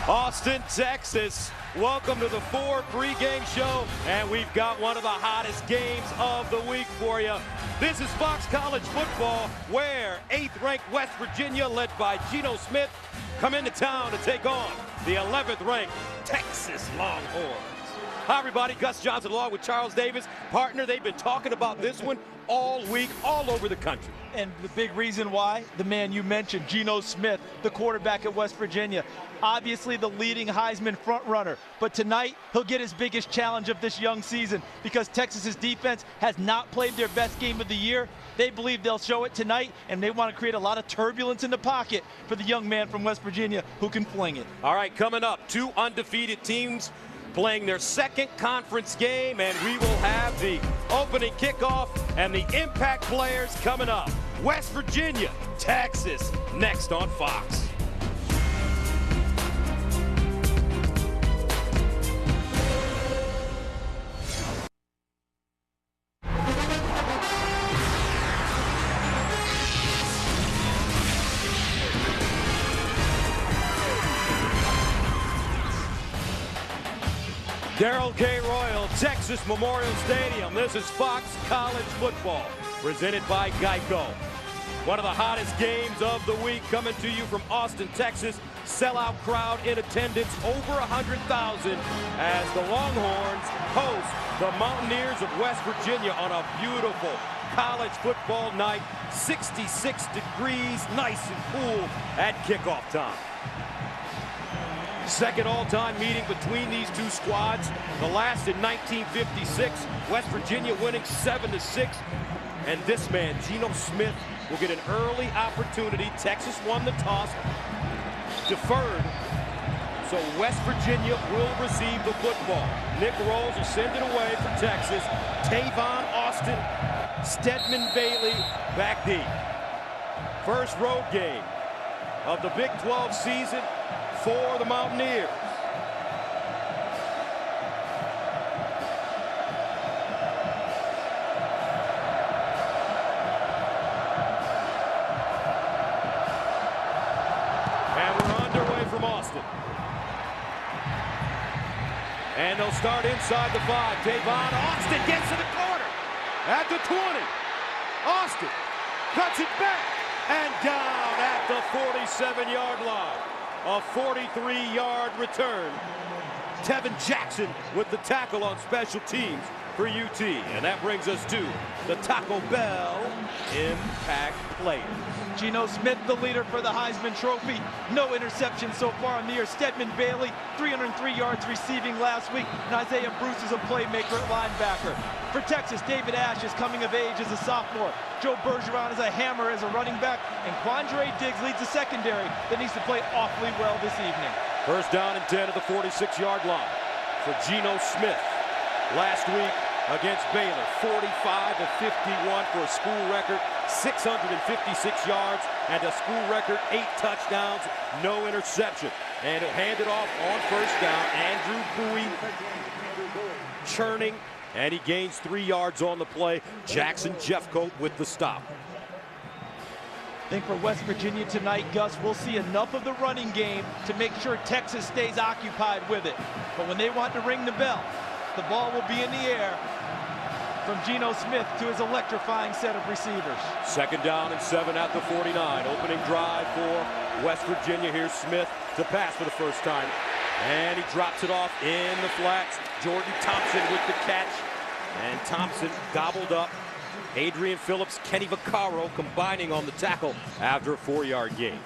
Austin, Texas. Welcome to the 4 pregame show, and we've got one of the hottest games of the week for you. This is Fox College football, where 8th-ranked West Virginia, led by Geno Smith, come into town to take on the 11th-ranked Texas Longhorns. Hi, everybody. Gus Johnson along with Charles Davis. Partner, they've been talking about this one all week, all over the country. And the big reason why, the man you mentioned, Geno Smith, the quarterback at West Virginia. Obviously the leading Heisman frontrunner. But tonight, he'll get his biggest challenge of this young season because Texas's defense has not played their best game of the year. They believe they'll show it tonight, and they want to create a lot of turbulence in the pocket for the young man from West Virginia who can fling it. All right, coming up, 2 undefeated teams playing their second conference game, and we will have the opening kickoff and the impact players coming up. West Virginia, Texas, next on Fox. Darrell K. Royal, Texas Memorial Stadium. This is Fox College football, presented by Geico. One of the hottest games of the week coming to you from Austin, Texas. Sellout crowd in attendance, over 100,000, as the Longhorns host the Mountaineers of West Virginia on a beautiful college football night. 66 degrees, nice and cool at kickoff time. Second all-time meeting between these two squads. The last in 1956. West Virginia winning 7-6. And this man, Geno Smith, will get an early opportunity. Texas won the toss, deferred. So West Virginia will receive the football. Nick Rolls will send it away for Texas. Tavon Austin, Stedman Bailey back deep. First road game of the Big 12 season for the Mountaineers. And we're underway from Austin. And they'll start inside the 5. Tavon Austin gets to the corner at the 20. Austin cuts it back and down at the 47-yard line. A 43-yard return. Tevin Jackson with the tackle on special teams for UT. And that brings us to the Taco Bell impact players. Geno Smith, the leader for the Heisman Trophy. No interceptions so far in the year. Stedman Bailey, 303 yards receiving last week. And Isaiah Bruce is a playmaker at linebacker. For Texas, David Ash is coming of age as a sophomore. Joe Bergeron is a hammer as a running back. And Quandre Diggs leads the secondary that needs to play awfully well this evening. First down and 10 at the 46-yard line for Geno Smith. Last week against Baylor, 45 of 51 for a school record, 656 yards, and a school record 8 touchdowns, no interception. And he'll hand it off on first down. Andrew Bowie churning, and he gains 3 yards on the play. Jackson Jeffcoat with the stop. I think for West Virginia tonight, Gus, we'll see enough of the running game to make sure Texas stays occupied with it. But when they want to ring the bell, the ball will be in the air from Geno Smith to his electrifying set of receivers. Second down and 7 at the 49. Opening drive for West Virginia. Here's Smith to pass for the first time. And he drops it off in the flats. Jordan Thompson with the catch. And Thompson gobbled up. Adrian Phillips, Kenny Vaccaro combining on the tackle after a 4-yard gain.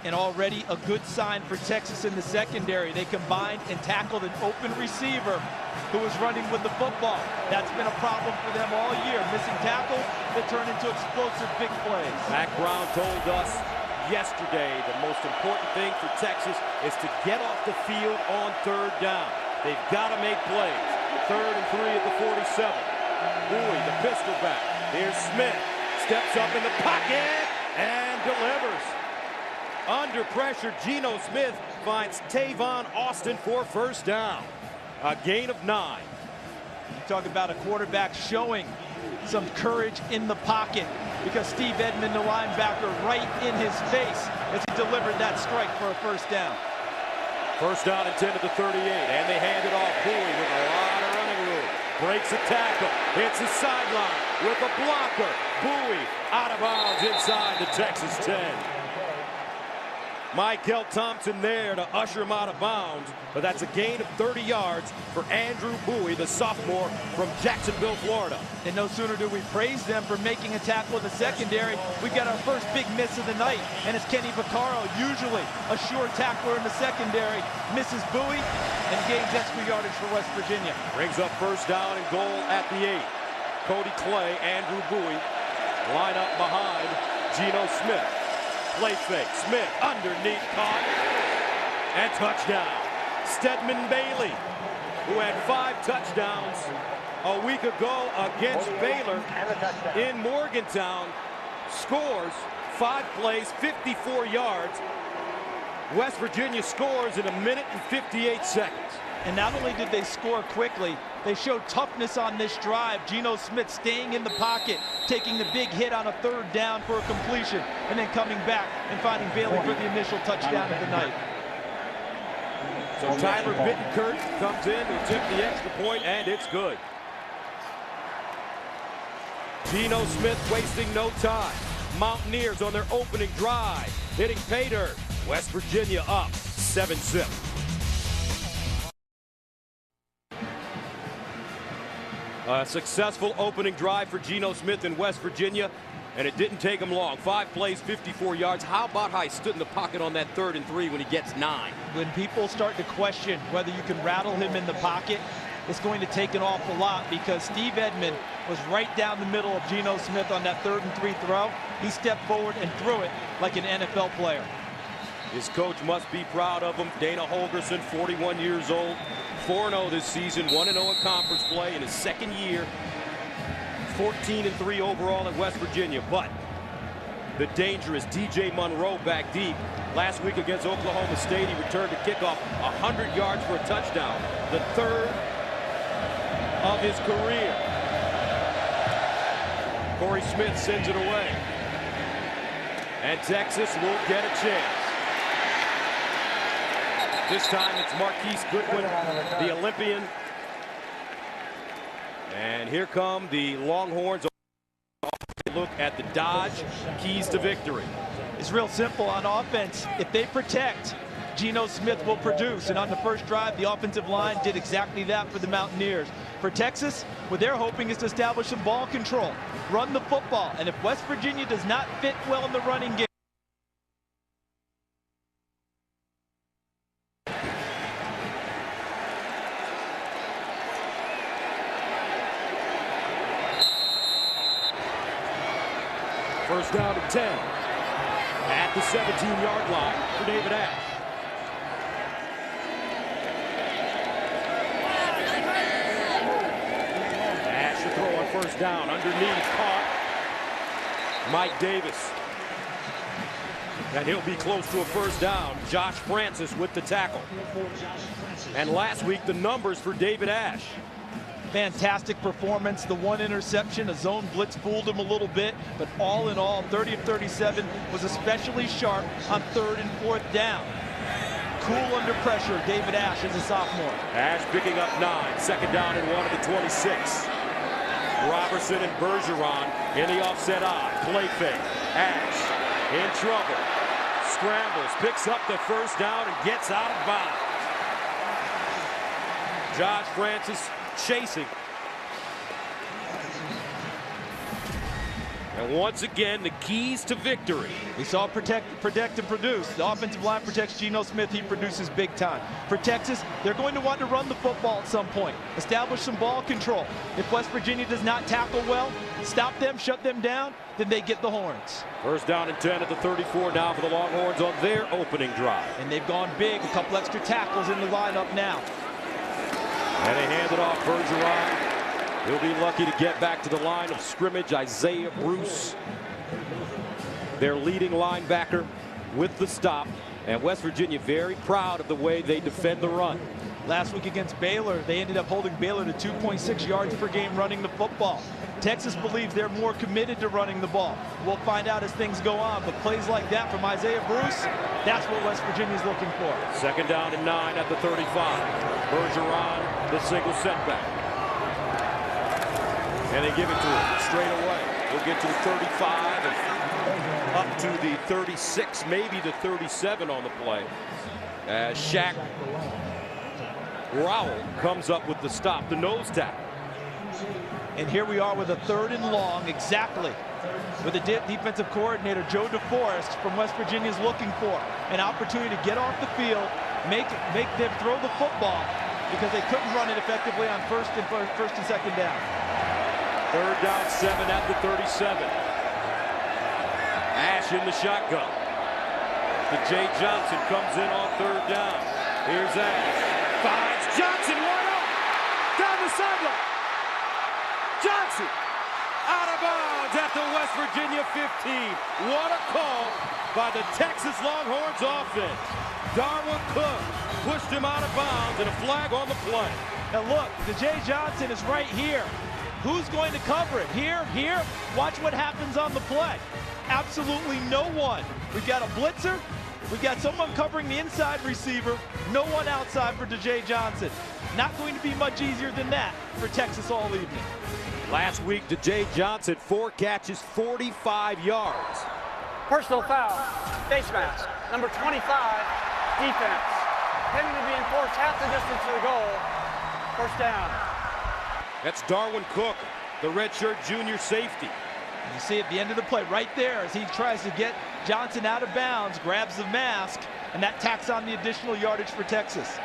And already a good sign for Texas in the secondary. They combined and tackled an open receiver who was running with the football. That's been a problem for them all year. Missing tackles that turn into explosive big plays. Mac Brown told us yesterday the most important thing for Texas is to get off the field on third down. They've got to make plays. 3rd and 3 at the 47. Bowie, the pistol back. Here's Smith. Steps up in the pocket and delivers. Under pressure, Geno Smith finds Tavon Austin for first down. A gain of 9. You talk about a quarterback showing some courage in the pocket because Steve Edmond, the linebacker, right in his face as he delivered that strike for a first down. First down and 10 at the 38, and they hand it off. Bowie with a lot of running room. Breaks a tackle, hits the sideline with a blocker. Bowie out of bounds inside the Texas 10. Michael Thompson there to usher him out of bounds, but that's a gain of 30 yards for Andrew Bowie, the sophomore from Jacksonville, Florida. And no sooner do we praise them for making a tackle in the secondary, we got our first big miss of the night, and it's Kenny Vaccaro, usually a sure tackler in the secondary, misses Bowie and gains extra yardage for West Virginia. Brings up first down and goal at the 8. Cody Clay, Andrew Bowie line up behind Geno Smith. Play fake, Smith underneath, caught, and touchdown. Stedman Bailey, who had 5 touchdowns a week ago against Baylor in Morgantown, scores 5 plays, 54 yards. West Virginia scores in 1 minute and 58 seconds. And not only did they score quickly, they showed toughness on this drive. Geno Smith staying in the pocket, taking the big hit on a 3rd down for a completion, and then coming back and finding Bailey for the initial touchdown of the night. So Tyler Bittenkurt comes in to attempt the extra point, and it's good. Geno Smith wasting no time. Mountaineers on their opening drive, hitting pay dirt. West Virginia up 7-zip. A successful opening drive for Geno Smith in West Virginia, and it didn't take him long. 5 plays, 54 yards. How about how he stood in the pocket on that 3rd and 3 when he gets 9? When people start to question whether you can rattle him in the pocket, it's going to take an awful lot, because Steve Edmond was right down the middle of Geno Smith on that 3rd and 3 throw. He stepped forward and threw it like an NFL player. His coach must be proud of him. Dana Holgerson, 41 years old, 4-0 this season, 1-0 in conference play in his 2nd year, 14-3 overall at West Virginia. But the dangerous DJ Monroe back deep. Last week against Oklahoma State, he returned to kickoff 100 yards for a touchdown, the 3rd of his career. Corey Smith sends it away, and Texas won't get a chance. This time it's Marquise Goodwin, the Olympian. And here come the Longhorns. Look at the dodge, keys to victory. It's real simple on offense. If they protect, Geno Smith will produce. And on the first drive, the offensive line did exactly that for the Mountaineers. For Texas, what they're hoping is to establish some ball control, run the football. And if West Virginia does not fit well in the running game, first down and 10 at the 17-yard line for David Ash. Ash to throw on first down, underneath, caught. Mike Davis. And he'll be close to a first down. Josh Francis with the tackle. And last week, the numbers for David Ash. Fantastic performance. The 1 interception, a zone blitz fooled him a little bit, but all in all, 30 of 37 was especially sharp on 3rd and 4th down. Cool under pressure, David Ash as a sophomore. Ash picking up 9, 2nd down and 1 at the 26. Robertson and Bergeron in the offset eye. Play fake. Ash in trouble. Scrambles, picks up the first down and gets out of bounds. Josh Francis chasing. And once again, the keys to victory. We saw protect, and produce. The offensive line protects Geno Smith. He produces big time. For Texas, they're going to want to run the football at some point. Establish some ball control. If West Virginia does not tackle well, stop them, shut them down, then they get the horns. First down and 10 at the 34 now for the Longhorns on their opening drive. And they've gone big. A couple extra tackles in the lineup now. And they hand it off. Bergeron. He'll be lucky to get back to the line of scrimmage. Isaiah Bruce, their leading linebacker, with the stop. And West Virginia very proud of the way they defend the run. Last week against Baylor, they ended up holding Baylor to 2.6 yards per game running the football. Texas believes they're more committed to running the ball. We'll find out as things go on, but plays like that from Isaiah Bruce, that's what West Virginia's looking for. 2nd down and 9 at the 35. Bergeron, the single setback. And they give it to him straight away. He'll get to the 35 and up to the 36, maybe the 37 on the play. As Shaq Rowell comes up with the stop, the nose tackle. And here we are with a 3rd and long, exactly. With the defensive coordinator, Joe DeForest from West Virginia, is looking for an opportunity to get off the field, make them throw the football, because they couldn't run it effectively on first and 2nd down. 3rd down, 7 at the 37. Ash in the shotgun. Jay Johnson comes in on 3rd down. Here's Ash. Finds Johnson wide open. Down the sideline. Johnson out of bounds at the West Virginia 15. What a call by the Texas Longhorns offense. Darwin Cook pushed him out of bounds and a flag on the play. Now look, Jay Johnson is right here. Who's going to cover it? Here, here. Watch what happens on the play. Absolutely no one. We've got a blitzer. We've got someone covering the inside receiver. No one outside for Jay Johnson. Not going to be much easier than that for Texas all evening. Last week, Jay Johnson, 4 catches, 45 yards. Personal foul, face mask, number 25, defense. Pending to be enforced half the distance to the goal. 1st down. That's Darwin Cook, the redshirt junior safety. You see at the end of the play right there as he tries to get Johnson out of bounds, grabs the mask, and that tacks on the additional yardage for Texas.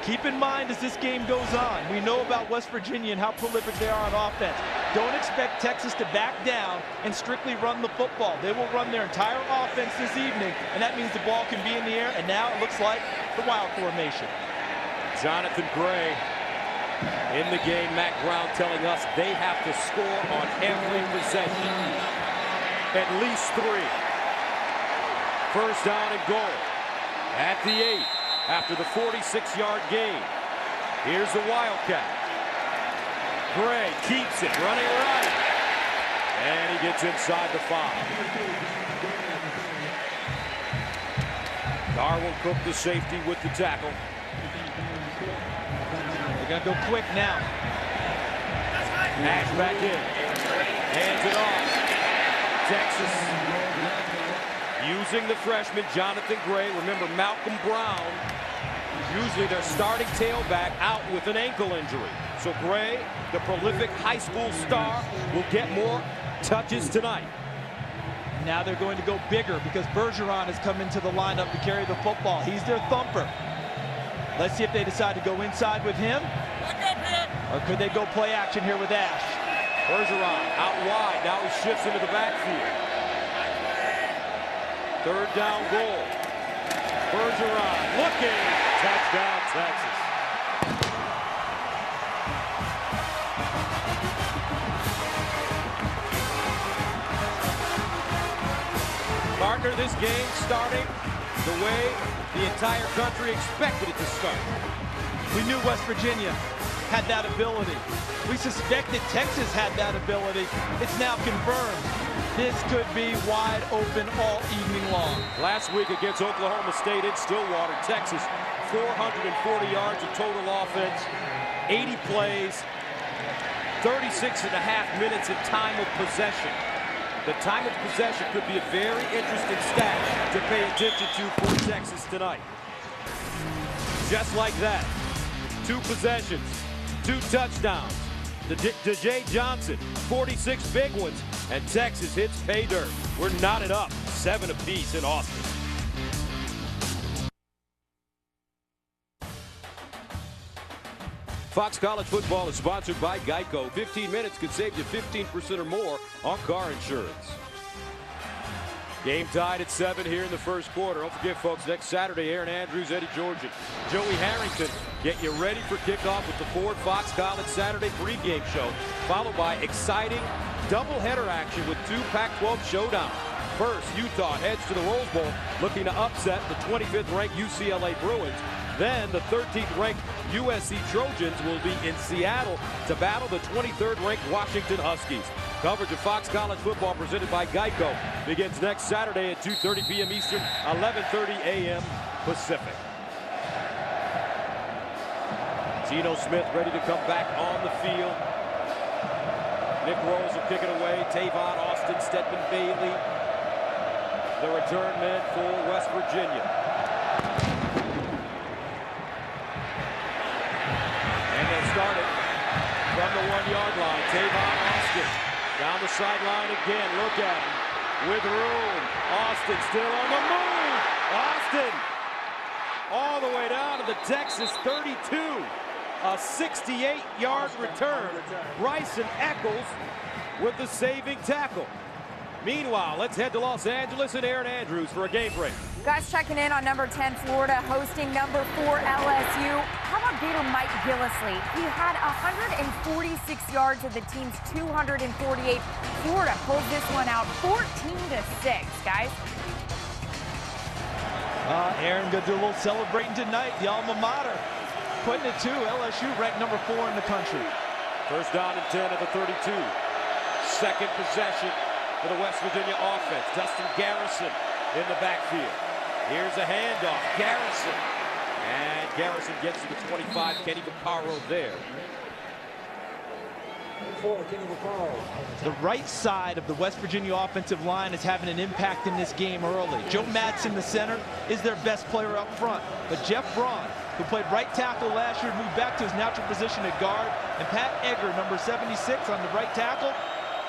Keep in mind as this game goes on, we know about West Virginia and how prolific they are on offense. Don't expect Texas to back down and strictly run the football. They will run their entire offense this evening, and that means the ball can be in the air, and now it looks like the wild formation. Jonathan Gray in the game. Matt Brown telling us they have to score on every possession. At least 3. 1st down and goal at the 8 after the 46-yard gain. Here's the Wildcat. Gray keeps it running right. And he gets inside the 5. Darwin Cook, the safety, with the tackle. They're going to go quick now. Ash back in. Hands it off. Texas using the freshman Jonathan Gray. Remember, Malcolm Brown, usually their starting tailback, out with an ankle injury. So Gray, the prolific high school star, will get more touches tonight. Now they're going to go bigger because Bergeron has come into the lineup to carry the football. He's their thumper. Let's see if they decide to go inside with him, or could they go play action here with Ash? Bergeron out wide. Now he shifts into the backfield. 3rd down goal. Bergeron looking. Touchdown, Texas. Partner, this game starting the way the entire country expected it to start. We knew West Virginia had that ability. We suspected Texas had that ability. It's now confirmed. This could be wide open all evening long. Last week against Oklahoma State in Stillwater, Texas, 440 yards of total offense, 80 plays, 36.5 minutes in time of possession. The time of possession could be a very interesting stat to pay attention to for Texas tonight. Just like that, 2 possessions, 2 touchdowns. Jay Johnson, 46 big ones, and Texas hits pay dirt. We're knotted up, 7 apiece in Austin. Fox College Football is sponsored by Geico. 15 minutes could save you 15% or more on car insurance. Game tied at 7 here in the first quarter. Don't forget, folks, next Saturday, Aaron Andrews, Eddie Georgian, Joey Harrington get you ready for kickoff with the Ford Fox College Saturday pregame show, followed by exciting doubleheader action with 2 Pac-12 showdowns. First, Utah heads to the Rose Bowl looking to upset the 25th ranked UCLA Bruins. Then the 13th-ranked USC Trojans will be in Seattle to battle the 23rd-ranked Washington Huskies. Coverage of Fox College Football presented by Geico begins next Saturday at 2:30 p.m. Eastern, 11:30 a.m. Pacific. Geno Smith ready to come back on the field. Nick Rose will kick it away. Tavon Austin, Stedman Bailey, the return men for West Virginia. And they'll start it from the 1-yard line. Tavon Austin down the sideline again. Look at him with room. Austin still on the move. Austin all the way down to the Texas 32. A 68-yard return. Bryson Eccles with the saving tackle. Meanwhile, let's head to Los Angeles and Aaron Andrews for a game break. Guys, checking in on number 10 Florida hosting number 4 LSU. How about Gator Mike Gillislee? He had 146 yards of the team's 248. Florida pulls this one out 14-6, guys. Aaron gonna do a little celebrating tonight. The alma mater putting it to LSU, ranked number 4 in the country. First down and 10 at the 32. Second possession for the West Virginia offense. Dustin Garrison in the backfield. Here's a handoff. Garrison. And Garrison gets to the 25. Kenny Vaccaro there. The right side of the West Virginia offensive line is having an impact in this game early. Joe Madsen, the center, is their best player up front. But Jeff Braun, who played right tackle last year, moved back to his natural position at guard. And Pat Egger, number 76, on the right tackle.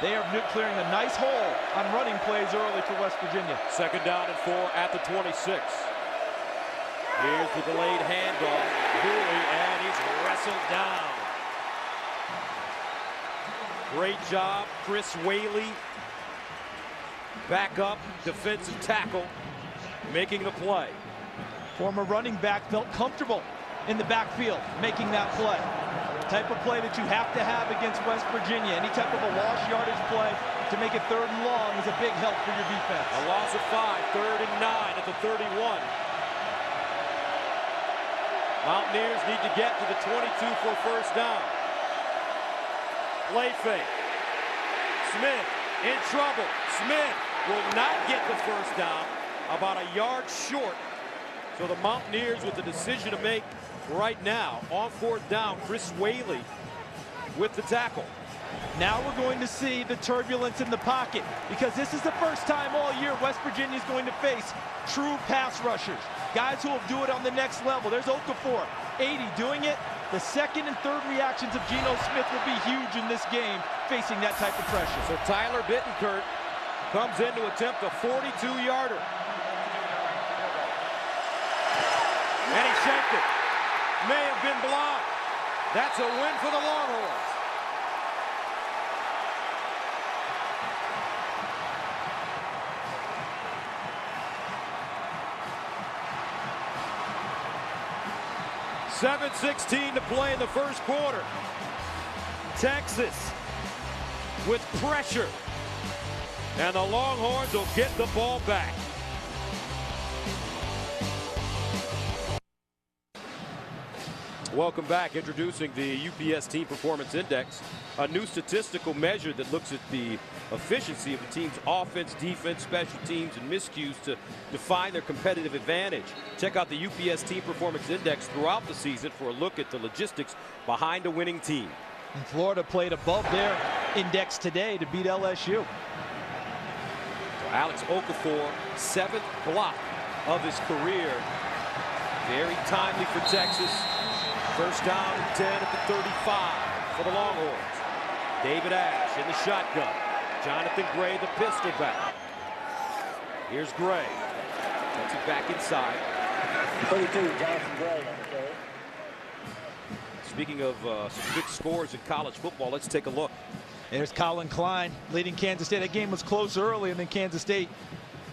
They are clearing a nice hole on running plays early for West Virginia. Second down and 4 at the 26. Here's the delayed handoff. Dooley, and he's wrestled down. Great job, Chris Whaley. Back up, defensive tackle, making the play. Former running back felt comfortable in the backfield making that play. Type of play that you have to have against West Virginia. Any type of a lost yardage play to make it 3rd and long is a big help for your defense. A loss of 5, 3rd and 9 at the 31. Mountaineers need to get to the 22 for a first down. Play fake. Smith in trouble. Smith will not get the first down, about a yard short. So the Mountaineers with the decision to make right now on 4th down. Chris Whaley with the tackle. Now we're going to see the turbulence in the pocket, because this is the first time all year West Virginia is going to face true pass rushers. Guys who will do it on the next level. There's Okafor, 80 doing it. The second and third reactions of Geno Smith will be huge in this game, facing that type of pressure. So Tyler Bittencourt comes in to attempt a 42-yarder. And he shanked it. May have been blocked. That's a win for the Longhorns. .7:16 to play in the first quarter. Texas with pressure. And the Longhorns will get the ball back. Welcome back. Introducing the UPS Team Performance Index, a new statistical measure that looks at the efficiency of the team's offense, defense, special teams, and miscues to define their competitive advantage. Check out the UPS Team Performance Index throughout the season for a look at the logistics behind a winning team. And Florida played above their index today to beat LSU. So Alex Okafor, 7th block of his career. Very timely for Texas. First down and 10 at the 35 for the Longhorns. David Ash in the shotgun. Jonathan Gray, the pistol back. Here's Gray. Puts it back inside. 32, Jonathan Gray. Speaking of some big scores in college football, let's take a look. There's Colin Klein leading Kansas State. That game was close early, and then Kansas State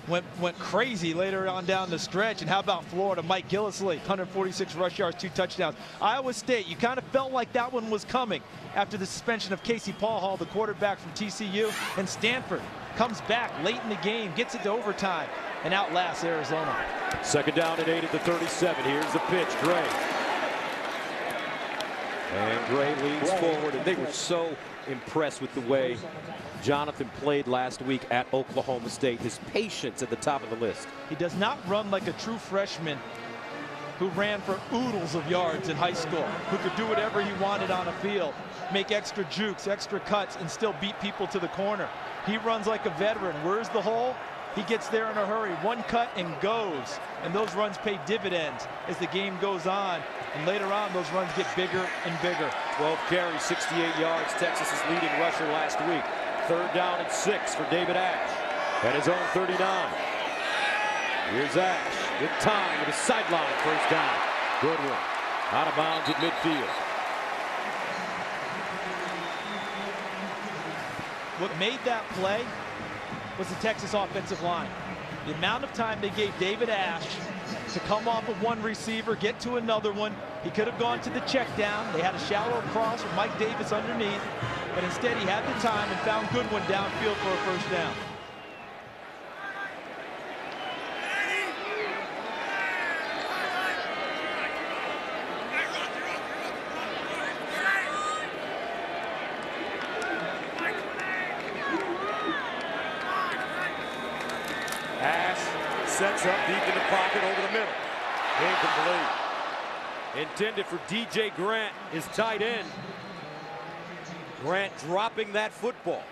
went crazy later on down the stretch. And how about Florida? Mike Gillislee, 146 rush yards, 2 touchdowns. Iowa State, you kind of felt like that one was coming after the suspension of Casey Paul Hall, the quarterback from TCU. And Stanford comes back late in the game, gets it to overtime. and outlast Arizona. Second down and 8 at the 37. Here's the pitch, Gray. And Gray leans forward, and they were so impressed with the way Jonathan played last week at Oklahoma State. His patience at the top of the list. He does not run like a true freshman who ran for oodles of yards in high school, who could do whatever he wanted on a field, make extra jukes, extra cuts, and still beat people to the corner. He runs like a veteran. Where's the hole? He gets there in a hurry. One cut and goes. And those runs pay dividends as the game goes on. And later on, those runs get bigger and bigger. 12 carries, 68 yards. Texas's leading rusher last week. Third down and 6 for David Ash at his own 39. Here's Ash with time with a sideline first down. Good one. Out of bounds at midfield. What made that play was the Texas offensive line. The amount of time they gave David Ash to come off of one receiver, get to another one. He could have gone to the check down. They had a shallow cross with Mike Davis underneath, but instead he had the time and found Goodwin downfield for a first down. Sets up deep in the pocket over the middle. Incomplete. Intended for DJ Grant, his tight end. Grant dropping that football.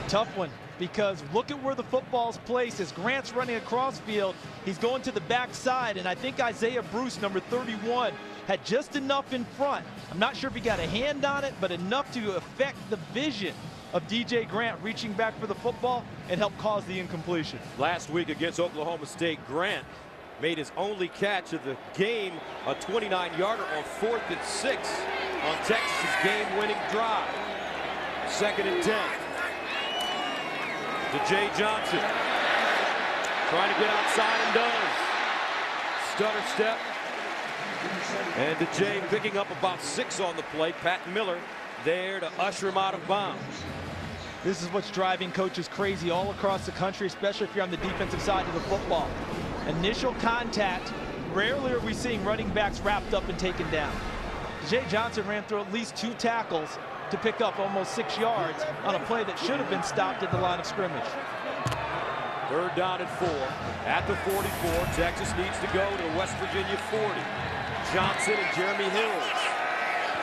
Tough one, because look at where the football's placed. As Grant's running across field, he's going to the backside, and I think Isaiah Bruce, number 31, had just enough in front. I'm not sure if he got a hand on it, but enough to affect the vision of DJ Grant reaching back for the football and help cause the incompletion. Last week against Oklahoma State, Grant made his only catch of the game, a 29-yarder on 4th and 6 on Texas's game-winning drive. 2nd and 10. To Jay Johnson. Trying to get outside and does. Stutter step. And to Jay picking up about 6 on the play. Pat Miller there to usher him out of bounds. This is what's driving coaches crazy all across the country, especially if you're on the defensive side of the football. Initial contact, rarely are we seeing running backs wrapped up and taken down. Jay Johnson ran through at least 2 tackles to pick up almost 6 yards on a play that should have been stopped at the line of scrimmage. 3rd down and 4 at the 44. Texas needs to go to the West Virginia 40. Johnson and Jeremy Hills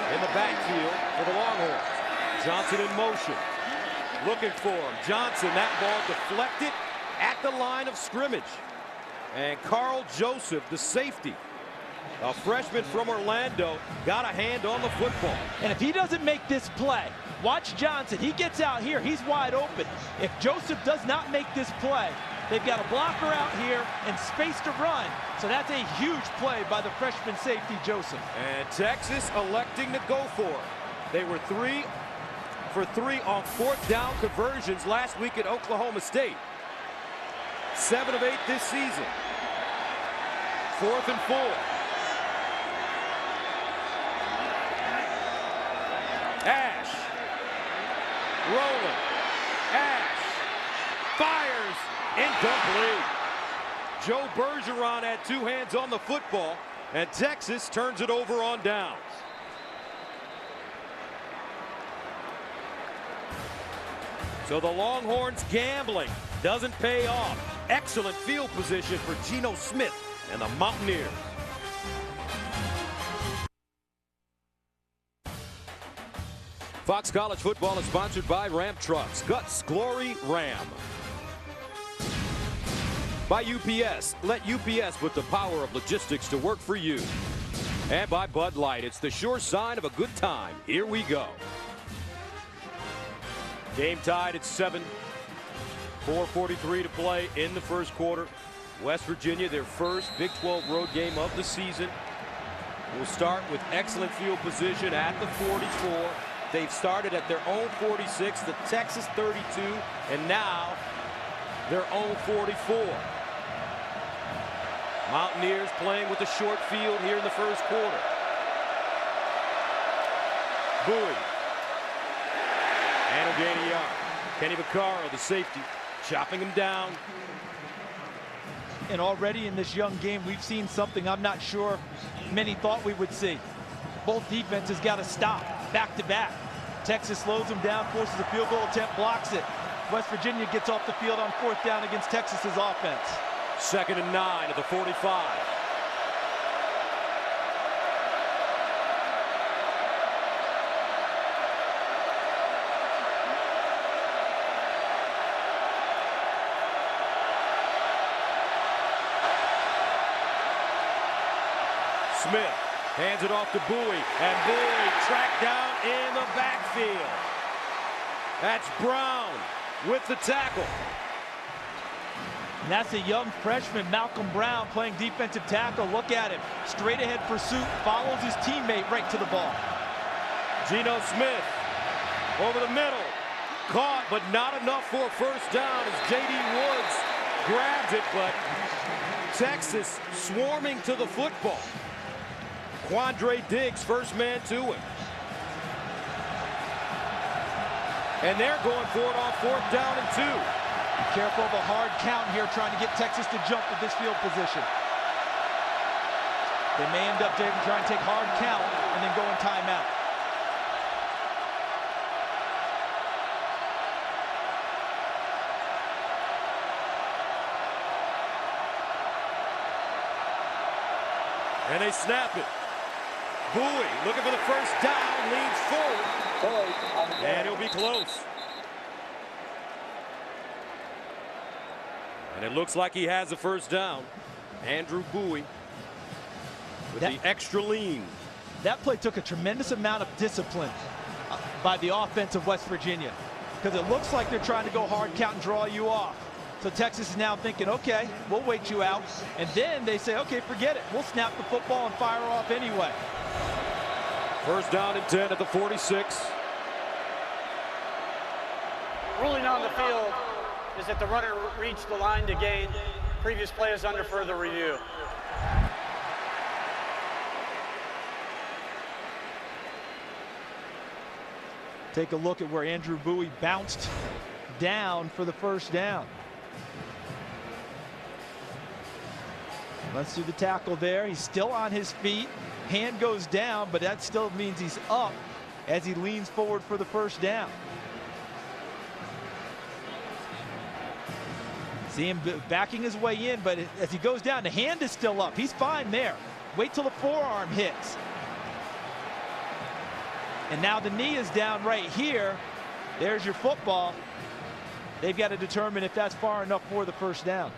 in the backfield for the Longhorns. Johnson in motion. Looking for him. Johnson, that ball deflected at the line of scrimmage. And Carl Joseph, the safety, a freshman from Orlando, got a hand on the football. And if he doesn't make this play, watch Johnson. He gets out here. He's wide open. If Joseph does not make this play, they've got a blocker out here and space to run. So that's a huge play by the freshman safety, Joseph. And Texas electing to go for it. They were 3 for 3 on 4th down conversions last week at Oklahoma State. 7 of 8 this season. 4th and 4. Ash. Rolling. Ash. Fires. Incomplete. Joe Bergeron had 2 hands on the football, and Texas turns it over on downs. So the Longhorns gambling doesn't pay off. Excellent field position for Geno Smith and the Mountaineers. Fox College Football is sponsored by Ram Trucks. Guts, Glory, Ram. By UPS. Let UPS put the power of logistics to work for you. And by Bud Light. It's the sure sign of a good time. Here we go. Game tied at 7. 4:43 to play in the first quarter. West Virginia, their first Big 12 road game of the season. Will start with excellent field position at the 44. They've started at their own 46, the Texas 32, and now their own 44. Mountaineers playing with a short field here in the first quarter. Bowie. And he'll gain a yard. Kenny Vaccaro, the safety, chopping him down. And already in this young game, we've seen something I'm not sure many thought we would see. Both defenses got to stop back to back. Texas slows them down, forces a field goal attempt, blocks it. West Virginia gets off the field on 4th down against Texas's offense. 2nd and 9 at the 45. Smith hands it off to Bowie, and Bowie tracked down in the backfield. That's Brown with the tackle. And that's a young freshman, Malcolm Brown, playing defensive tackle. Look at him. Straight ahead pursuit, follows his teammate right to the ball. Geno Smith over the middle. Caught, but not enough for a first down as J.D. Woods grabs it, but Texas swarming to the football. Quandre Diggs, first man to him. And they're going for it on 4th down and 2. Be careful of a hard count here, trying to get Texas to jump with this field position. They may end up trying to take hard count and then go in timeout. And they snap it. Bowie looking for the first down, leans forward, and he'll be close. And it looks like he has the first down. Andrew Bowie with the extra lean. That play took a tremendous amount of discipline by the offense of West Virginia, because it looks like they're trying to go hard count and draw you off. So Texas is now thinking, okay, we'll wait you out. And then they say, okay, forget it. We'll snap the football and fire off anyway. First down and 10 at the 46. Ruling on the field is that the runner reached the line to gain. Previous play is under further review. Take a look at where Andrew Bowie bounced down for the first down. Runs through the tackle there. He's still on his feet. Hand goes down, but that still means he's up as he leans forward for the first down. See him backing his way in, but as he goes down, the hand is still up. He's fine there. Wait till the forearm hits. And now the knee is down right here. There's your football. They've got to determine if that's far enough for the first down.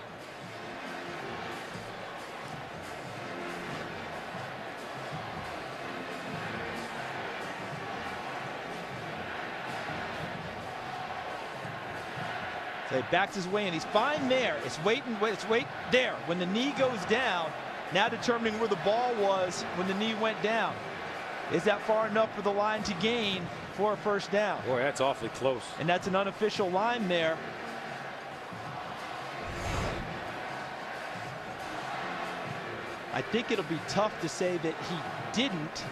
So he backs his way in. He's fine there. It's wait there. When the knee goes down, now determining where the ball was when the knee went down. Is that far enough for the line to gain for a first down? Boy, that's awfully close. And that's an unofficial line there. I think it'll be tough to say that he didn't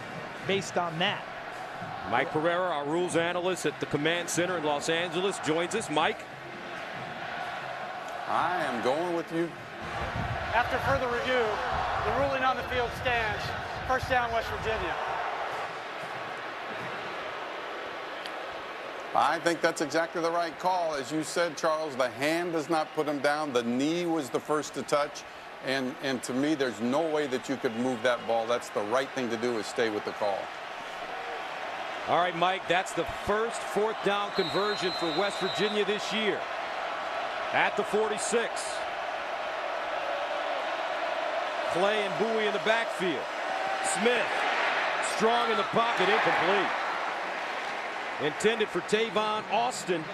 based on that. Mike Pereira, our rules analyst at the Command Center in Los Angeles, joins us. Mike? I am going with you. After further review, the ruling on the field stands. First down, West Virginia. I think that's exactly the right call. As you said, Charles, the hand does not put him down. The knee was the first to touch. And to me, there's no way that you could move that ball. That's the right thing to do, is stay with the call. All right, Mike, that's the first 4th down conversion for West Virginia this year. At the 46. Clay and Bowie in the backfield. Smith, strong in the pocket, incomplete. Intended for Tavon Austin,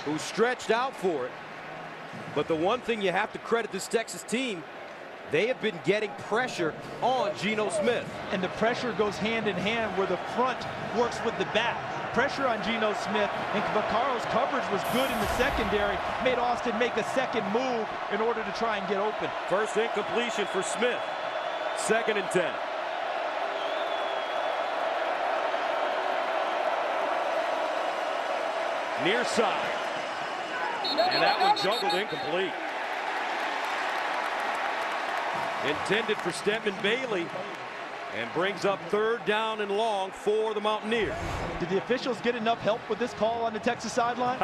who stretched out for it. But the one thing you have to credit this Texas team, they have been getting pressure on Geno Smith. And the pressure goes hand in hand where the front works with the back. Pressure on Geno Smith, and Vaccaro's coverage was good in the secondary, made Austin make a second move in order to try and get open. First incompletion for Smith. 2nd and 10. Near side. And that one juggled incomplete. Intended for Stedman Bailey, and brings up 3rd down and long for the Mountaineers. Did the officials get enough help with this call on the Texas sideline?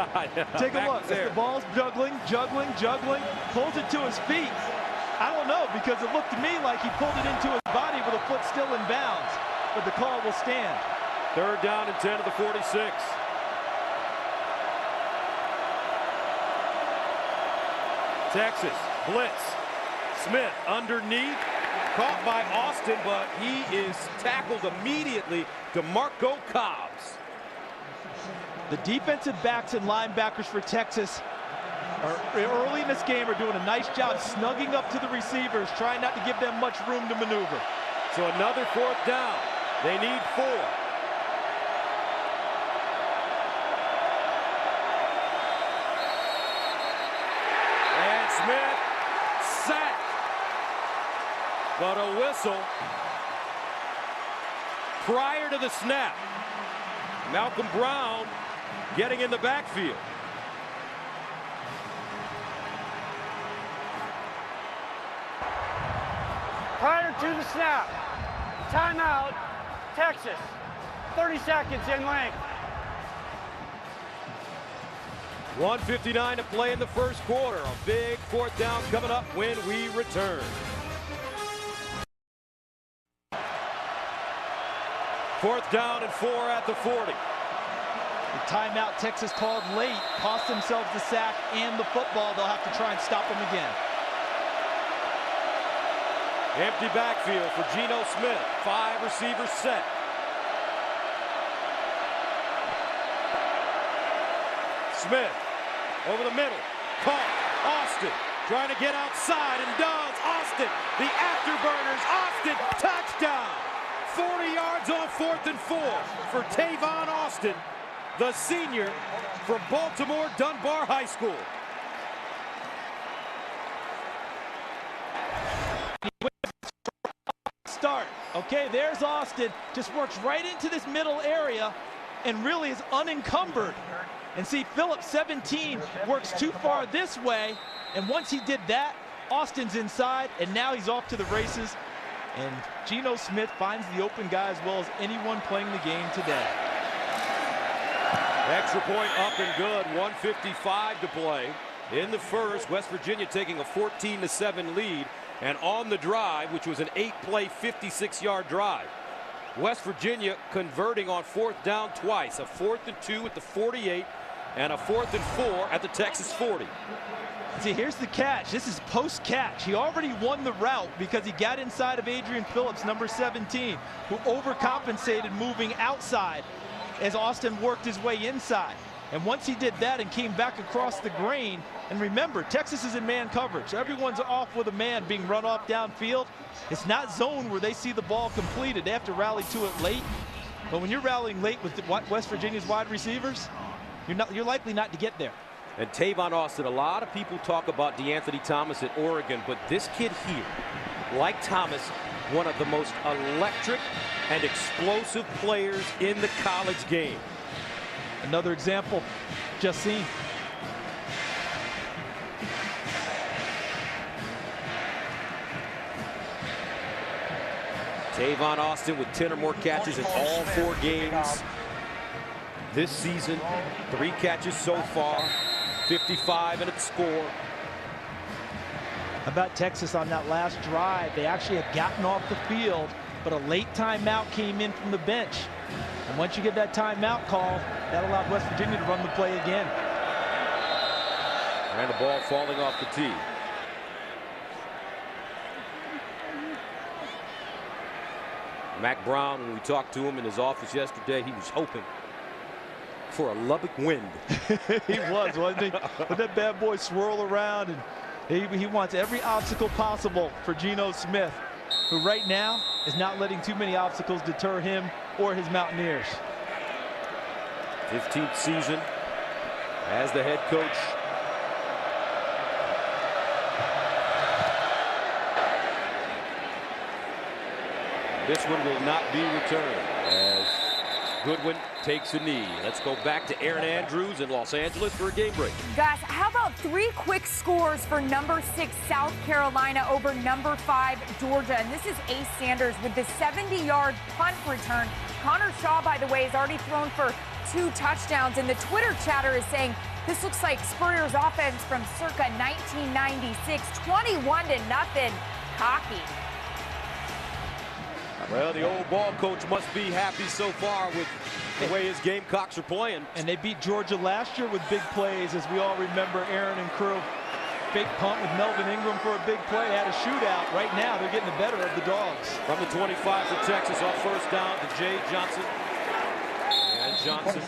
Take a look. As the ball's juggling, pulls it to his feet. I don't know, because it looked to me like he pulled it into his body with a foot still in bounds. But the call will stand. 3rd down and 10 to the 46. Texas blitz. Smith underneath. Caught by Austin, but he is tackled immediately to Marco Cobbs. The defensive backs and linebackers for Texas early in this game are doing a nice job snugging up to the receivers, trying not to give them much room to maneuver. So another 4th down. They need 4. And Smith sacked. But a whistle prior to the snap. Malcolm Brown getting in the backfield. Prior to the snap, timeout, Texas, 30 seconds in length. 1:59 to play in the first quarter. A big 4th down coming up when we return. 4th down and 4 at the 40. The timeout Texas called late cost themselves the sack and the football. They'll have to try and stop them again. Empty backfield for Geno Smith. 5 receivers set. Smith over the middle. Caught. Austin trying to get outside and does. Austin, the afterburners. Austin, touchdown. 40 yards on 4th and 4 for Tavon Austin, the senior from Baltimore Dunbar High School. Start. Okay, there's Austin. Just works right into this middle area and really is unencumbered. And see, Phillips, 17, works too far this way. And once he did that, Austin's inside, and now he's off to the races. And Geno Smith finds the open guy as well as anyone playing the game today. Extra point up and good. 1:55 to play in the first. West Virginia taking a 14-7 lead. And on the drive, which was an 8-play, 56-yard drive, West Virginia converting on 4th down twice. A 4th and 2 at the 48 and a 4th and 4 at the Texas 40. See, here's the catch. This is post-catch. He already won the route because he got inside of Adrian Phillips, number 17, who overcompensated moving outside as Austin worked his way inside. And once he did that and came back across the grain, and remember, Texas is in man coverage. So everyone's off with a man being run off downfield. It's not zone where they see the ball completed. They have to rally to it late. But when you're rallying late with West Virginia's wide receivers, you're likely not to get there. And Tavon Austin, a lot of people talk about DeAnthony Thomas at Oregon, but this kid here, like Thomas, one of the most electric and explosive players in the college game. Another example just seen. Tavon Austin with 10 or more catches in all 4 games this season. 3 catches so far, 55 and a score. How about Texas on that last drive? They actually had gotten off the field, but a late timeout came in from the bench. And once you get that timeout call, that allowed West Virginia to run the play again. And the ball falling off the tee. Mac Brown, when we talked to him in his office yesterday, he was hoping for a Lubbock wind. He was, wasn't he? Let that bad boy swirl around, and he wants every obstacle possible for Geno Smith, who right now is not letting too many obstacles deter him or his Mountaineers. 15th season as the head coach. This one will not be returned as Goodwin takes a knee. Let's go back to Aaron Andrews in Los Angeles for a game break. Guys, how about 3 quick scores for number 6 South Carolina over number 5 Georgia? And this is Ace Sanders with the 70-yard punt return. Connor Shaw, by the way, has already thrown for 2 touchdowns, and the Twitter chatter is saying this looks like Spurrier's offense from circa 1996, 21-0, cocky. Well, the old ball coach must be happy so far with the way his Gamecocks are playing. And they beat Georgia last year with big plays, as we all remember. Aaron and crew, fake punt with Melvin Ingram for a big play. Had a shootout. Right now, they're getting the better of the Dogs. From the 25 for Texas, off first down to Jay Johnson. And Johnson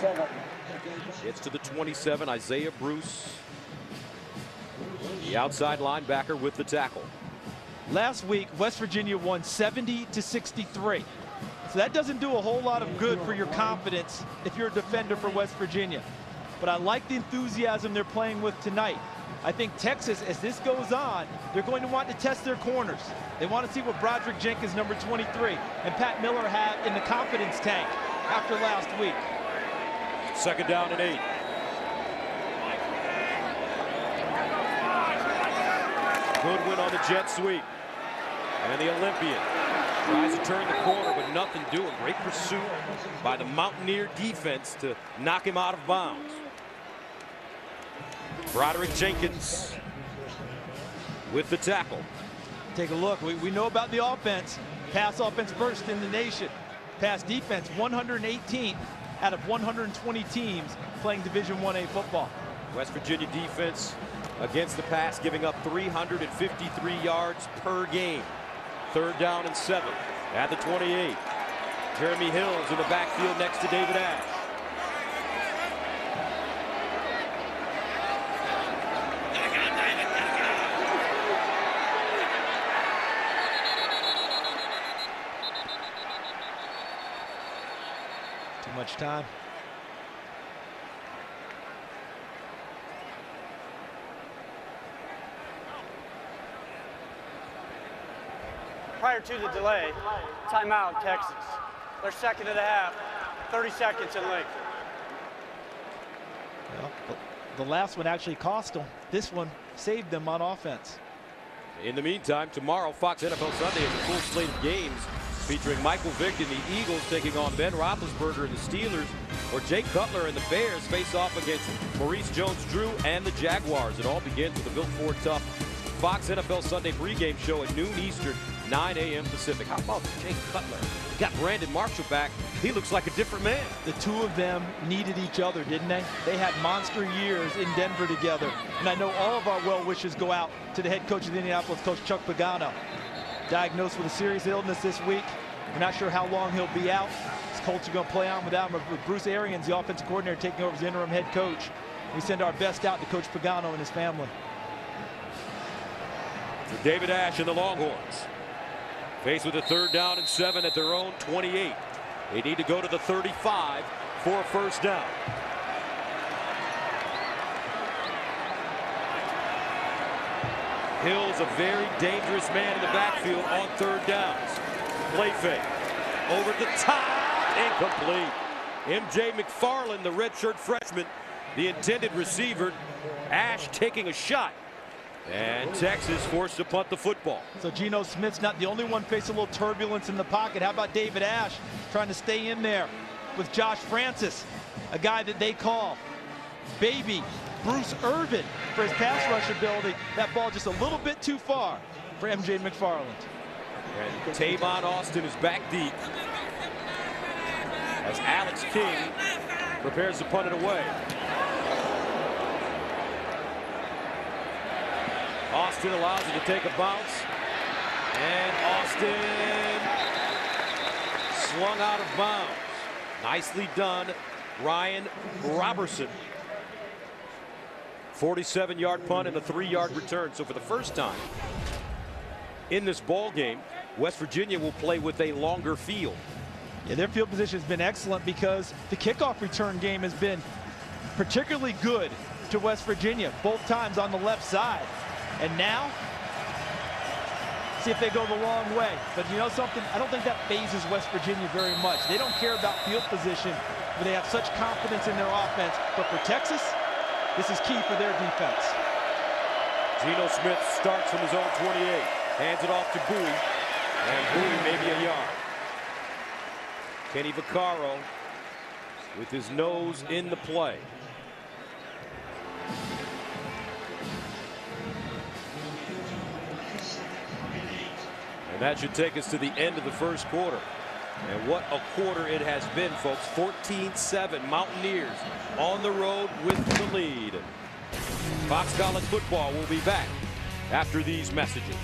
gets to the 27, Isaiah Bruce. The outside linebacker with the tackle. Last week, West Virginia won 70-63. So that doesn't do a whole lot of good for your confidence if you're a defender for West Virginia. But I like the enthusiasm they're playing with tonight. I think Texas, as this goes on, they're going to want to test their corners. They want to see what Broderick Jenkins, number 23, and Pat Miller have in the confidence tank after last week. 2nd down and 8. Goodwin on the jet sweep. And the Olympian tries to turn the corner, but nothing doing. Great pursuit by the Mountaineer defense to knock him out of bounds. Broderick Jenkins with the tackle. Take a look. We know about the offense. Pass offense first in the nation. Pass defense 118th out of 120 teams playing Division I-A football. West Virginia defense against the pass, giving up 353 yards per game. 3rd down and 7 at the 28. Jeremy Hills in the backfield next to David Ash. Too much time. Prior to the delay, timeout, Texas. Their 2nd of the half, 30 seconds in length. Well, the last one actually cost them. This one saved them on offense. In the meantime, tomorrow, Fox NFL Sunday has a full slate of games featuring Michael Vick and the Eagles taking on Ben Roethlisberger and the Steelers, or Jay Cutler and the Bears face off against Maurice Jones-Drew and the Jaguars. It all begins with the Built Ford Tough Fox NFL Sunday pregame show at noon Eastern, 9 a.m. Pacific. How about Jay Cutler? Got Brandon Marshall back. He looks like a different man. The two of them needed each other, didn't they? They had monster years in Denver together. And I know all of our well wishes go out to the head coach of the Indianapolis, Coach Chuck Pagano. Diagnosed with a serious illness this week. We're not sure how long he'll be out. His Colts are going to play on without him, with Bruce Arians, the offensive coordinator, taking over as interim head coach. We send our best out to Coach Pagano and his family. For David Ash and the Longhorns, faced with a 3rd down and 7 at their own 28. They need to go to the 35 for a 1st down. Hill's a very dangerous man in the backfield on 3rd downs. Play fake. Over the top. Incomplete. M.J. McFarland, the redshirt freshman, the intended receiver. Ash taking a shot. And Texas forced to punt the football. So Geno Smith's not the only one facing a little turbulence in the pocket. How about David Ash trying to stay in there with Josh Francis, a guy that they call Baby Bruce Irvin for his pass rush ability. That ball just a little bit too far for M.J. McFarland. And Tavon Austin is back deep as Alex King prepares to punt it away. Austin allows it to take a bounce, and Austin slung out of bounds. Nicely done, Ryan Robertson. 47-yard punt and a 3-yard return. So for the first time in this ball game, West Virginia will play with a longer field. Yeah, their field position has been excellent because the kickoff return game has been particularly good to West Virginia, both times on the left side. And now, see if they go the long way. But you know something? I don't think that phases West Virginia very much. They don't care about field position, but they have such confidence in their offense. But for Texas, this is key for their defense. Geno Smith starts from his own 28, hands it off to Bowie, and Bowie maybe a yard. Kenny Vaccaro with his nose in the play. And that should take us to the end of the first quarter. And what a quarter it has been, folks. 14-7, Mountaineers on the road with the lead. Fox College Football will be back after these messages.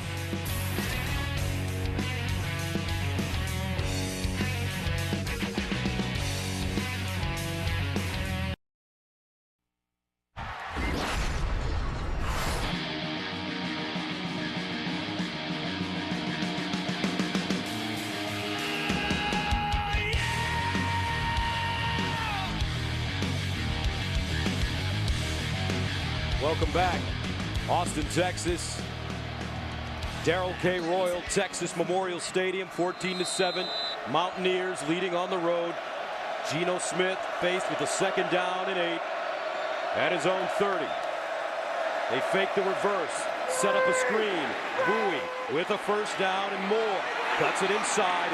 Welcome back. Austin, Texas. Darrell K. Royal, Texas Memorial Stadium, 14-7. Mountaineers leading on the road. Geno Smith faced with a second down and 8 at his own 30. They fake the reverse, set up a screen. Bowie with a first down and more. Cuts it inside.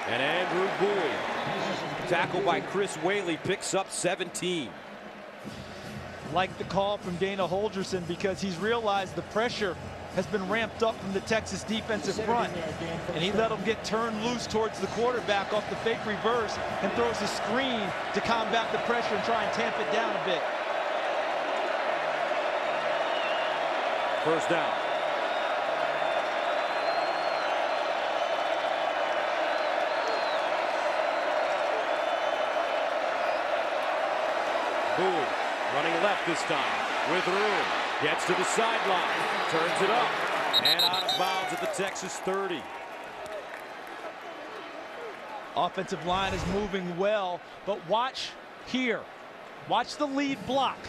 And Andrew Bowie, tackled by Chris Whaley, picks up 17. Like the call from Dana Holgerson, because he's realized the pressure has been ramped up from the Texas defensive front, and he let them get turned loose towards the quarterback off the fake reverse and throws a screen to combat the pressure and try and tamp it down a bit. First down. Bowie running left this time with room. Gets to the sideline. Turns it up. And out of bounds at the Texas 30. Offensive line is moving well, but watch here. Watch the lead block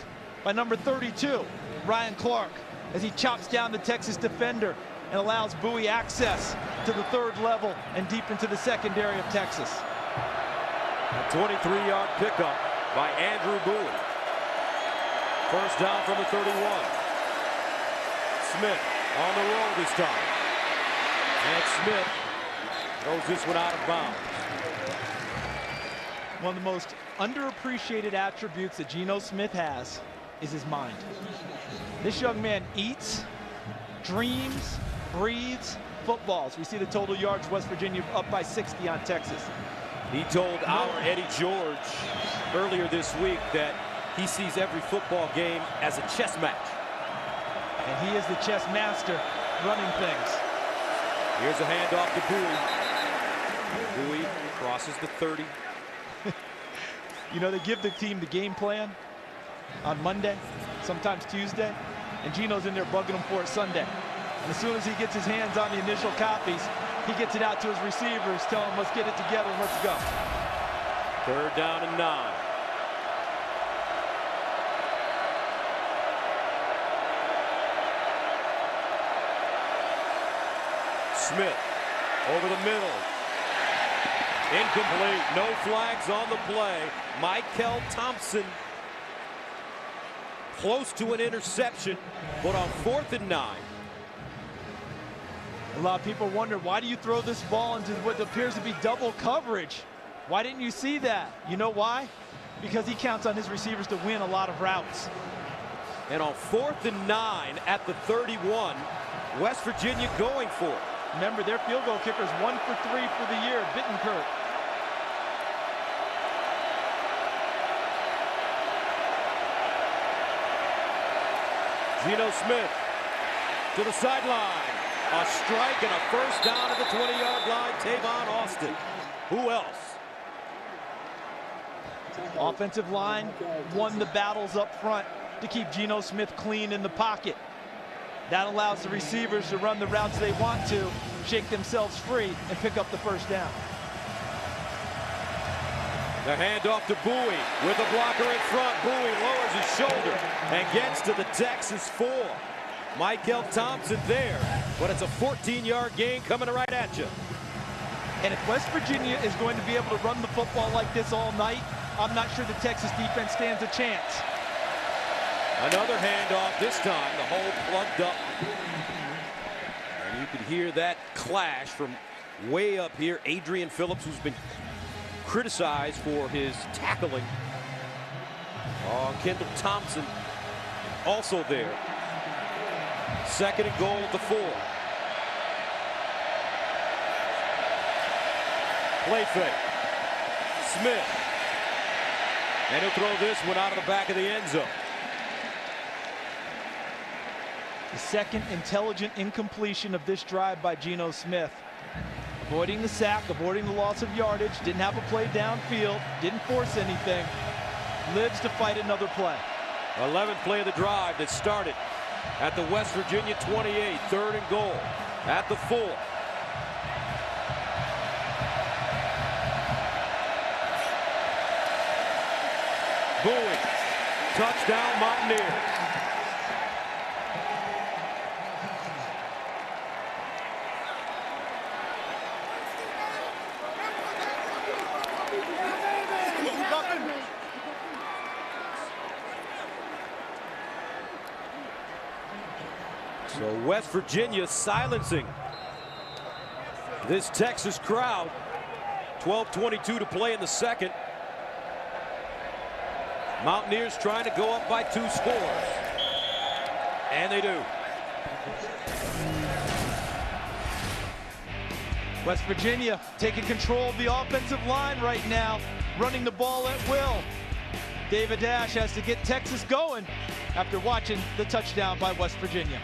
by number 32, Ryan Clark, as he chops down the Texas defender and allows Bowie access to the third level and deep into the secondary of Texas. A 23-yard pickup by Andrew Bowie. First down from the 31. Smith on the roll this time. And Smith throws this one out of bounds. One of the most underappreciated attributes that Geno Smith has is his mind. This young man eats, dreams, breathes footballs. We see the total yards, West Virginia up by 60 on Texas. He told our Eddie George earlier this week that he sees every football game as a chess match. And he is the chess master running things. Here's a handoff to Bowie. Bowie crosses the 30. You know, they give the team the game plan on Monday, sometimes Tuesday, and Geno's in there bugging them for it Sunday. And as soon as he gets his hands on the initial copies, he gets it out to his receivers, telling them, let's get it together and let's go. Third down and 9. Smith over the middle. Incomplete. No flags on the play. Michael Thompson close to an interception, but on 4th and 9. A lot of people wonder, why do you throw this ball into what appears to be double coverage? Why didn't you see that? You know why? Because he counts on his receivers to win a lot of routes. And on 4th and 9 at the 31, West Virginia going for it. Remember, their field goal kicker is 1 for 3 for the year, Bittencourt. Geno Smith to the sideline. A strike and a first down at the 20-yard line. Tavon Austin. Who else? Offensive line won the battles up front to keep Geno Smith clean in the pocket. That allows the receivers to run the routes they want to, shake themselves free, and pick up the first down. The handoff to Bowie with a blocker in front. Bowie lowers his shoulder and gets to the Texas 4. Michael Thompson there but it's a 14-yard gain coming right at you. And if West Virginia is going to be able to run the football like this all night, I'm not sure the Texas defense stands a chance. Another handoff, this time the hole plugged up. And you could hear that clash from way up here. Adrian Phillips, who's been criticized for his tackling. Kendall Thompson also there. 2nd and goal at the 4. Play fake. Smith. And he'll throw this one out of the back of the end zone. The second intelligent incompletion of this drive by Geno Smith. Avoiding the sack, avoiding the loss of yardage, didn't have a play downfield, didn't force anything. Lives to fight another play. 11th play of the drive that started at the West Virginia 28, 3rd and goal at the 4. Bowie, touchdown Mountaineers. So West Virginia silencing this Texas crowd. 12:22 to play in the second. Mountaineers trying to go up by 2 scores. And they do. West Virginia taking control of the offensive line right now, running the ball at will. David Dash has to get Texas going after watching the touchdown by West Virginia.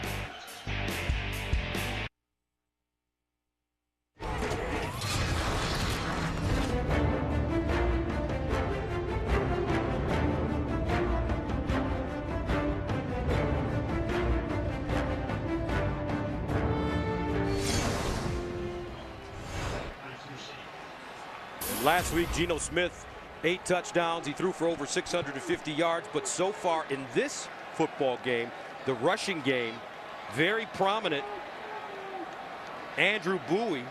Last week, Geno Smith, 8 touchdowns. He threw for over 650 yards. But so far in this football game, the rushing game, very prominent. Andrew Bowie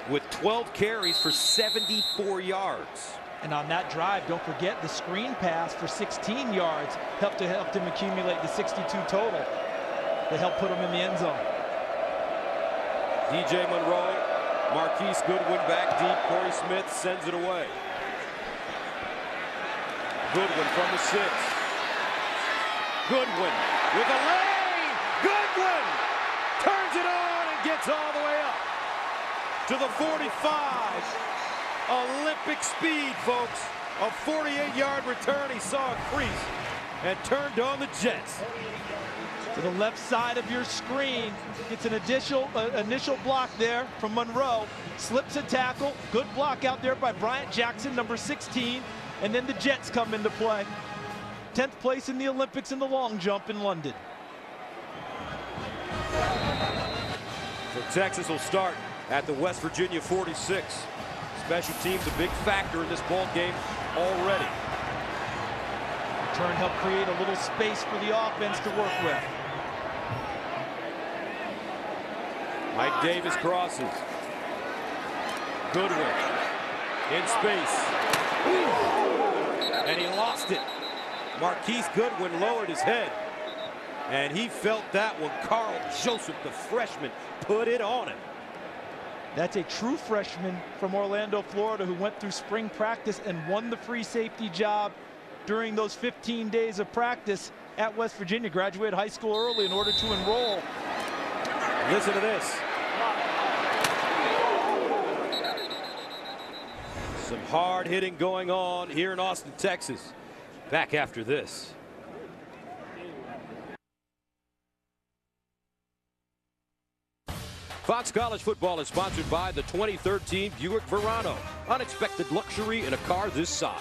with 12 carries for 74 yards. And on that drive, don't forget the screen pass for 16 yards helped him accumulate the 62 total. They helped put him in the end zone. DJ Monroe, Marquise Goodwin back deep. Corey Smith sends it away. Goodwin from the 6. Goodwin with a lane. Goodwin turns it on and gets all the way up to the 45. Olympic speed, folks. A 48-yard return. He saw a crease and turned on the Jets. To the left side of your screen, gets an initial block there from Monroe, slips a tackle, good block out there by Bryant Jackson, number 16, and then the Jets come into play. 10th place in the Olympics in the long jump in London. So Texas will start at the West Virginia 46. Special teams a big factor in this ball game already. Return helped create a little space for the offense to work with. Mike Davis crosses. Goodwin in space. And he lost it. Marquise Goodwin lowered his head. And he felt that one. Carl Joseph, the freshman, put it on him. That's a true freshman from Orlando, Florida, who went through spring practice and won the free safety job during those 15 days of practice at West Virginia. Graduated high school early in order to enroll. Listen to this. Some hard hitting going on here in Austin, Texas. Back after this. Fox College Football is sponsored by the 2013 Buick Verano. Unexpected luxury in a car this size.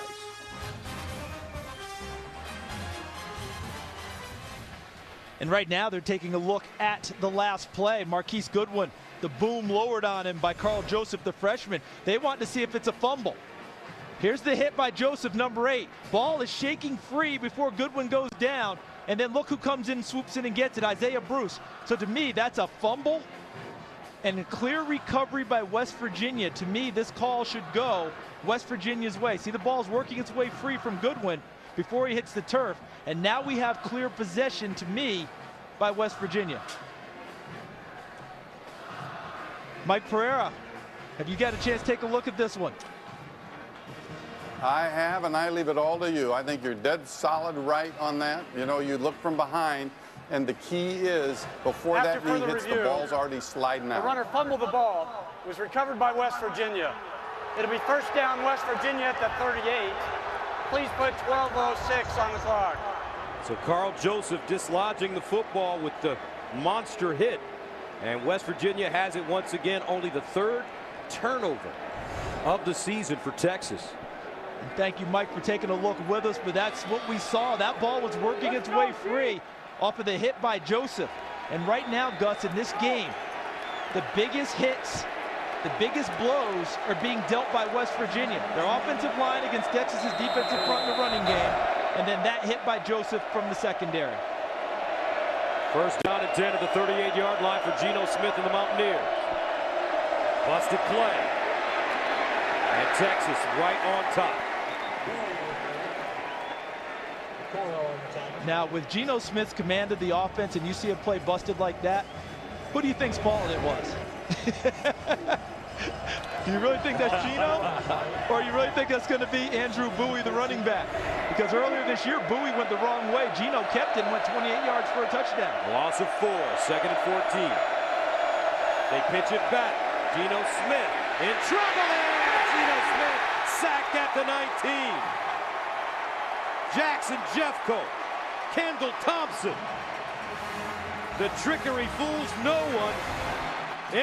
And right now they're taking a look at the last play. Marquise Goodwin, the boom lowered on him by Carl Joseph, the freshman. They want to see if it's a fumble. Here's the hit by Joseph, number 8. Ball is shaking free before Goodwin goes down, And then look who comes in, swoops in and gets it, Isaiah Bruce. So to me, that's a fumble and a clear recovery by West Virginia. To me, this call should go West Virginia's way. See, the ball's working its way free from Goodwin before he hits the turf. And now we have clear possession, to me, by West Virginia. Mike Pereira, have you got a chance to take a look at this one? I have, and I leave it all to you. I think you're dead solid right on that. You know, you look from behind, and the key is before After that knee further hits, the review, ball's already sliding The out. runner fumbled the ball. It was recovered by West Virginia. It'll be first down West Virginia at the 38. Please put 12:06 on the clock. So Carl Joseph dislodging the football with the monster hit. And West Virginia has it once again, only the third turnover of the season for Texas. And thank you, Mike, for taking a look with us, but that's what we saw. That ball was working its way free off of the hit by Joseph. And right now, Gus, in this game, the biggest hits, the biggest blows are being dealt by West Virginia. Their offensive line against Texas's defensive front in the running game, and then that hit by Joseph from the secondary. First down and 10 at the 38-yard line for Geno Smith and the Mountaineers. Busted play. And Texas right on top. Now, with Geno Smith's command of the offense and you see a play busted like that, who do you think's fault it was? Do you really think that's Geno? Or you really think that's going to be Andrew Bowie, the running back? Because earlier this year, Bowie went the wrong way. Geno kept it and went 28 yards for a touchdown. Loss of 4, second and 14. They pitch it back. Geno Smith in trouble. Geno Smith sacked at the 19. Jackson Jeffcoat, Kendall Thompson. The trickery fools no one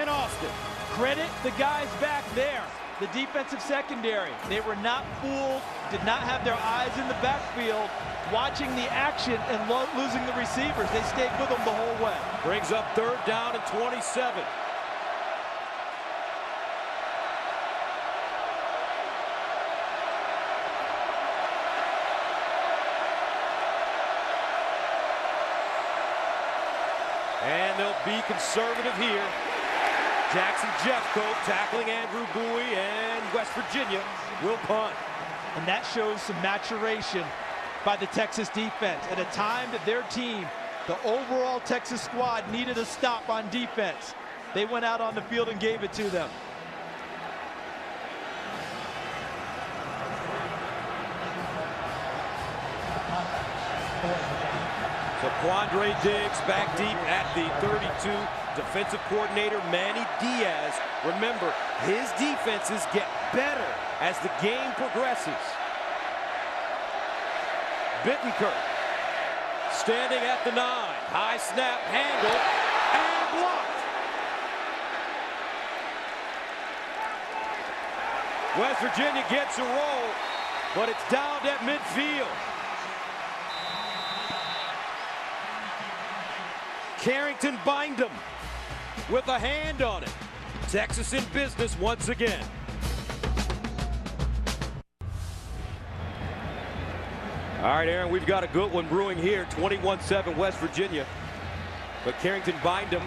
in Austin. Credit the guys back there, the defensive secondary. They were not fooled, did not have their eyes in the backfield, watching the action and losing the receivers. They stayed with them the whole way. Brings up third down and 27. And they'll be conservative here. Jackson Jeffcoat tackling Andrew Bowie, and West Virginia will punt. And that shows some maturation by the Texas defense at a time that their team, the overall Texas squad, needed a stop on defense. They went out on the field and gave it to them. So Quandre Diggs back deep at the 32. Defensive coordinator Manny Diaz. Remember, his defenses get better as the game progresses. Bittencourt standing at the 9. High snap, handle, and blocked. West Virginia gets a roll, but it's downed at midfield. Carrington Bindum with a hand on it. Texas in business once again. All right, Aaron, we've got a good one brewing here. 21-7 West Virginia. But Carrington Bindum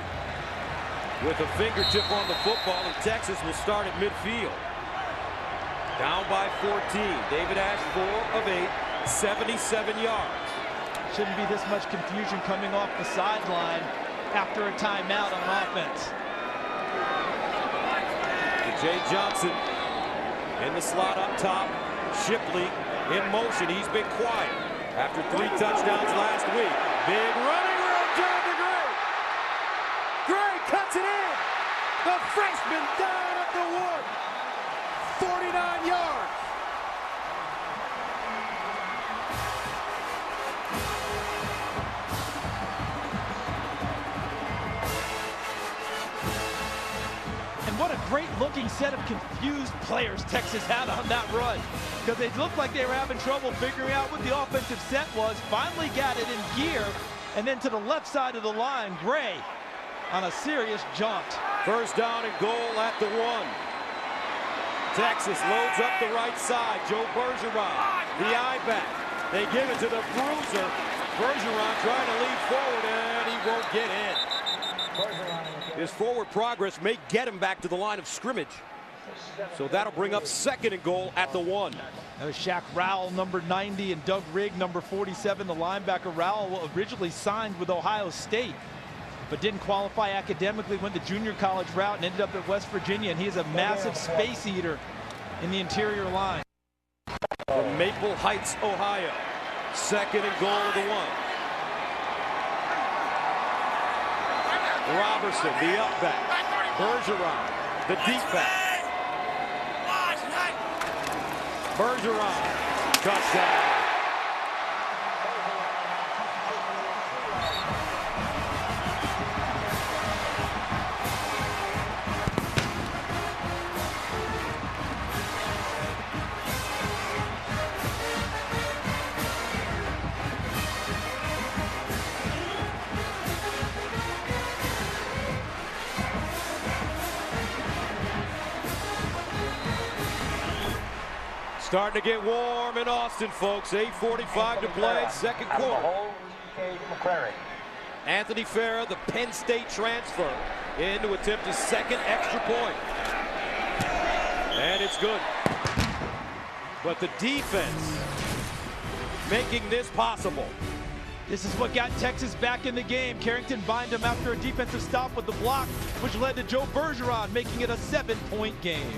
with a fingertip on the football, and Texas will start at midfield. Down by 14. David Ash, 4 of 8, 77 yards. Shouldn't be this much confusion coming off the sideline after a timeout on offense. Jay Johnson in the slot up top. Shipley in motion. He's been quiet after 3 touchdowns last week. Big running room, Jeremy Gray. Gray cuts it in. The freshman down at the 1. 49 yards. What a great-looking set of confused players Texas had on that run, because they looked like they were having trouble figuring out what the offensive set was. Finally got it in gear, and then to the left side of the line, Gray on a serious jaunt. First down and goal at the 1. Texas loads up the right side. Joe Bergeron, the I-back. They give it to the bruiser, Bergeron trying to lead forward, and he won't get in. His forward progress may get him back to the line of scrimmage. So that'll bring up 2nd and goal at the 1. That was Shaq Rowell, number 90, and Doug Rigg, number 47, the linebacker. Rowell originally signed with Ohio State, but didn't qualify academically, went the junior college route, and ended up at West Virginia. And he is a massive space eater in the interior line. From Maple Heights, Ohio. 2nd and goal at the 1. Robertson, the up back. Bergeron, the deep back. Bergeron, touchdown. Starting to get warm in Austin, folks. 8:45 to play, 2nd quarter. Anthony Farah, the Penn State transfer, in to attempt his 2nd extra point. And it's good. But the defense making this possible. This is what got Texas back in the game. Carrington bind him after a defensive stop with the block, which led to Joe Bergeron making it a 7-point game.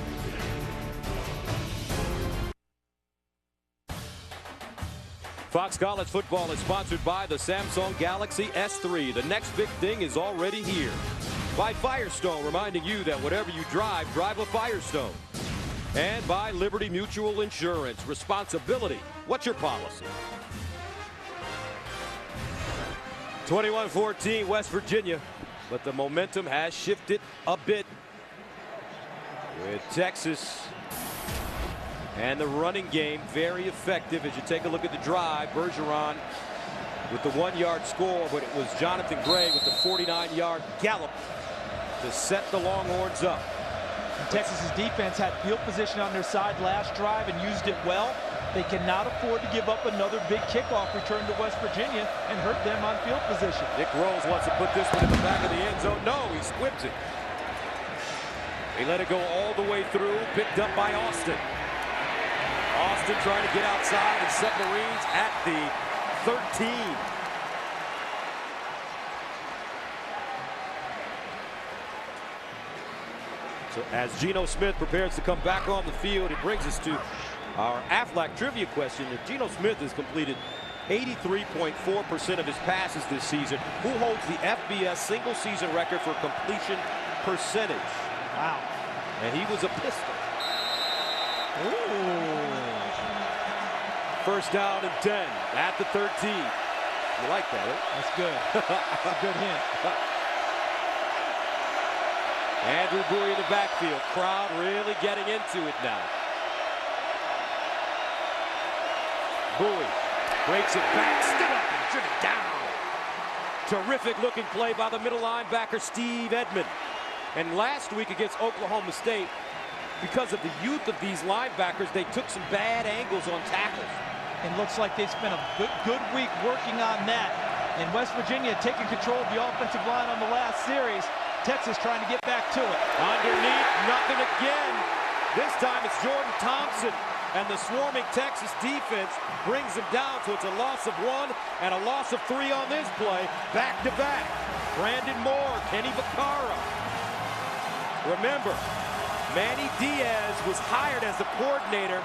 Fox College Football is sponsored by the Samsung Galaxy S3. The next big thing is already here. By Firestone, reminding you that whatever you drive, drive a Firestone. And by Liberty Mutual Insurance. Responsibility. What's your policy? 21-14 West Virginia. But the momentum has shifted a bit with Texas. And the running game very effective as you take a look at the drive. Bergeron with the 1-yard score, but it was Jonathan Gray with the 49-yard gallop to set the Longhorns up. And Texas's defense had field position on their side last drive and used it well. They cannot afford to give up another big kickoff return to West Virginia and hurt them on field position. Nick Rose wants to put this one in the back of the end zone. No, he squibs it. He let it go all the way through, picked up by Austin. Austin trying to get outside and set Marines at the 13. So as Geno Smith prepares to come back on the field, it brings us to our Aflac trivia question. If Geno Smith has completed 83.4% of his passes this season, who holds the FBS single season record for completion percentage? Wow. And he was a pistol. Ooh. 1st down and 10 at the 13. You like that, eh? That's good. That's a good hint. Andrew Bowie in the backfield. Crowd really getting into it now. Bowie breaks it back, stood up and driven down. Terrific looking play by the middle linebacker Steve Edmond. And last week against Oklahoma State, because of the youth of these linebackers, they took some bad angles on tackles. It looks like they spent a good week working on that. And West Virginia taking control of the offensive line on the last series. Texas trying to get back to it. Underneath, nothing again. This time it's Jordan Thompson. And the swarming Texas defense brings him down. So it's a loss of 1 and a loss of 3 on this play. Back to back. Brandon Moore, Kenny Vaccaro. Remember, Manny Diaz was hired as the coordinator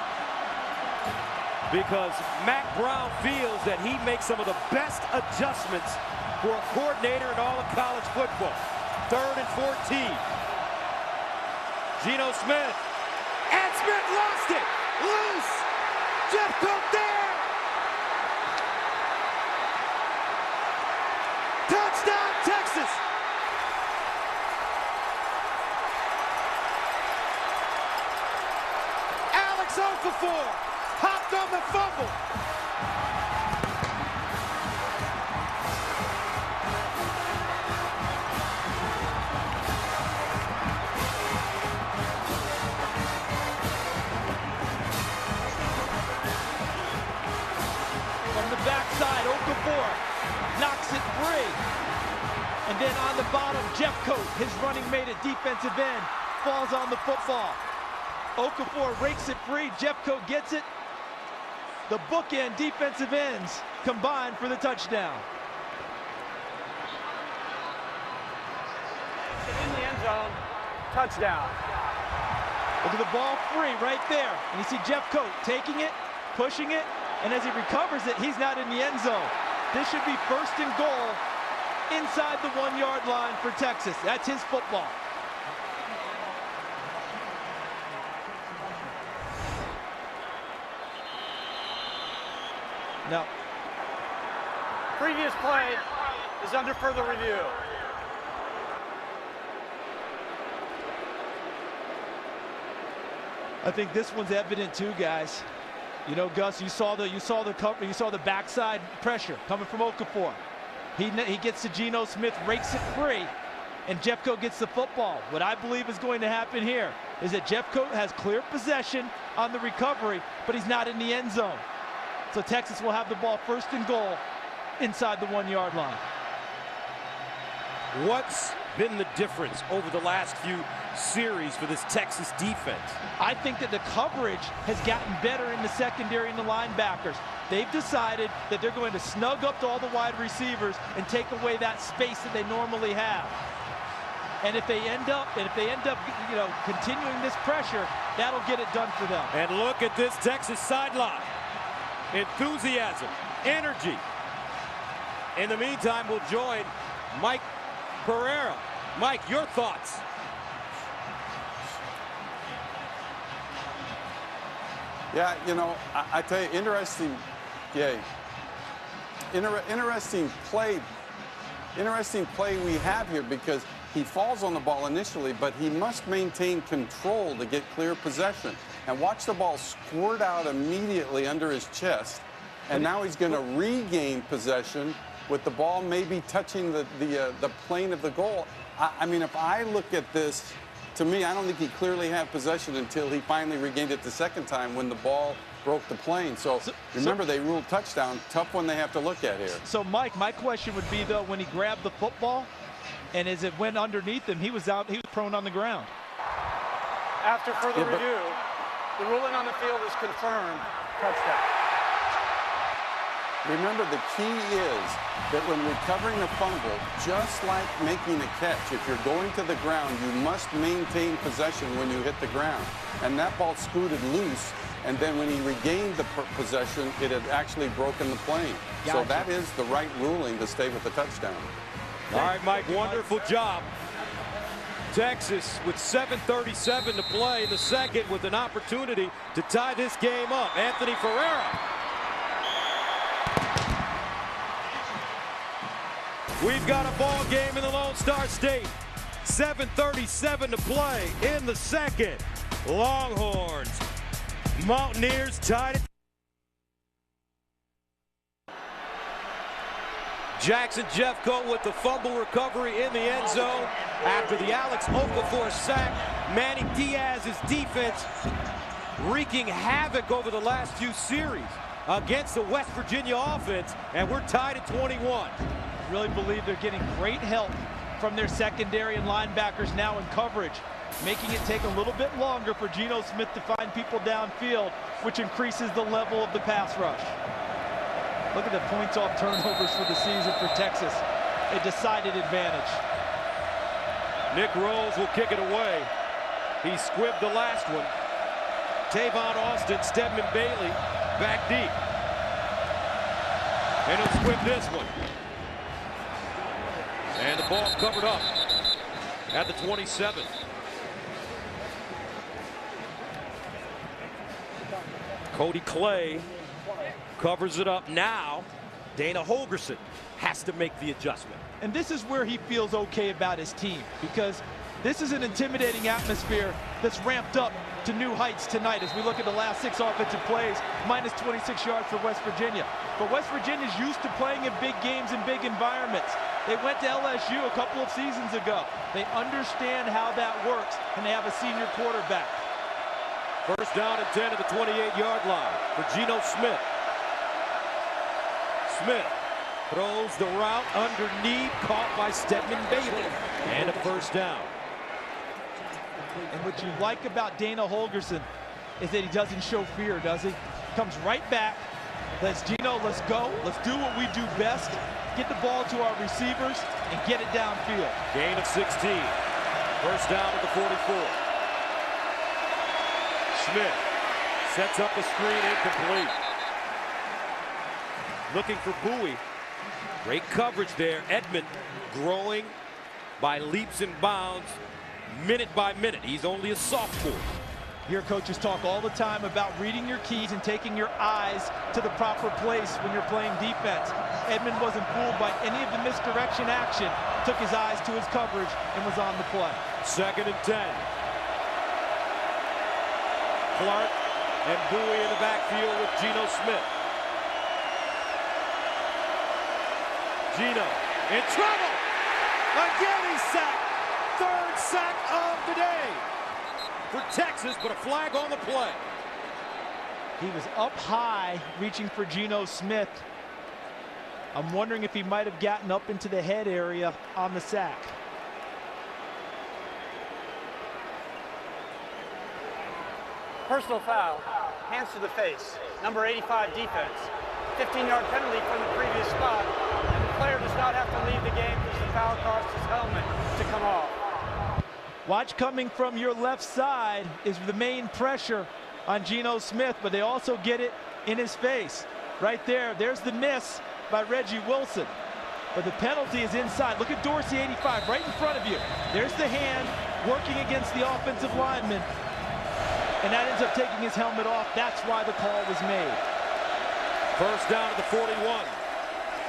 because Mack Brown feels that he makes some of the best adjustments for a coordinator in all of college football. 3rd and 14. Geno Smith. And Smith lost it. Loose. Jeff Cook there. Touchdown, Texas. Alex Okafor hopped on the fumble. From the backside, Okafor the bottom, Jeffcoat, his running mate at defensive end, falls on the football. Okafor rakes it free. Jeffcoat gets it. The bookend defensive ends combine for the touchdown. In the end zone, touchdown. Look at the ball free right there. And you see Jeffcoat taking it, pushing it, and as he recovers it, he's not in the end zone. This should be first and goal inside the 1-yard line for Texas. That's his football. No. Previous play is under further review. I think this one's evident too, guys. You know, Gus, you saw the backside pressure coming from Okafor. He gets to Geno Smith, rakes it free, and Jeffcoat gets the football. What I believe is going to happen here is that Jeffcoat has clear possession on the recovery, but he's not in the end zone. So Texas will have the ball first and goal inside the 1-yard line. What's been the difference over the last few series for this Texas defense? I think that the coverage has gotten better in the secondary and the linebackers. They've decided that they're going to snug up to all the wide receivers and take away that space that they normally have. And if they end up, you know, continuing this pressure, that'll get it done for them. And look at this Texas sideline. Enthusiasm, energy. In the meantime, we'll join Mike Pereira. Mike, your thoughts? Yeah, you know, I tell you, interesting play we have here, because he falls on the ball initially, but he must maintain control to get clear possession. And watch the ball squirt out immediately under his chest. And now he's going to regain possession with the ball maybe touching the plane of the goal. I mean, if I look at this, to me, I don't think he clearly had possession until he finally regained it the second time when the ball broke the plane. So remember, they ruled touchdown. Tough one they have to look at here. So, Mike, my question would be, though, when he grabbed the football and as it went underneath him, he was prone on the ground. After further review, the ruling on the field is confirmed. Touchdown. Remember, the key is that when recovering a fumble, just like making a catch, if you're going to the ground, you must maintain possession when you hit the ground. And that ball scooted loose, and then when he regained the possession, it had actually broken the plane. Gotcha. So that is the right ruling to stay with the touchdown. All right, Mike, wonderful job. Texas with 7:37 to play in the second with an opportunity to tie this game up. Anthony Ferreira. We've got a ball game in the Lone Star State. 7:37 to play in the second. Longhorns, Mountaineers tied it. Jackson Jeffcoat with the fumble recovery in the end zone after the Alex Okafor sack. Manny Diaz's defense wreaking havoc over the last few series against the West Virginia offense, and we're tied at 21. Really believe they're getting great help from their secondary and linebackers now in coverage, making it take a little bit longer for Geno Smith to find people downfield, which increases the level of the pass rush. Look at the points off turnovers for the season for Texas. A decided advantage. Nick Rose will kick it away. He squibbed the last one. Tavon Austin, Stedman Bailey back deep. And he'll squib this one. And the ball covered up at the 27. Cody Clay covers it up now. Dana Holgorsen has to make the adjustment. And this is where he feels okay about his team, because this is an intimidating atmosphere that's ramped up to new heights tonight as we look at the last 6 offensive plays, minus 26 yards for West Virginia. But West Virginia's used to playing in big games and big environments. They went to LSU a couple of seasons ago. They understand how that works, and they have a senior quarterback. First down and 10 at the 28-yard line for Geno Smith. Smith Throws the route underneath, caught by Stedman Bailey. And a first down. And what you like about Dana Holgorsen is that he doesn't show fear, does he? Comes right back, says, Gino, let's go. Let's do what we do best. Get the ball to our receivers and get it downfield. Gain of 16. First down at the 44. Smith sets up a screen, incomplete. Looking for Bowie. Great coverage there. Edmond growing by leaps and bounds, minute by minute. He's only a sophomore. Your coaches talk all the time about reading your keys and taking your eyes to the proper place when you're playing defense. Edmond wasn't fooled by any of the misdirection action, took his eyes to his coverage and was on the play. 2nd and 10. Clark and Bowie in the backfield with Geno Smith. Geno in trouble. Again he's sacked. 3rd sack of the day for Texas, but a flag on the play. He was up high reaching for Geno Smith. I'm wondering if he might have gotten up into the head area on the sack. Personal foul, hands to the face, number 85 defense. 15-yard penalty from the previous spot, and the player does not have to leave the game because the foul caused his helmet to come off. Watch, coming from your left side is the main pressure on Geno Smith, but they also get it in his face. Right there, there's the miss by Reggie Wilson. But the penalty is inside. Look at Dorsey, 85, right in front of you. There's the hand working against the offensive lineman, and that ends up taking his helmet off. That's why the call was made. First down to the 41.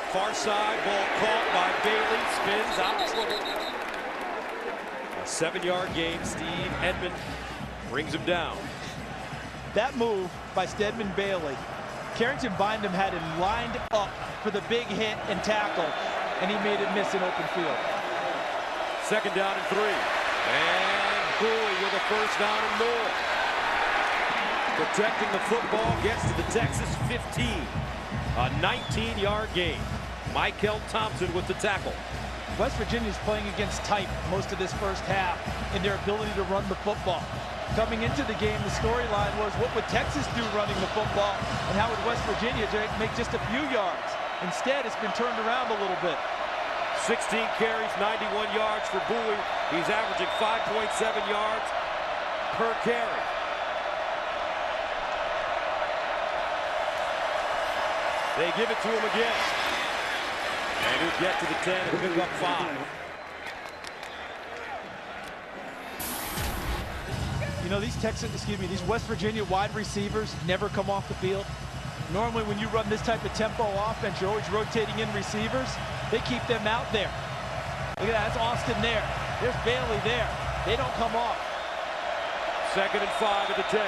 Far side, ball caught by Bailey, spins out of trouble. A 7-yard gain. Steve Edmond brings him down. That move by Stedman Bailey, Carrington Bynum had him lined up for the big hit and tackle, and he made it miss in open field. 2nd down and 3. And Bowie with a first down and more. Protecting the football, gets to the Texas 15. A 19-yard gain. Michael Thompson with the tackle. West Virginia's playing against type most of this first half in their ability to run the football. Coming into the game, the storyline was, what would Texas do running the football, and how would West Virginia make just a few yards? Instead, it's been turned around a little bit. 16 carries, 91 yards for Bowie. He's averaging 5.7 yards per carry. They give it to him again. And he'll get to the 10 and pick up 5. You know, these West Virginia wide receivers never come off the field. Normally, when you run this type of tempo offense, you're always rotating in receivers. They keep them out there. Look at that, that's Austin there. There's Bailey there. They don't come off. 2nd and 5 at the 10.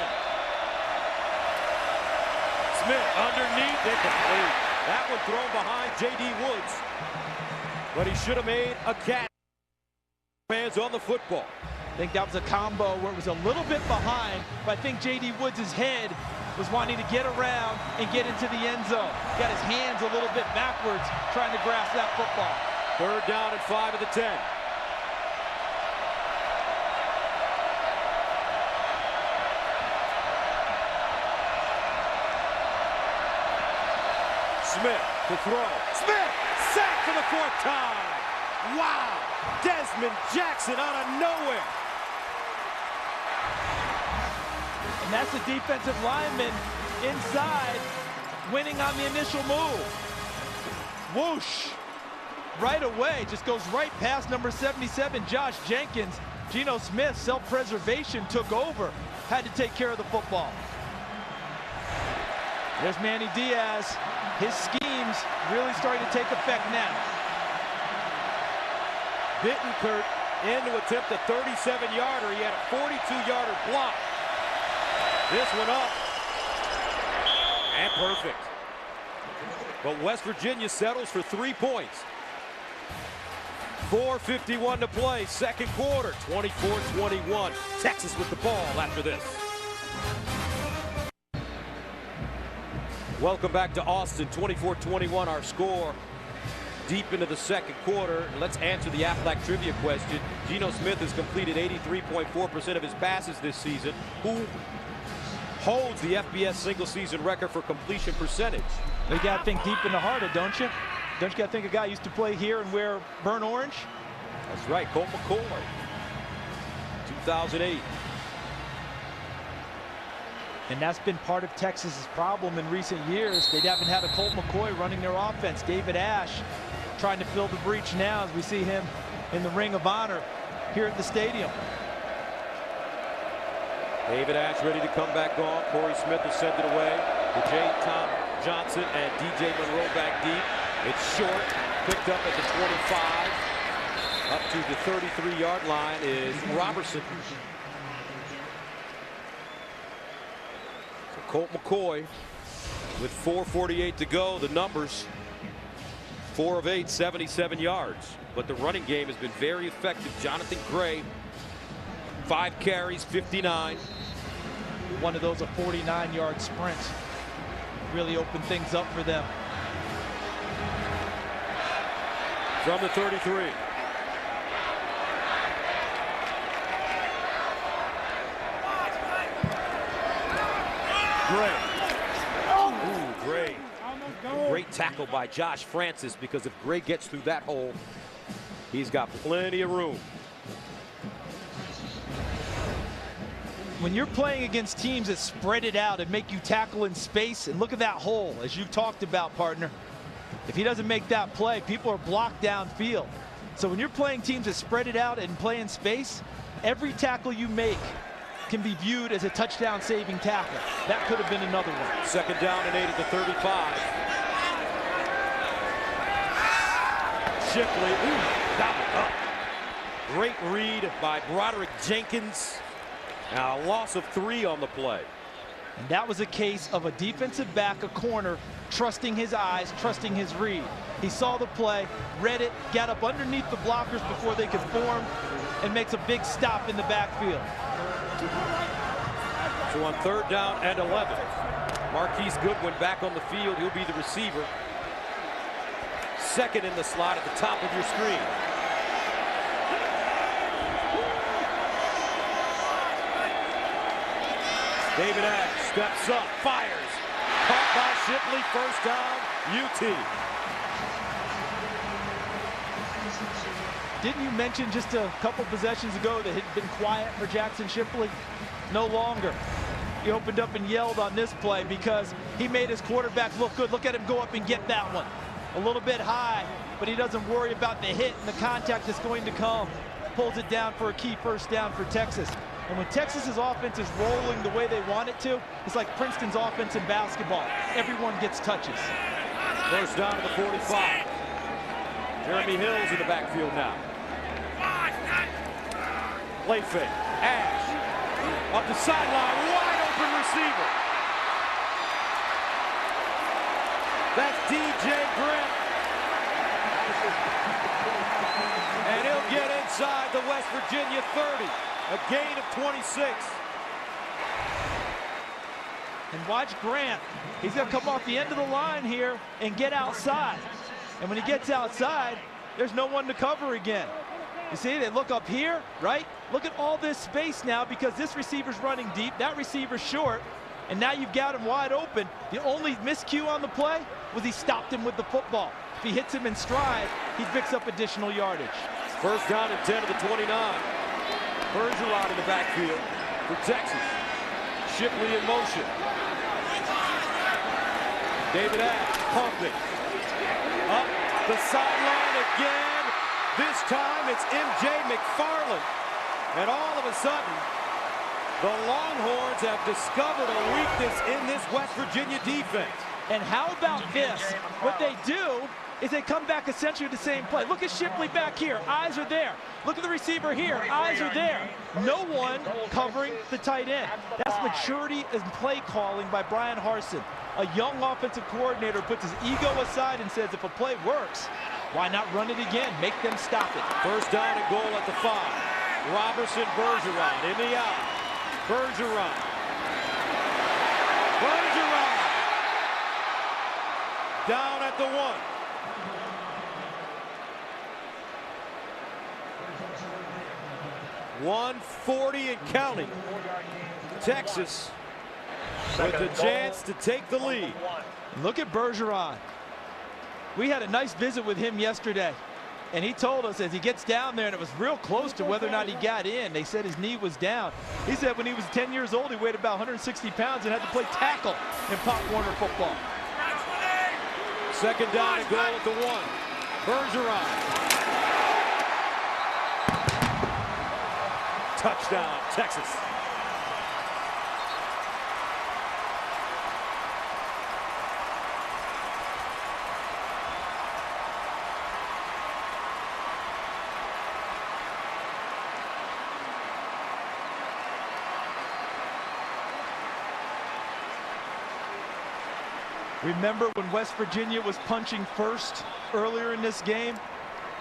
Smith underneath, incomplete. That one thrown behind J.D. Woods. But he should have made a catch. Hands on the football. I think that was a combo where it was a little bit behind, but I think J.D. Woods' head was wanting to get around and get into the end zone. Got his hands a little bit backwards trying to grasp that football. 3rd down and 5 at the 10. Smith to throw. Smith sacked for the 4th time. Wow! Desmond Jackson out of nowhere. And that's the defensive lineman inside, winning on the initial move. Whoosh! Right away, just goes right past number 77, Josh Jenkins. Geno Smith, self-preservation, took over, had to take care of the football. There's Manny Diaz. His schemes really starting to take effect now. Bittencourt in to attempt a 37-yarder. He had a 42-yarder block. This one up. And perfect. But West Virginia settles for 3 points. 4:51 to play, 2nd quarter, 24-21. Texas with the ball after this. Welcome back to Austin, 24-21 our score. deep into the second quarter. Let's answer the Aflac trivia question. Geno Smith has completed 83.4% of his passes this season. Who holds the FBS single-season record for completion percentage? You got to think deep in the heart of, don't you? Don't you got to think a guy used to play here and wear burnt orange? That's right, Colt McCoy, 2008. And that's been part of Texas's problem in recent years. They haven't had a Colt McCoy running their offense. David Ash trying to fill the breach now as we see him in the Ring of Honor here at the stadium. David Ash ready to come back on. Corey Smith will send it away. To Jay Tom Johnson and DJ Monroe back deep. It's short, picked up at the 25. Up to the 33-yard line is Robertson. So Colt McCoy with 4:48 to go. The numbers, 4 of 8, 77 yards. But the running game has been very effective. Jonathan Gray, 5 carries, 59. One of those a 49-yard sprint. Really opened things up for them. From the 33. Gray. Ooh, Gray. Great tackle by Josh Francis, because if Gray gets through that hole, he's got plenty of room. When you're playing against teams that spread it out and make you tackle in space, and look at that hole, as you talked about, partner. If he doesn't make that play, people are blocked downfield. So when you're playing teams that spread it out and play in space, every tackle you make can be viewed as a touchdown saving tackle. That could have been another one. Second down and 8 at the 35. Shipley, gobbled up. Great read by Broderick Jenkins. Now a loss of 3 on the play. And that was a case of a defensive back, a corner, trusting his eyes, trusting his read. He saw the play, read it, got up underneath the blockers before they could form, and makes a big stop in the backfield. So on 3rd down and 11, Marquise Goodwin back on the field. He'll be the receiver. Second in the slot at the top of your screen. David Ash steps up, fires. Caught by Shipley, first down, UT. Didn't you mention just a couple possessions ago that it had been quiet for Jackson Shipley? No longer. He opened up and yelled on this play because he made his quarterback look good. Look at him go up and get that one. A little bit high, but he doesn't worry about the hit and the contact that's going to come. Pulls it down for a key first down for Texas. And when Texas's offense is rolling the way they want it to, it's like Princeton's offense in basketball. Everyone gets touches. First down to the 45. Jeremy Hill's in the backfield now. Play fake. Ash. Up the sideline. Wide open receiver. That's DJ Grant. And he'll get inside the West Virginia 30. A gain of 26. And watch Grant. He's going to come off the end of the line here and get outside. And when he gets outside, there's no one to cover again. You see, they look up here, right? Look at all this space now because this receiver's running deep, that receiver's short, and now you've got him wide open. The only miscue on the play was he stopped him with the football. If he hits him in stride, he picks up additional yardage. First down and 10 to the 29. Bergeron in the backfield for Texas. Shipley in motion. David Ash pumping. Up the sideline again. This time it's M.J. McFarland. And all of a sudden, the Longhorns have discovered a weakness in this West Virginia defense. And how about this? What they do is they come back essentially the same play. Look at Shipley back here. Eyes are there. Look at the receiver here. Eyes are there. No one covering the tight end. That's maturity and play calling by Brian Harsin. A young offensive coordinator puts his ego aside and says, if a play works, why not run it again? Make them stop it. First down and goal at the 5. Robertson, Bergeron in the out. Bergeron. Bergeron. Down at the 1. 140 and counting. Texas with a chance to take the lead. Look at Bergeron. We had a nice visit with him yesterday, and he told us as he gets down there, and it was real close to whether or not he got in. They said his knee was down. He said when he was 10 years old, he weighed about 160 pounds and had to play tackle in Pop Warner football. Second down and goal at the 1. Bergeron. Touchdown, Texas. Remember when West Virginia was punching first earlier in this game?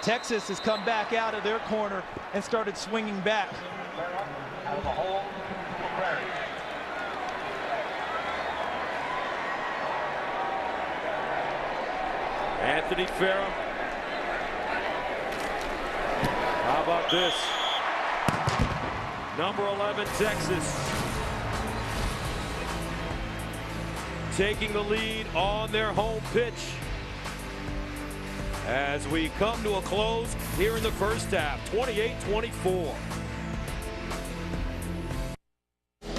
Texas has come back out of their corner and started swinging back. Anthony Farrah. How about this? Number 11, Texas. Taking the lead on their home pitch as we come to a close here in the first half, 28-24.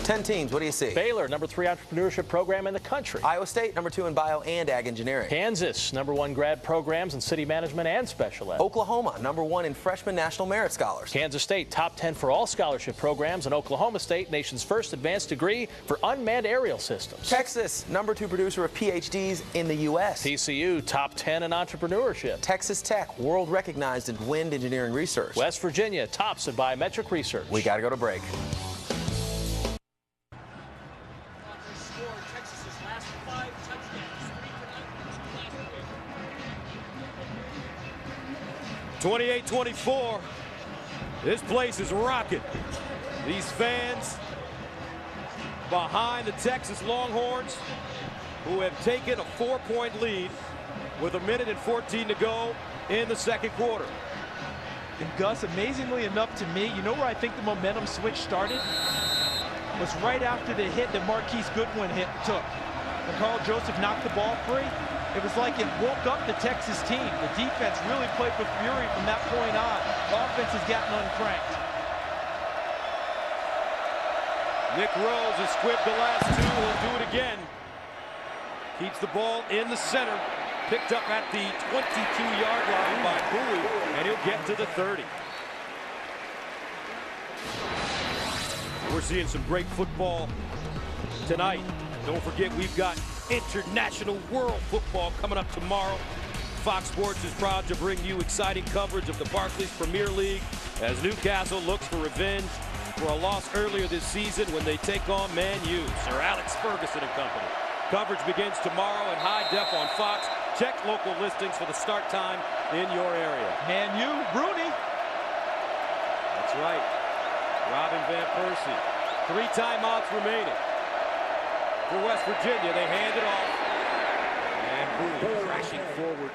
10 teams, what do you see? Baylor, #3 entrepreneurship program in the country. Iowa State, #2 in bio and ag engineering. Kansas, #1 grad programs in city management and special ed. Oklahoma, #1 in freshman national merit scholars. Kansas State, top 10 for all scholarship programs, and Oklahoma State, nation's first advanced degree for unmanned aerial systems. Texas, #2 producer of PhDs in the U.S. TCU, top 10 in entrepreneurship. Texas Tech, world recognized in wind engineering research. West Virginia, tops in biometric research. We got to go to break. 28-24. This place is rocking. These fans behind the Texas Longhorns, who have taken a 4-point lead with 1:14 to go in the second quarter. And Gus, amazingly enough to me, you know where I think the momentum switch started? Was right after the hit that Marquise Goodwin took. When Carl Joseph knocked the ball free, it was like it woke up the Texas team. The defense really played with fury from that point on. The offense has gotten uncranked. Nick Rose has squibbed the last two. He'll do it again. Keeps the ball in the center. Picked up at the 22-yard line by Bowie, and he'll get to the 30. We're seeing some great football tonight. Don't forget, we've got international world football coming up tomorrow. Fox Sports is proud to bring you exciting coverage of the Barclays Premier League as Newcastle looks for revenge for a loss earlier this season when they take on Man U. Sir Alex Ferguson and company. Coverage begins tomorrow in high def on Fox. Check local listings for the start time in your area. Man U, Rooney. That's right. Robin Van Persie. 3 timeouts remaining. For West Virginia, they hand it off. And Bowie crashing forward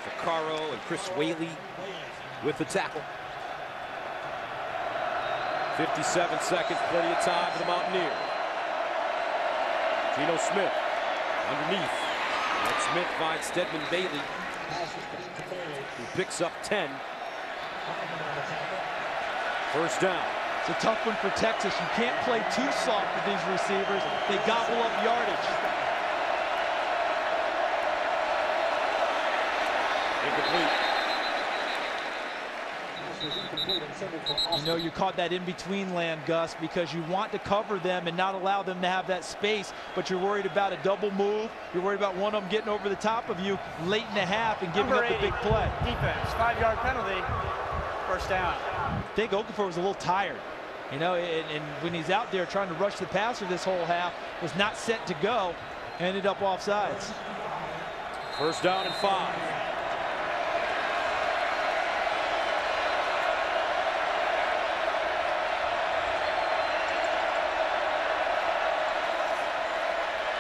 for Caro and Chris Whaley with the tackle. 57 seconds, plenty of time for the Mountaineers. Geno Smith underneath. And Smith finds Stedman Bailey, who picks up 10. First down. It's a tough one for Texas. You can't play too soft with these receivers. They gobble up yardage. Incomplete. You know, you caught that in-between land, Gus, because you want to cover them and not allow them to have that space, but you're worried about a double move. You're worried about one of them getting over the top of you late in the half and giving up the big play. Defense, 5-yard penalty, first down. I think Okafor was a little tired. You know, and when he's out there trying to rush the passer this whole half, was not set to go, ended up offsides. First down and 5.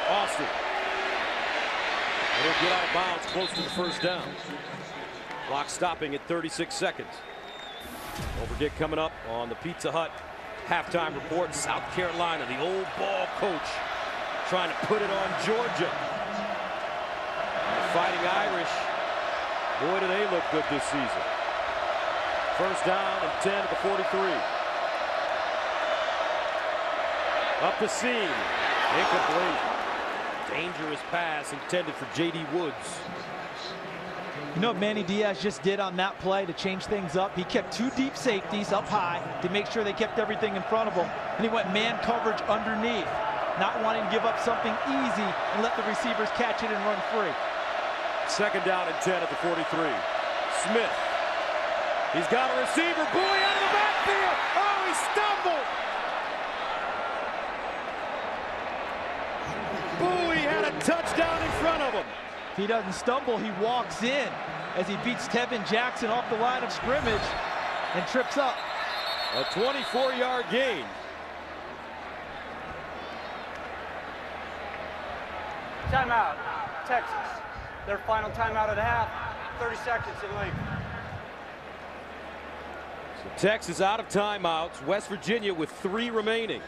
Austin. He'll get out of bounds close to the first down. Clock stopping at 36 seconds. Overdick coming up on the Pizza Hut halftime report. South Carolina, the old ball coach, trying to put it on Georgia. And the Fighting Irish, boy, do they look good this season. First down and 10 at the 43. Up the seam. Incomplete. Dangerous pass intended for J.D. Woods. You know what Manny Diaz just did on that play to change things up? He kept two deep safeties up high to make sure they kept everything in front of him. And he went man coverage underneath, not wanting to give up something easy and let the receivers catch it and run free. Second down and 10 at the 43. Smith. He's got a receiver. Bowie out of the backfield. Oh, he stumbled. Bowie had a touchdown in front of him. If he doesn't stumble, he walks in as he beats Tevin Jackson off the line of scrimmage and trips up. A 24-yard gain. Timeout, Texas. Their final timeout at half, 30 seconds in length. So Texas out of timeouts. West Virginia with 3 remaining.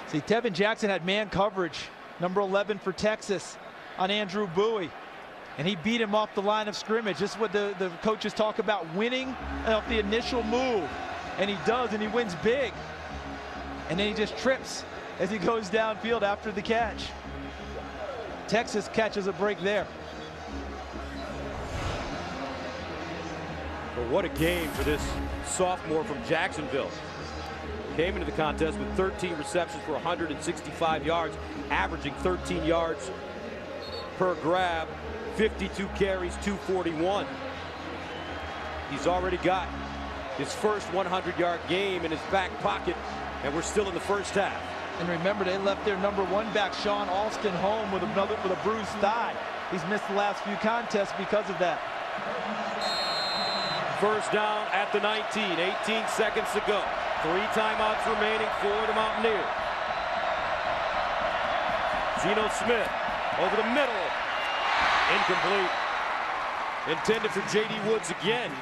See, Tevin Jackson had man coverage, number 11 for Texas, on Andrew Bowie. And he beat him off the line of scrimmage. This is what the coaches talk about, winning off the initial move. And he does, and he wins big. And then he just trips as he goes downfield after the catch. Texas catches a break there. But what a game for this sophomore from Jacksonville. Came into the contest with 13 receptions for 165 yards, averaging 13 yards per grab, 52 carries, 241. He's already got his first 100-yard game in his back pocket, and we're still in the first half. And remember, they left their number 1 back, Sean Alston, home with a bruised thigh. He's missed the last few contests because of that. First down at the 19, 18 seconds to go. 3 timeouts remaining for the Mountaineers. Geno Smith over the middle. Incomplete. Intended for J.D. Woods again,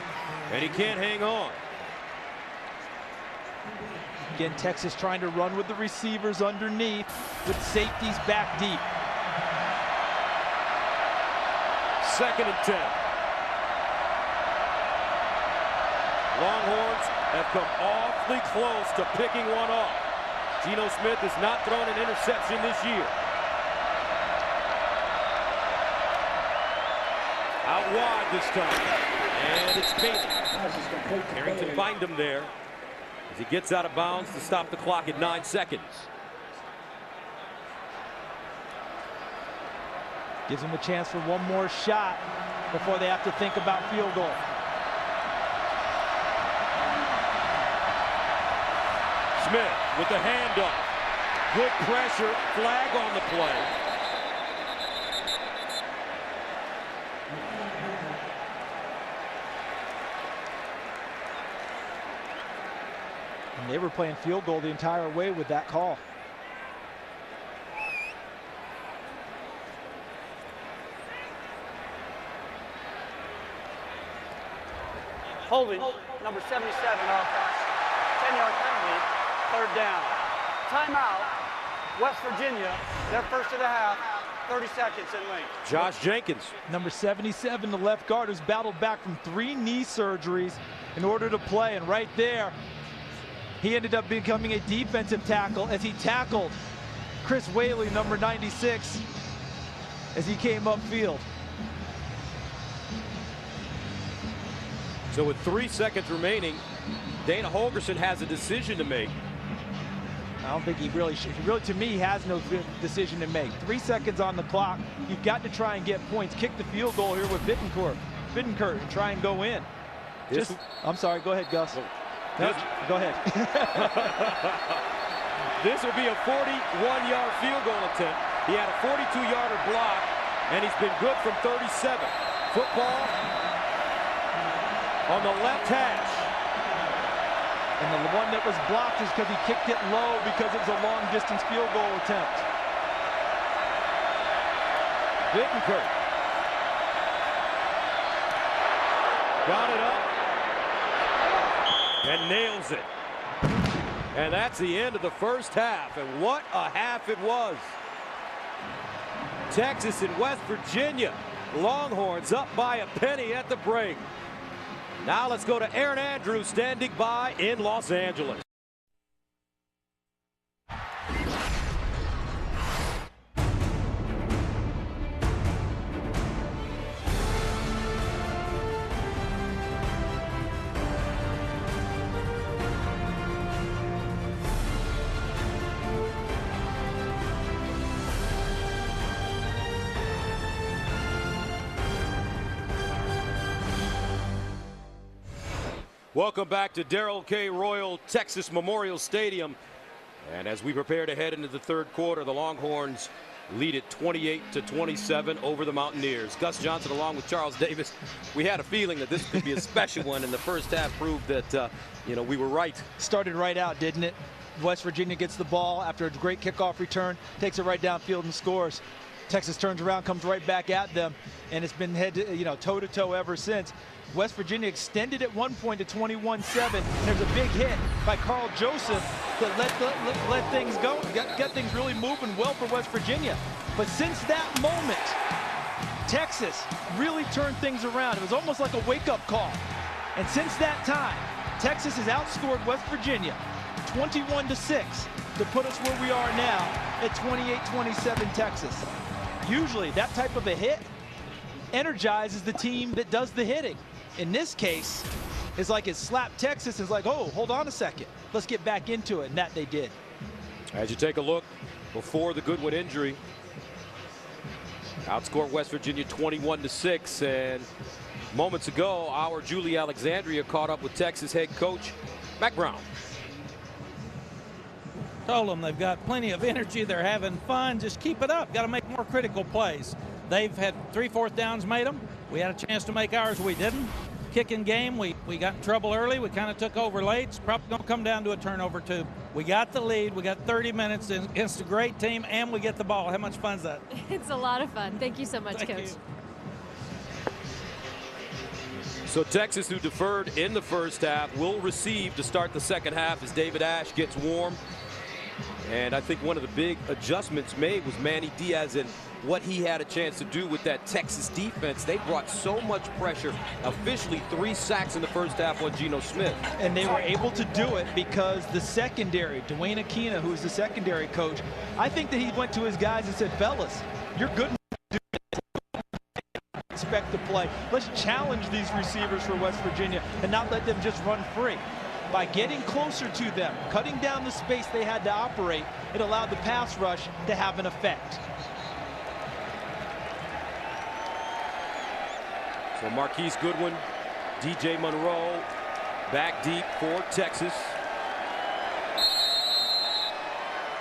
and he can't hang on. Again, Texas trying to run with the receivers underneath, with safeties back deep. Second and 10. Longhorns have come awfully close to picking one off. Geno Smith has not thrown an interception this year. Out wide this time. And it's Bailey. Carrington find him there as he gets out of bounds to stop the clock at 9 seconds. Gives him a chance for one more shot before they have to think about field goal. Smith with the handoff. Good pressure, flag on the play. And they were playing field goal the entire way with that call. Holding, number 77 offense. 10-yard penalty, third down. Timeout, West Virginia, their first of the half, 30 seconds in length. Josh Jenkins. Number 77, the left guard, who's battled back from 3 knee surgeries in order to play. And right there, he ended up becoming a defensive tackle as he tackled Chris Whaley, number 96, as he came upfield. So with 3 seconds remaining, Dana Holgorsen has a decision to make. I don't think he really should. To me, he has no decision to make. 3 seconds on the clock. You've got to try and get points. Kick the field goal here with Bittencourt and try and go in. I'm sorry, go ahead, Gus. No, go ahead. This will be a 41-yard field goal attempt. He had a 42-yarder block, and he's been good from 37. Football on the left hash. And the one that was blocked is because he kicked it low because it was a long-distance field goal attempt. Bittencourt. Got it up. And nails it. And that's the end of the first half. And what a half it was. Texas and West Virginia. Longhorns up by a penny at the break. Now let's go to Aaron Andrews standing by in Los Angeles. Welcome back to Darrell K. Royal Texas Memorial Stadium. And as we prepare to head into the third quarter, the Longhorns lead it 28-27 over the Mountaineers. Gus Johnson along with Charles Davis. We had a feeling that this could be a special one, and the first half proved that, we were right. Started right out, didn't it? West Virginia gets the ball after a great kickoff return, takes it right downfield and scores. Texas turns around, comes right back at them, and it's been toe-to-toe ever since. West Virginia extended at one point to 21-7, and there's a big hit by Carl Joseph that let things go, got things really moving well for West Virginia. But since that moment, Texas really turned things around. It was almost like a wake-up call. And since that time, Texas has outscored West Virginia 21-6 to put us where we are now at 28-27 Texas. Usually that type of a hit energizes the team that does the hitting. In this case, it's like it slapped Texas. It's like, oh, hold on a second. Let's get back into it, and that they did. As you take a look before the Goodwin injury, outscored West Virginia 21-6, and moments ago, our Julie Alexandria caught up with Texas head coach Mack Brown. Told them they've got plenty of energy. They're having fun. Just keep it up. Got to make more critical plays. They've had 3 4th downs made them. We had a chance to make ours. We didn't. Kicking game, we got in trouble early. We kind of took over late. It's probably going to come down to a turnover, too. We got the lead. We got 30 minutes against a great team, and we get the ball. How much fun is that? It's a lot of fun. Thank you so much, Thank Coach. you. So Texas, who deferred in the first half, will receive to start the second half as David Ash gets warm. And I think one of the big adjustments made was Manny Diaz and what he had a chance to do with that Texas defense. They brought so much pressure. Officially 3 sacks in the first half on Geno Smith. And they were able to do it because the secondary, Dwayne Aquina, who is the secondary coach, I think that he went to his guys and said, fellas, you're good enough to do it. Expect to play. Let's challenge these receivers for West Virginia and not let them just run free. By getting closer to them, cutting down the space they had to operate, it allowed the pass rush to have an effect. So Marquise Goodwin, DJ Monroe, back deep for Texas.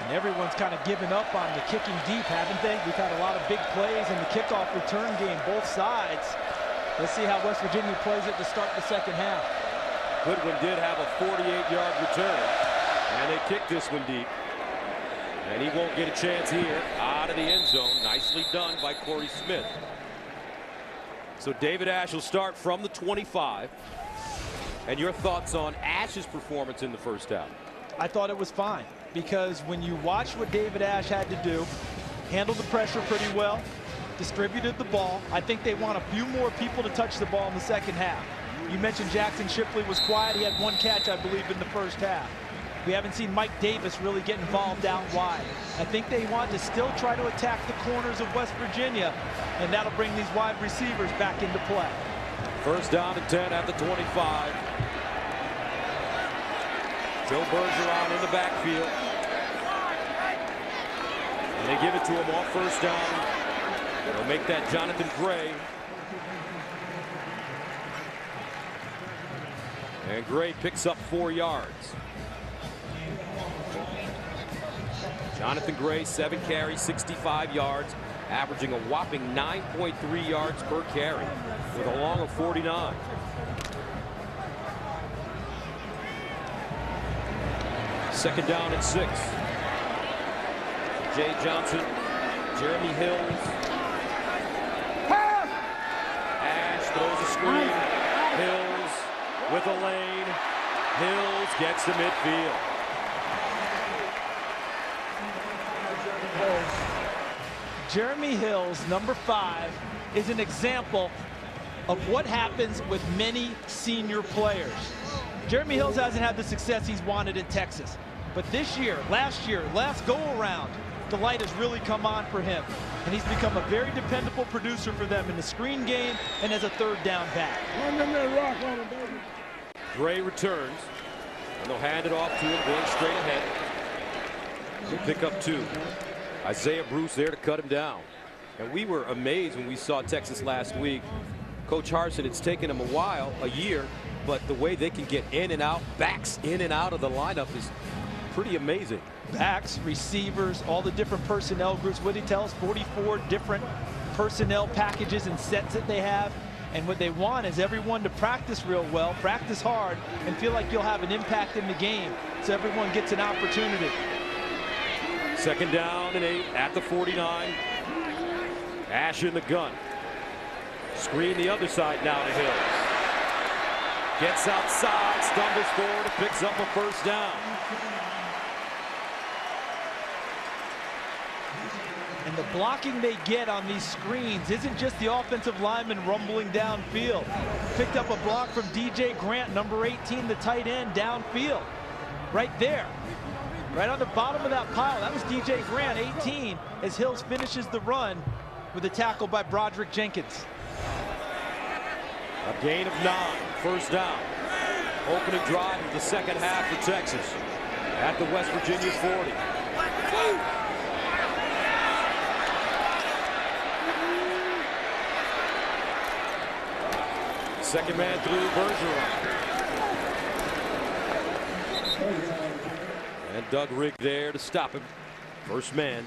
And everyone's kind of given up on the kicking deep, haven't they? We've had a lot of big plays in the kickoff return game, both sides. Let's see how West Virginia plays it to start the second half. Goodwin did have a 48-yard return, and they kicked this one deep. And he won't get a chance here out of the end zone. Nicely done by Corey Smith. So David Ash will start from the 25. And your thoughts on Ash's performance in the first half? I thought it was fine, because when you watch what David Ash had to do, handled the pressure pretty well, distributed the ball. I think they want a few more people to touch the ball in the second half. You mentioned Jackson Shipley was quiet. He had 1 catch, I believe, in the first half. We haven't seen Mike Davis really get involved out wide. I think they want to still try to attack the corners of West Virginia, and that'll bring these wide receivers back into play. First down and 10 at the 25. Joe Bergeron in the backfield. And they give it to him off first down. They'll make that Jonathan Gray. And Gray picks up 4 yards. Jonathan Gray, 7 carries, 65 yards, averaging a whopping 9.3 yards per carry with a long of 49. Second down and 6. Jay Johnson, Jeremy Hills. Ash throws a screen. Hills with a lane. Hills gets to midfield. Jeremy Hills, number 5, is an example of what happens with many senior players. Jeremy Hills hasn't had the success he's wanted in Texas. But this year, last go-around, the light has really come on for him. And he's become a very dependable producer for them in the screen game and as a third down back. Gray returns, and they'll hand it off to him going straight ahead. He'll pick up 2. Isaiah Bruce there to cut him down. And we were amazed when we saw Texas last week. Coach Harsin, it's taken him a year, but the way they can get in and out, backs in and out of the lineup is pretty amazing. Backs, receivers, all the different personnel groups. What did he tell us? 44 different personnel packages and sets that they have. And what they want is everyone to practice real well, practice hard, and feel like you'll have an impact in the game so everyone gets an opportunity. 2nd down and 8 at the 49. Ash in the gun. Screen the other side now to Hills. Gets outside, stumbles forward, and picks up a 1st down. And the blocking they get on these screens isn't just the offensive lineman rumbling downfield. Picked up a block from DJ Grant, number 18, the tight end, downfield. Right there. Right on the bottom of that pile. That was DJ Grant, 18, as Hills finishes the run with a tackle by Broderick Jenkins. A gain of 9, 1st down. Opening drive of the 2nd half for Texas at the West Virginia 40. Second man through, Bergeron. And Doug Rigg there to stop him. First man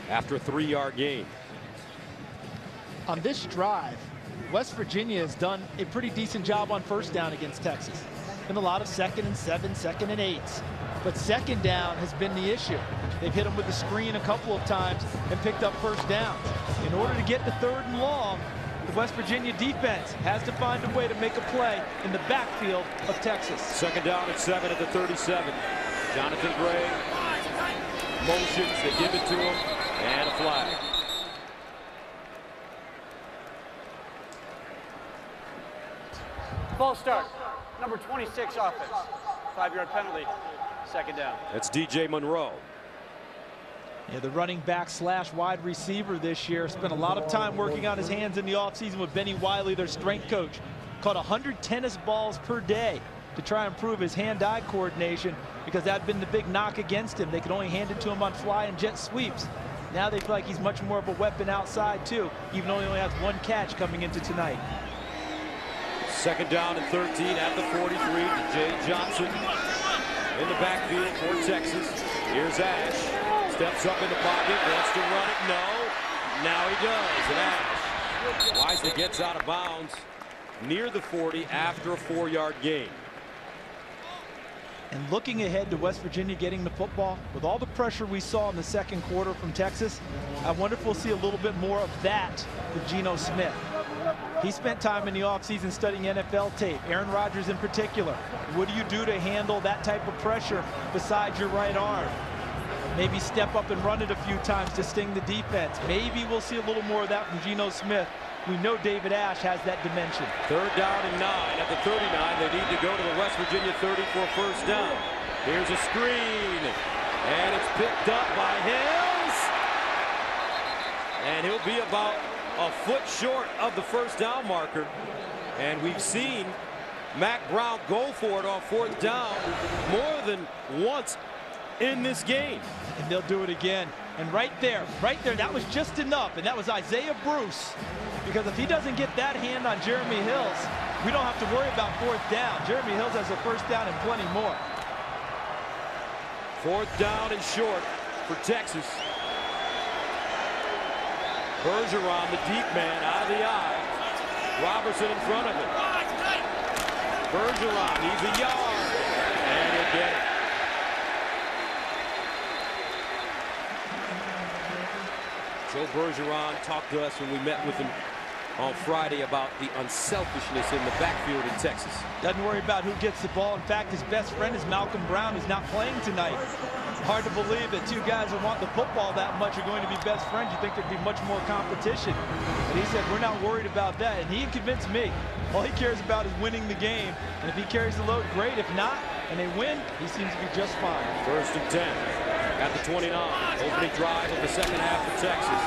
after a 3-yard gain. On this drive, West Virginia has done a pretty decent job on 1st down against Texas. Been a lot of 2nd and 7, 2nd and 8s. But 2nd down has been the issue. They've hit them with the screen a couple of times and picked up 1st downs. In order to get to 3rd and long, the West Virginia defense has to find a way to make a play in the backfield of Texas. 2nd down and 7 at the 37. Jonathan Gray motions, they give it to him, and a flag. False start. Number 26 offense. 5-yard penalty. 2nd down. That's DJ Monroe. Yeah, the running back / wide receiver this year spent a lot of time working on his hands in the offseason with Benny Wiley, their strength coach. Caught 100 tennis balls per day to try and improve his hand-eye coordination because that had been the big knock against him. They could only hand it to him on fly and jet sweeps. Now they feel like he's much more of a weapon outside too, even though he only has 1 catch coming into tonight. 2nd down and 13 at the 43. Jay Johnson in the backfield for Texas. Here's Ash. Steps up in the pocket, wants to run it. No. Now he does. And Ash wisely gets out of bounds near the 40 after a 4-yard gain. And looking ahead to West Virginia getting the football, with all the pressure we saw in the 2nd quarter from Texas, I wonder if we'll see a little bit more of that with Geno Smith. He spent time in the offseason studying NFL tape, Aaron Rodgers in particular. What do you do to handle that type of pressure besides your right arm? Maybe step up and run it a few times to sting the defense. Maybe we'll see a little more of that from Geno Smith. We know David Ash has that dimension. 3rd down and 9 at the 39. They need to go to the West Virginia 30 for a 1st down. Here's a screen, and it's picked up by Hills. And he'll be about a foot short of the 1st down marker. And we've seen Mack Brown go for it on 4th down more than once in this game. And they'll do it again. And right there, that was just enough. And that was Isaiah Bruce. Because if he doesn't get that hand on Jeremy Hills, we don't have to worry about 4th down. Jeremy Hills has a 1st down and plenty more. 4th down and short for Texas. Bergeron, the deep man, out of the eye. Robertson in front of him. Bergeron needs a yard. And he'll get it. Joe Bergeron talked to us when we met with him on Friday about the unselfishness in the backfield in Texas. Doesn't worry about who gets the ball. In fact, his best friend is Malcolm Brown, who's not playing tonight. Hard to believe that two guys who want the football that much are going to be best friends. You think there'd be much more competition. But he said, we're not worried about that. And he convinced me. All he cares about is winning the game. And if he carries the load, great. If not, and they win, he seems to be just fine. 1st and 10 at the 29. Opening drive of the second half for Texas.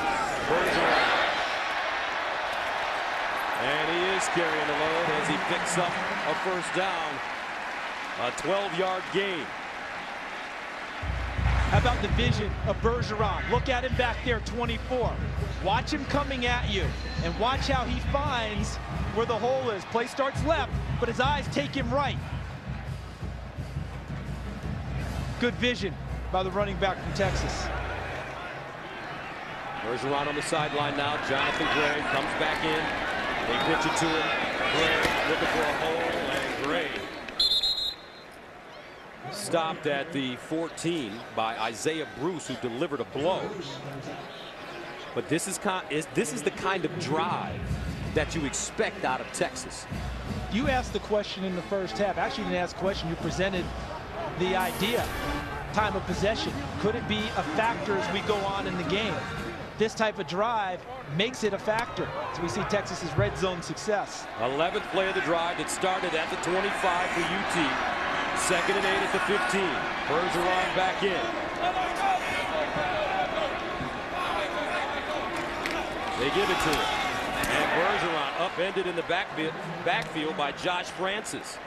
Bergeron. And he is carrying the load as he picks up a first down. A 12-yard gain. How about the vision of Bergeron? Look at him back there, 24. Watch him coming at you, and watch how he finds where the hole is. Play starts left, but his eyes take him right. Good vision by the running back from Texas. Bergeron on the sideline now. Jonathan Gray comes back in. They pitch it to him. Gray looking for a hole, and Gray stopped at the 14 by Isaiah Bruce, who delivered a blow. But this is the kind of drive that you expect out of Texas. You asked the question in the first half. Actually, you didn't ask the question. You presented the idea. Time of possession. Could it be a factor as we go on in the game? This type of drive makes it a factor. So we see Texas's red zone success. 11th play of the drive that started at the 25 for UT. 2nd and 8 at the 15. Bergeron back in. They give it to him. And Bergeron upended in the backfield by Josh Francis.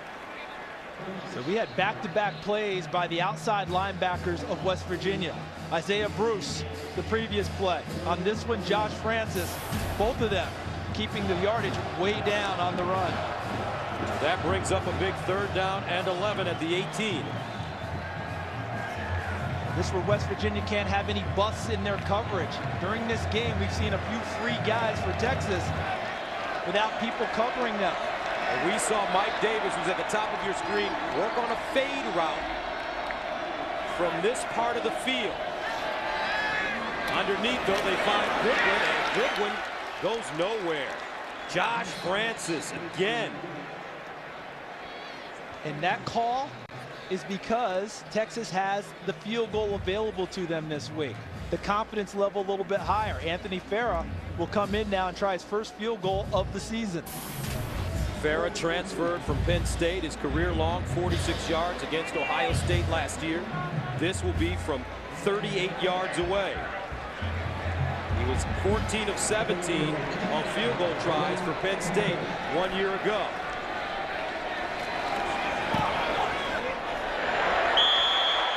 So we had back-to-back plays by the outside linebackers of West Virginia. Isaiah Bruce, the previous play. On this one, Josh Francis, both of them keeping the yardage way down on the run. That brings up a big 3rd down and 11 at the 18. This is where West Virginia can't have any busts in their coverage. During this game, we've seen a few free guys for Texas without people covering them. And we saw Mike Davis, who's at the top of your screen, work on a fade route from this part of the field. Underneath, though, they find Goodwin, and Goodwin goes nowhere. Josh Francis again. And that call is because Texas has the field goal available to them this week. The confidence level a little bit higher. Anthony Farah will come in now and try his first field goal of the season. Farah transferred from Penn State, his career-long 46 yards against Ohio State last year. This will be from 38 yards away. He was 14 of 17 on field goal tries for Penn State 1 year ago.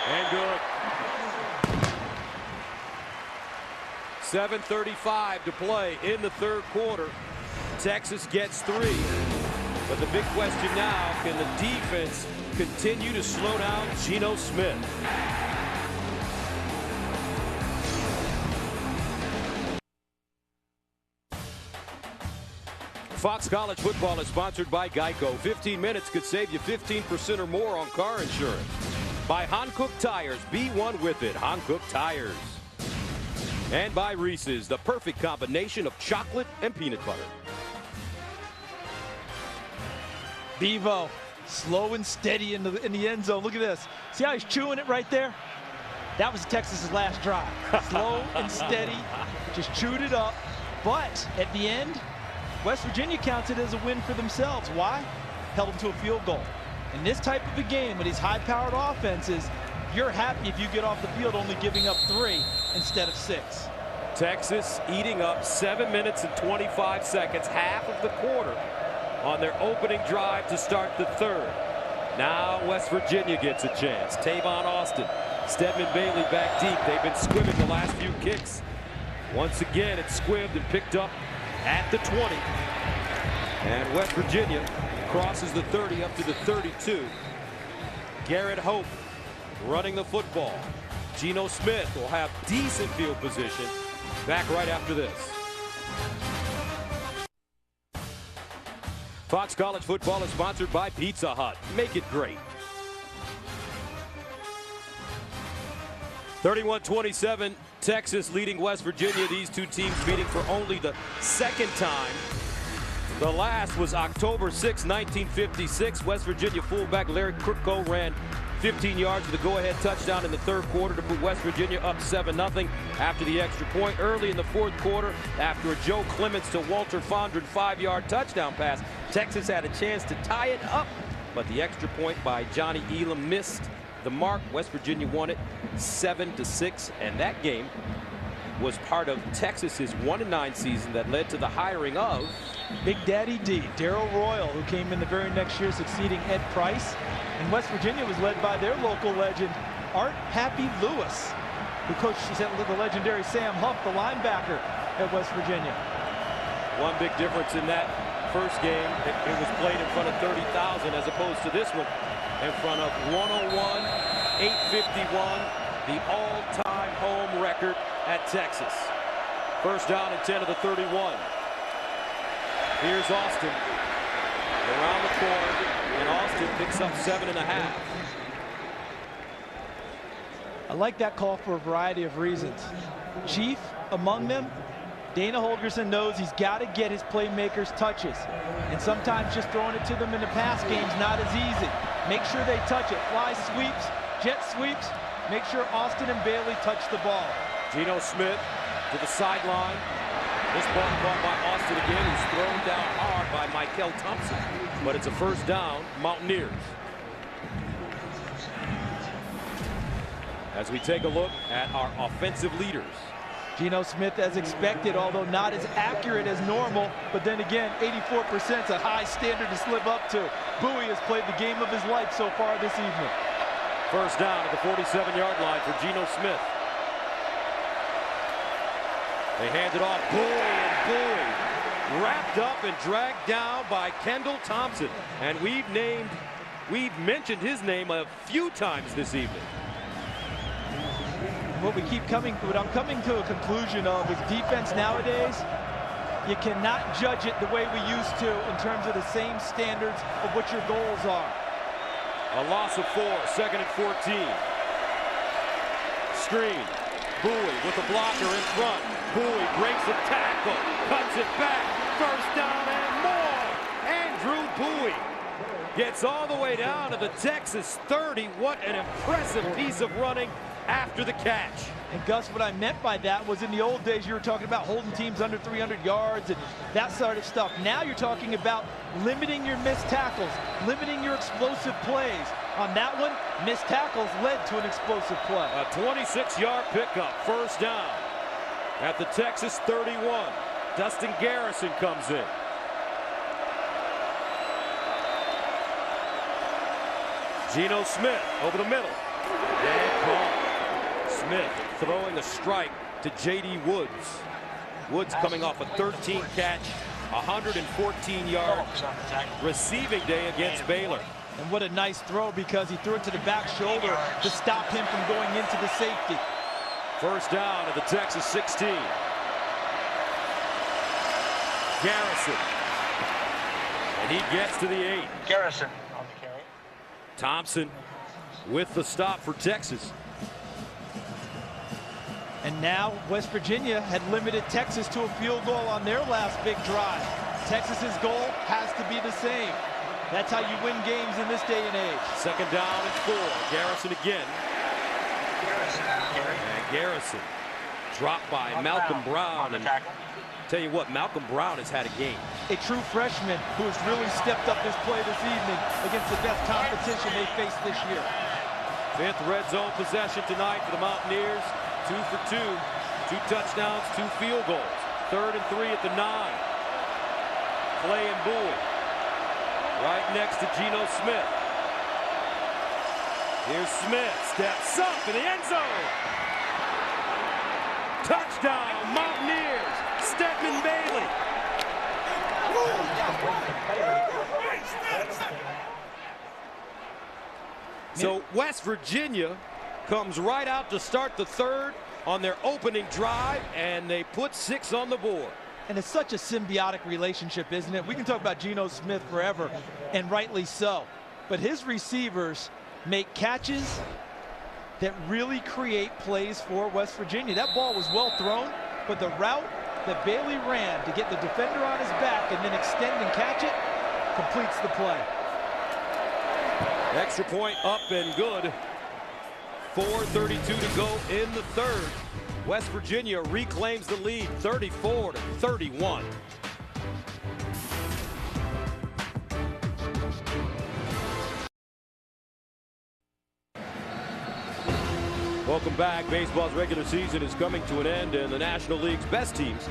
And good. 7:35 to play in the 3rd quarter. Texas gets 3. But the big question now, can the defense continue to slow down Geno Smith? Fox College Football is sponsored by Geico. 15 minutes could save you 15% or more on car insurance. By Hankook Tires, be one with it. Hankook Tires. And by Reese's, the perfect combination of chocolate and peanut butter. Bevo, slow and steady in the end zone. Look at this. See how he's chewing it right there? That was Texas's last drive. Slow and steady, just chewed it up. But at the end, West Virginia counts it as a win for themselves. Why? Held them to a field goal. In this type of a game, with these high-powered offenses, you're happy if you get off the field only giving up 3 instead of 6. Texas eating up 7 minutes and 25 seconds, half of the quarter, on their opening drive to start the 3rd. Now West Virginia gets a chance. Tavon Austin, Stedman Bailey back deep. They've been squibbing the last few kicks. Once again, it's squibbed and picked up at the 20. And West Virginia crosses the 30 up to the 32. Garrett Hope running the football. Geno Smith will have decent field position. Back right after this. Fox College Football is sponsored by Pizza Hut. Make it great. 31-27, Texas leading West Virginia. These two teams meeting for only the 2nd time The last was October 6, 1956. West Virginia fullback Larry Krutko ran 15 yards with a go-ahead touchdown in the third quarter to put West Virginia up 7-0 after the extra point. Early in the fourth quarter, after a Joe Clements to Walter Fondren 5-yard touchdown pass, Texas had a chance to tie it up, but the extra point by Johnny Elam missed the mark. West Virginia won it 7-6, and that game was part of Texas's 1-9 season that led to the hiring of Big Daddy D, Darrell Royal, who came in the very next year succeeding Ed Price. And West Virginia was led by their local legend, Art Happy Lewis, who coached the legendary Sam Huff, the linebacker at West Virginia. One big difference in that first game, it was played in front of 30,000 as opposed to this one in front of 101, 851, the all-time home record at Texas. First down and 10 of the 31. Here's Austin around the corner, and Austin picks up 7.5. I like that call for a variety of reasons. Chief among them, Dana Holgorsen knows he's got to get his playmakers touches. And sometimes just throwing it to them in the pass game's not as easy. Make sure they touch it. Fly sweeps, jet sweeps. Make sure Austin and Bailey touch the ball. Geno Smith to the sideline. This ball caught by Austin again. He's thrown down hard by Michael Thompson. But it's a first down, Mountaineers. As we take a look at our offensive leaders. Geno Smith as expected, although not as accurate as normal. But then again, 84% is a high standard to live up to. Bowie has played the game of his life so far this evening. First down at the 47-yard line for Geno Smith. They hand it off. Bowie, wrapped up and dragged down by Kendall Thompson. And we've mentioned his name a few times this evening. What I'm coming to a conclusion of is defense nowadays, you cannot judge it the way we used to in terms of the same standards of what your goals are. A loss of 4, second and 14. Screen. Bowie with the blocker in front. Bowie breaks the tackle, cuts it back. First down and more. Andrew Bowie gets all the way down to the Texas 30. What an impressive piece of running after the catch. And Gus, what I meant by that was in the old days you were talking about holding teams under 300 yards and that sort of stuff. Now you're talking about limiting your missed tackles, limiting your explosive plays. On that one, missed tackles led to an explosive play. A 26-yard pickup, first down at the Texas 31. Dustin Garrison comes in. Geno Smith over the middle. And ball. Smith throwing a strike to J.D. Woods. Woods coming off a 13-catch, 114-yard receiving day against Baylor. And what a nice throw, because he threw it to the back shoulder to stop him from going into the safety. First down at the Texas 16. Garrison. And he gets to the 8. Garrison on the carry. Thompson with the stop for Texas. And now West Virginia had limited Texas to a field goal on their last big drive. Texas's goal has to be the same. That's how you win games in this day and age. Second down and 4. Garrison again. And Garrison dropped by Malcolm Brown. And tell you what, Malcolm Brown has had a game. A true freshman who has really stepped up this play this evening against the best competition they faced this year. Fifth red zone possession tonight for the Mountaineers. 2 for 2. 2 touchdowns, 2 field goals. Third and 3 at the 9. Clay and Bowie. Right next to Geno Smith. Here's Smith. Steps up in the end zone. Touchdown, Mountaineers. Stedman Bailey. So West Virginia comes right out to start the third on their opening drive, and they put 6 on the board. And it's such a symbiotic relationship, isn't it? We can talk about Geno Smith forever, and rightly so. But his receivers make catches that really create plays for West Virginia. That ball was well thrown, but the route that Bailey ran to get the defender on his back and then extend and catch it completes the play. Extra point up and good. 4:32 to go in the third. West Virginia reclaims the lead, 34-31. Welcome back. Baseball's regular season is coming to an end, and the National League's best teams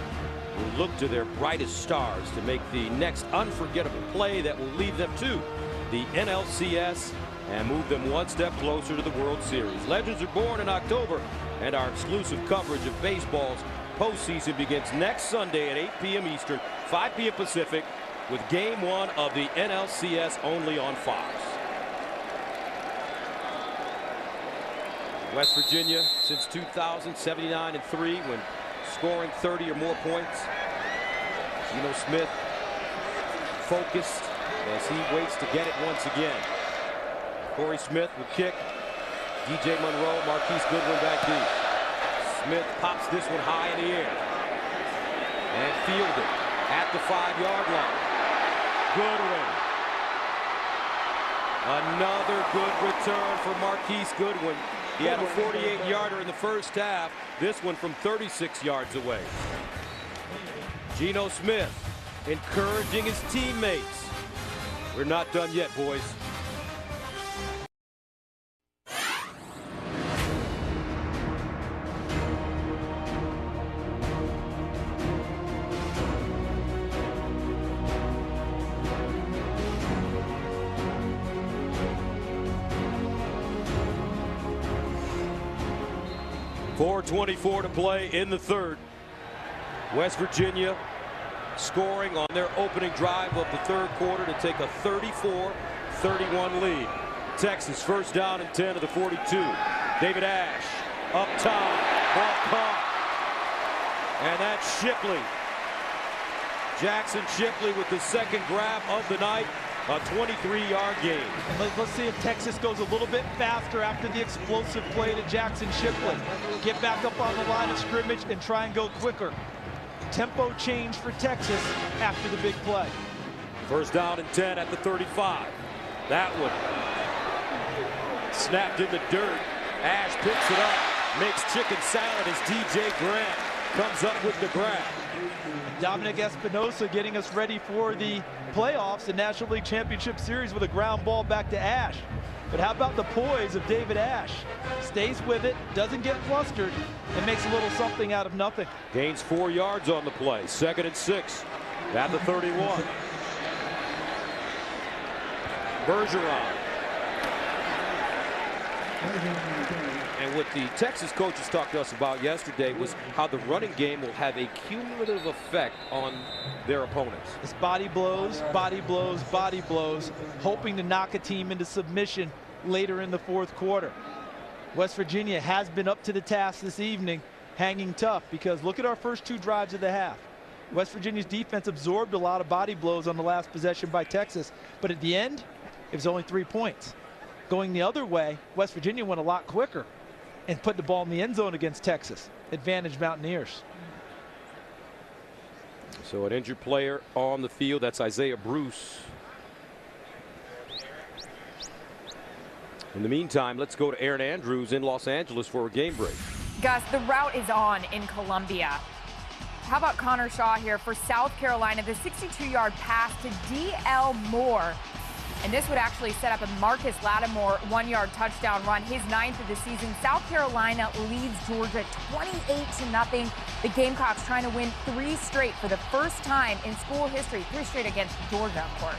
will look to their brightest stars to make the next unforgettable play that will lead them to the NLCS and move them one step closer to the World Series. Legends are born in October, and our exclusive coverage of baseball's postseason begins next Sunday at 8 p.m. Eastern, 5 p.m. Pacific, with Game 1 of the NLCS only on Fox. West Virginia since 2000, 79-3 when scoring 30 or more points. Geno Smith focused as he waits to get it once again. Corey Smith will kick. DJ Monroe, Marquise Goodwin back deep. Smith pops this one high in the air and fielded at the 5-yard line. Goodwin. Another good return for Marquise Goodwin. He had a 48-yarder in the first half. This one from 36 yards away. Geno Smith encouraging his teammates. We're not done yet, boys. .424 to play in the third. West Virginia scoring on their opening drive of the third quarter to take a 34-31 lead. Texas first down and 10 to the 42. David Ash up top, ball caught. And that's Shipley. Jackson Shipley with the second grab of the night. A 23-yard gain. And let's see if Texas goes a little bit faster after the explosive play to Jackson Shipley. Get back up on the line of scrimmage and try and go quicker. Tempo change for Texas after the big play. First down and 10 at the 35. That one snapped in the dirt. Ash picks it up, makes chicken salad as DJ Grant comes up with the grab. Dominic Espinosa getting us ready for the playoffs, the National League Championship Series, with a ground ball back to Ash. But how about the poise of David Ash? Stays with it, doesn't get flustered, and makes a little something out of nothing. Gains 4 yards on the play. 2nd and 6 at the 31. Bergeron. And what the Texas coaches talked to us about yesterday was how the running game will have a cumulative effect on their opponents. It's body blows, body blows, body blows, hoping to knock a team into submission later in the fourth quarter. West Virginia has been up to the task this evening, hanging tough, because look at our first 2 drives of the half. West Virginia's defense absorbed a lot of body blows on the last possession by Texas, but at the end, it was only 3 points. Going the other way, West Virginia went a lot quicker and put the ball in the end zone against Texas. Advantage Mountaineers. So an injured player on the field, that's Isaiah Bruce. In the meantime, let's go to Aaron Andrews in Los Angeles for a game break. Gus, the route is on in Columbia. How about Connor Shaw here for South Carolina? The 62-yard pass to D.L. Moore. And this would actually set up a Marcus Lattimore 1-yard touchdown run, his 9th of the season. South Carolina leads Georgia 28-0. The Gamecocks trying to win 3 straight for the first time in school history. 3 straight against Georgia, of course.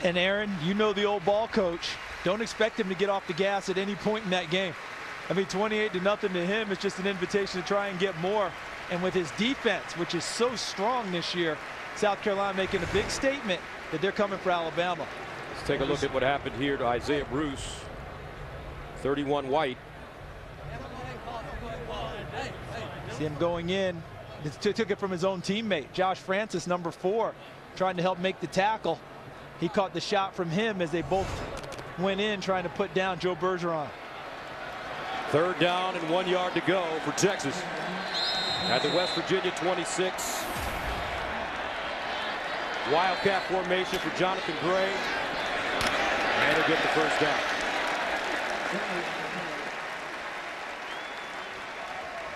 And Aaron, you know the old ball coach. Don't expect him to get off the gas at any point in that game. I mean, 28-0 to him is just an invitation to try and get more. And with his defense, which is so strong this year, South Carolina making a big statement that they're coming for Alabama. Let's take a look at what happened here to Isaiah Bruce. 31 White. See him going in. Took it from his own teammate, Josh Francis, number 4, trying to help make the tackle. He caught the shot from him as they both went in trying to put down Joe Bergeron. 3rd down and 1 yard to go for Texas. At the West Virginia 26. Wildcat formation for Jonathan Gray. And he'll get the first down.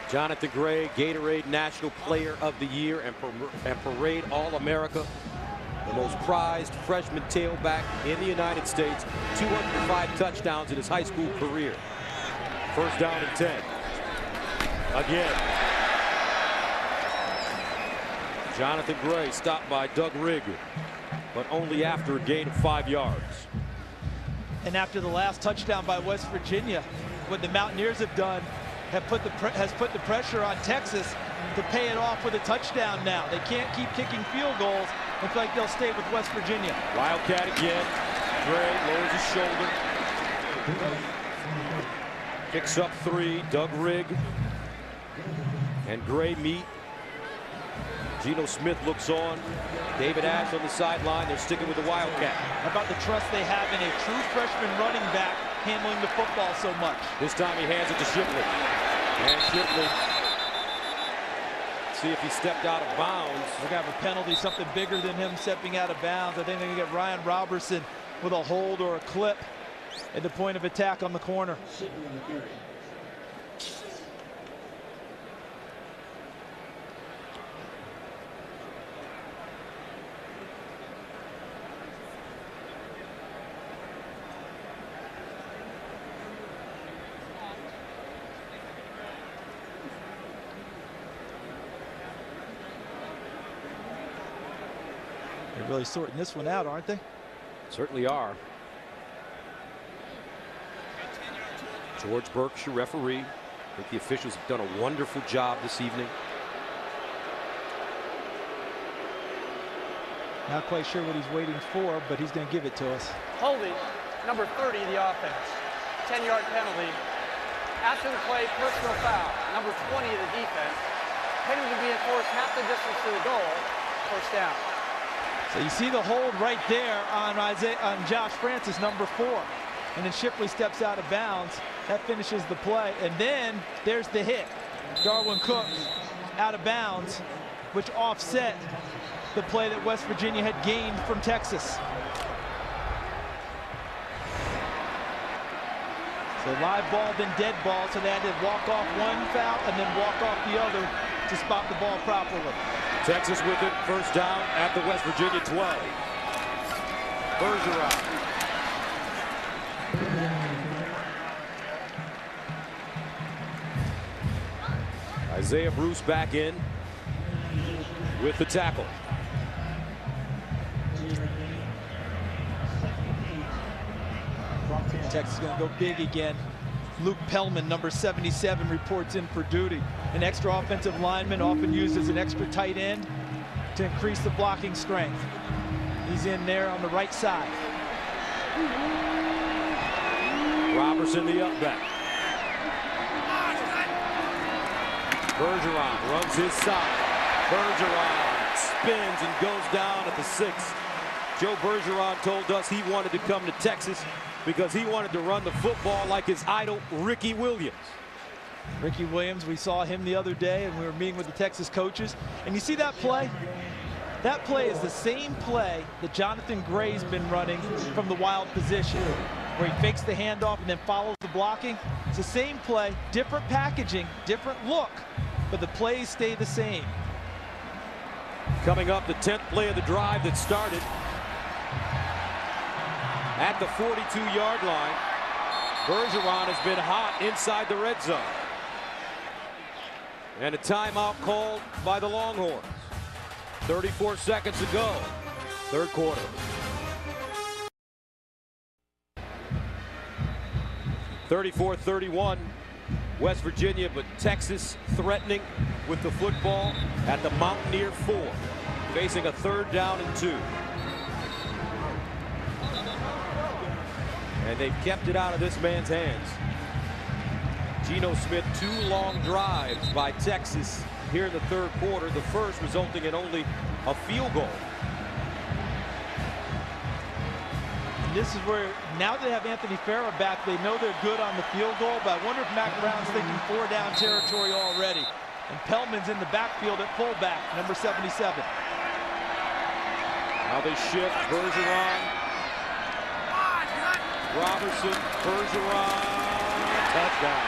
Jonathan Gray, Gatorade National Player of the Year and Parade All-America. The most prized freshman tailback in the United States. 205 touchdowns in his high school career. First down and 10. Again. Jonathan Gray stopped by Doug Rigg, but only after a gain of 5 yards. And after the last touchdown by West Virginia, what the Mountaineers have done has put the pressure on Texas to pay it off with a touchdown now. They can't keep kicking field goals and feel like they'll stay with West Virginia. Wildcat again. Gray lowers his shoulder. Picks up 3. Doug Rigg and Gray meet. Geno Smith looks on. David Ash on the sideline. They're sticking with the Wildcat. How about the trust they have in a true freshman running back handling the football so much? This time he hands it to Shipley. And Shipley, see if he stepped out of bounds. They're going to have a penalty, something bigger than him stepping out of bounds. I think they're going to get Ryan Robertson with a hold or a clip at the point of attack on the corner. They're really sorting this one out, aren't they? Certainly are. George Burke's your referee. I think the officials have done a wonderful job this evening. Not quite sure what he's waiting for, but he's going to give it to us. Holding, number 30, the offense. 10-yard penalty. After the play, personal foul. Number 20 of the defense. Penalty to be enforced half the distance to the goal. First down. So you see the hold right there on Josh Francis, number 4. And then Shipley steps out of bounds. That finishes the play. And then there's the hit. Darwin Cook out of bounds, which offset the play that West Virginia had gained from Texas. So live ball, then dead ball. So they had to walk off one foul and then walk off the other to spot the ball properly. Texas with it, first down at the West Virginia 12. Bergeron. Isaiah Bruce back in with the tackle. Texas is going to go big again. Luke Pellman, number 77, reports in for duty. An extra offensive lineman, often used as an extra tight end to increase the blocking strength. He's in there on the right side. Robertson, the up back. Bergeron runs his side. Bergeron spins and goes down at the 6. Joe Bergeron told us he wanted to come to Texas because he wanted to run the football like his idol, Ricky Williams. Ricky Williams, we saw him the other day, and we were meeting with the Texas coaches. And you see that play? That play is the same play that Jonathan Gray's been running from the wild position, where he fakes the handoff and then follows the blocking. It's the same play, different packaging, different look, but the plays stay the same. Coming up, the 10th play of the drive that started at the 42-yard line. Bergeron has been hot inside the red zone. And a timeout called by the Longhorns. 34 seconds to go, third quarter. (34-31) West Virginia, but Texas threatening with the football at the Mountaineer 4, facing a third down and 2. And they've kept it out of this man's hands. Geno Smith, 2 long drives by Texas here in the third quarter, the first resulting in only a field goal. And this is where, now they have Anthony Farrah back, they know they're good on the field goal, but I wonder if Mac Brown's thinking 4-down territory already. And Pellman's in the backfield at fullback, number 77. Now they shift. Bergeron. Robertson. Bergeron. Touchdown.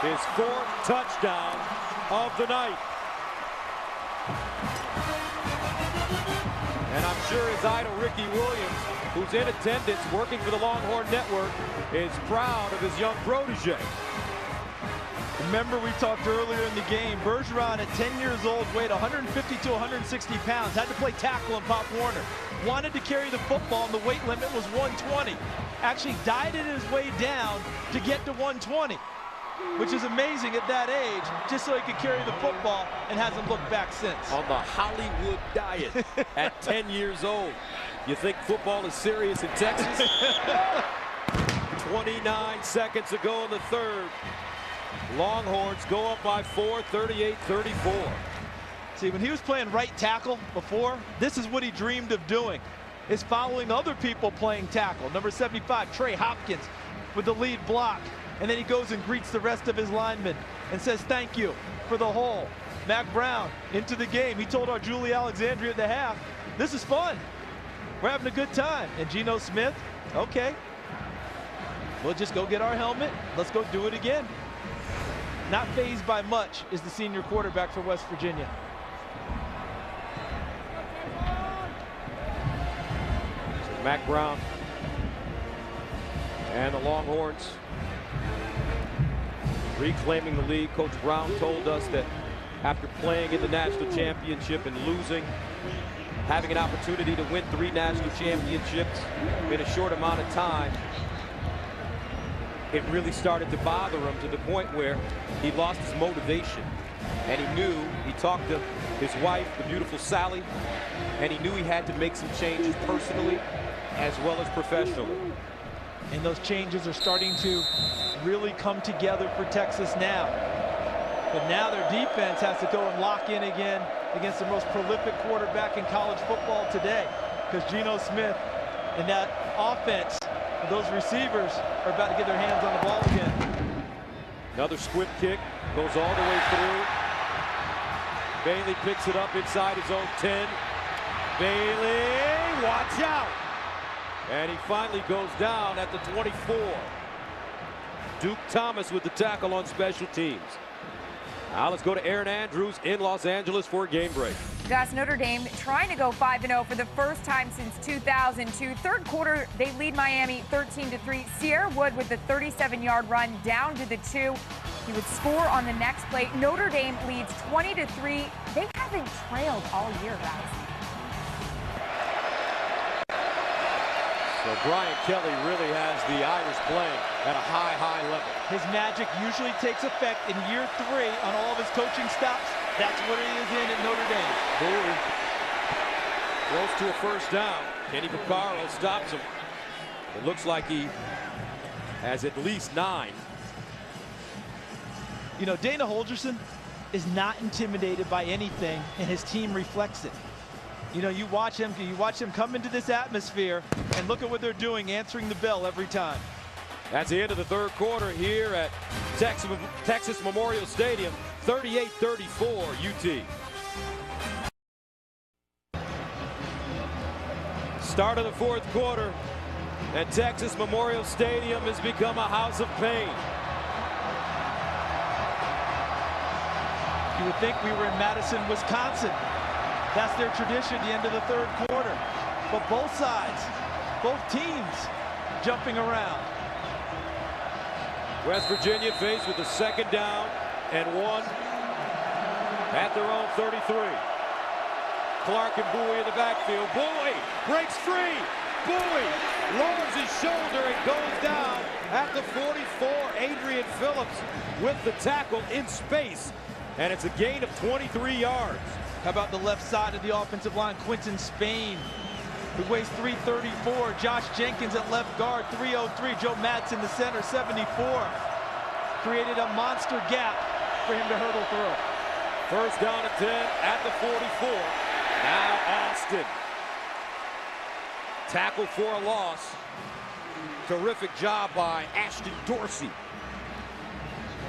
His 4th touchdown of the night. And I'm sure his idol, Ricky Williams, who's in attendance working for the Longhorn Network, is proud of his young protege. Remember, we talked earlier in the game, Bergeron at 10 years old weighed 150 to 160 pounds, had to play tackle in Pop Warner. Wanted to carry the football, and the weight limit was 120. Actually dieted his way down to get to 120, which is amazing at that age, just so he could carry the football, and hasn't looked back since. On the Hollywood diet at 10 years old. You think football is serious in Texas? 29 seconds to go in the 3rd. Longhorns go up by 4, 38-34. See, when he was playing right tackle before, this is what he dreamed of doing, is following other people playing tackle. Number 75, Trey Hopkins, with the lead block. And then he goes and greets the rest of his linemen and says thank you for the hole. Mac Brown into the game. He told our Julie Alexandria at the half, this is fun. We're having a good time. And Geno Smith, okay, we'll just go get our helmet. Let's go do it again. Not fazed by much is the senior quarterback for West Virginia. So Mac Brown and the Longhorns reclaiming the lead. Coach Brown told us that after playing in the national championship and losing, having an opportunity to win 3 national championships in a short amount of time, it really started to bother him to the point where he lost his motivation. And he knew, he talked to his wife, the beautiful Sally, and he knew he had to make some changes personally as well as professionally. And those changes are starting to really come together for Texas now. But now their defense has to go and lock in again against the most prolific quarterback in college football today, because Geno Smith and that offense, those receivers, are about to get their hands on the ball again. Another squib kick, goes all the way through. Bailey picks it up inside his own 10. Bailey, watch out! And he finally goes down at the 24. Duke Thomas with the tackle on special teams. Now let's go to Aaron Andrews in Los Angeles for a game break. Gus, Notre Dame trying to go 5-0 for the first time since 2002. 3rd quarter, they lead Miami 13-3. Sierra Wood with the 37-yard run down to the 2. He would score on the next play. Notre Dame leads 20-3. They haven't trailed all year, guys. So Brian Kelly really has the Irish playing at a high level. His magic usually takes effect in year 3 on all of his coaching stops. That's what he is in at Notre Dame. Bowie throws to a first down. Kenny Vaccaro stops him. It looks like he has at least 9. You know, Dana Holgerson is not intimidated by anything, and his team reflects it. You know, you watch him come into this atmosphere, and look at what they're doing, answering the bell every time. That's the end of the 3rd quarter here at Texas Memorial Stadium. 38-34 UT. Start of the 4th quarter, and Texas Memorial Stadium has become a house of pain. You would think we were in Madison, Wisconsin. That's their tradition at the end of the 3rd quarter. But both sides, both teams jumping around. West Virginia faced with a 2nd down and 1 at their own 33. Clark and Bowie in the backfield. Bowie breaks free. Bowie lowers his shoulder and goes down at the 44. Adrian Phillips with the tackle in space. And it's a gain of 23 yards. How about the left side of the offensive line? Quinton Spain, who weighs 334. Josh Jenkins at left guard, 303. Joe Matz in the center, 74. Created a monster gap for him to hurdle through. First down and 10 at the 44. Now Austin. Tackle for a loss. Terrific job by Ashton Dorsey.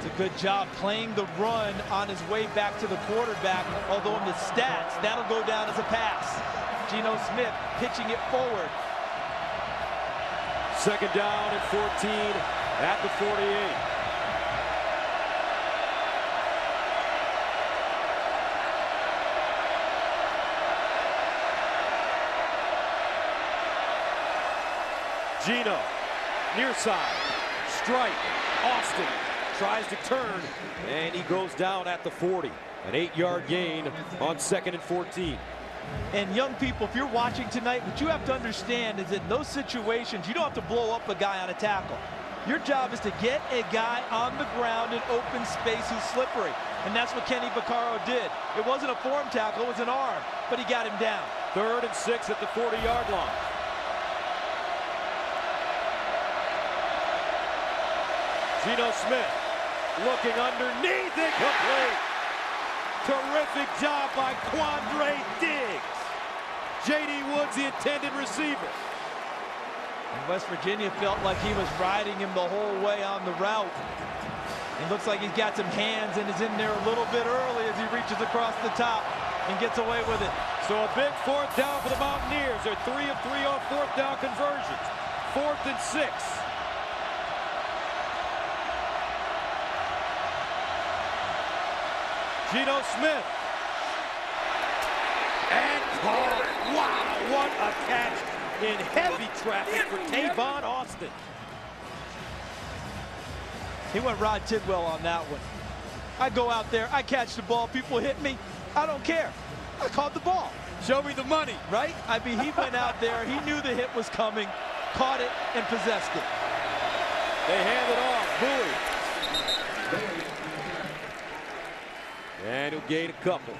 a good job playing the run on his way back to the quarterback, although in the stats, that'll go down as a pass. Geno Smith pitching it forward. Second down and 14 at the 48. Geno, near side, strike, Austin tries to turn, and he goes down at the 40. An 8-yard gain on 2nd and 14. And young people, if you're watching tonight, what you have to understand is in those situations, you don't have to blow up a guy on a tackle. Your job is to get a guy on the ground in open space who's slippery. And that's what Kenny Vaccaro did. It wasn't a form tackle, it was an arm, but he got him down. 3rd and 6 at the 40-yard line. Geno Smith looking underneath, incomplete. Terrific job by Quandre Diggs. J.D. Woods, the intended receiver. And West Virginia felt like he was riding him the whole way on the route. It looks like he's got some hands and is in there a little bit early as he reaches across the top and gets away with it. So a big 4th down for the Mountaineers. They're 3 of 3 on 4th down conversions. 4th and 6. Geno Smith. And caught. Wow, what a catch in heavy traffic for Tavon Austin. He went Rod Tidwell on that one. I go out there, I catch the ball, people hit me, I don't care. I caught the ball. Show me the money. Right? I mean, he went out there, he knew the hit was coming, caught it, and possessed it. They hand it off. Bowie. And he'll gain a couple.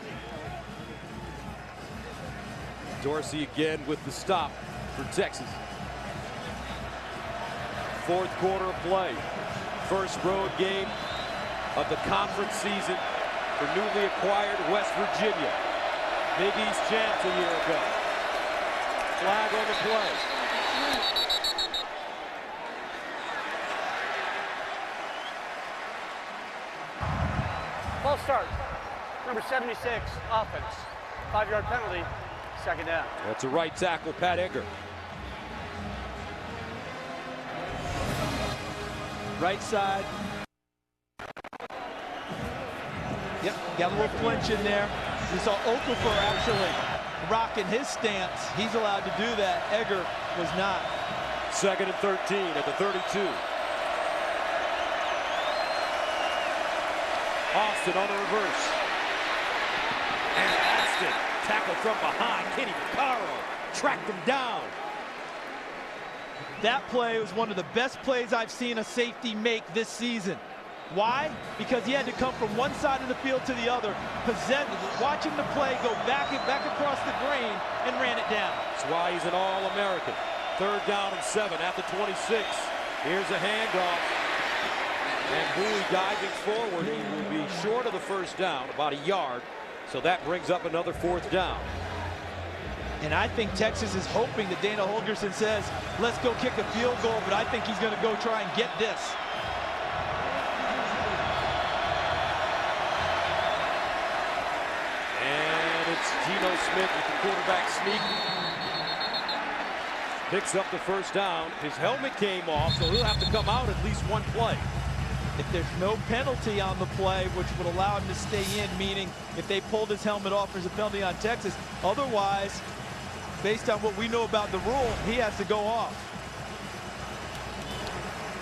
Dorsey again with the stop for Texas. 4th quarter of play. First road game of the conference season for newly acquired West Virginia. Big East champs a year ago. Flag on the play. False start. Number 76, offense. 5-yard penalty, 2nd down. That's a right tackle, Pat Egger. Right side. Yep, got a little flinch in there. We saw Okafor actually rocking his stance. He's allowed to do that. Egger was not. 2nd and 13 at the 32. Austin on the reverse. And Austin tackled from behind. Kenny Vaccaro tracked him down. That play was one of the best plays I've seen a safety make this season. Why? Because he had to come from one side of the field to the other, watching the play go back across the grain and ran it down. That's why he's an All-American. 3rd down and 7 at the 26. Here's a handoff. And Bowie diving forward. He will be short of the 1st down, about a yard. So that brings up another 4th down. And I think Texas is hoping that Dana Holgorsen says, let's go kick a field goal, but I think he's going to go try and get this. And it's Geno Smith with the quarterback sneak. Picks up the 1st down. His helmet came off, so he'll have to come out at least one play. If there's no penalty on the play, which would allow him to stay in, meaning if they pulled his helmet off, there's a penalty on Texas. Otherwise, based on what we know about the rule, he has to go off.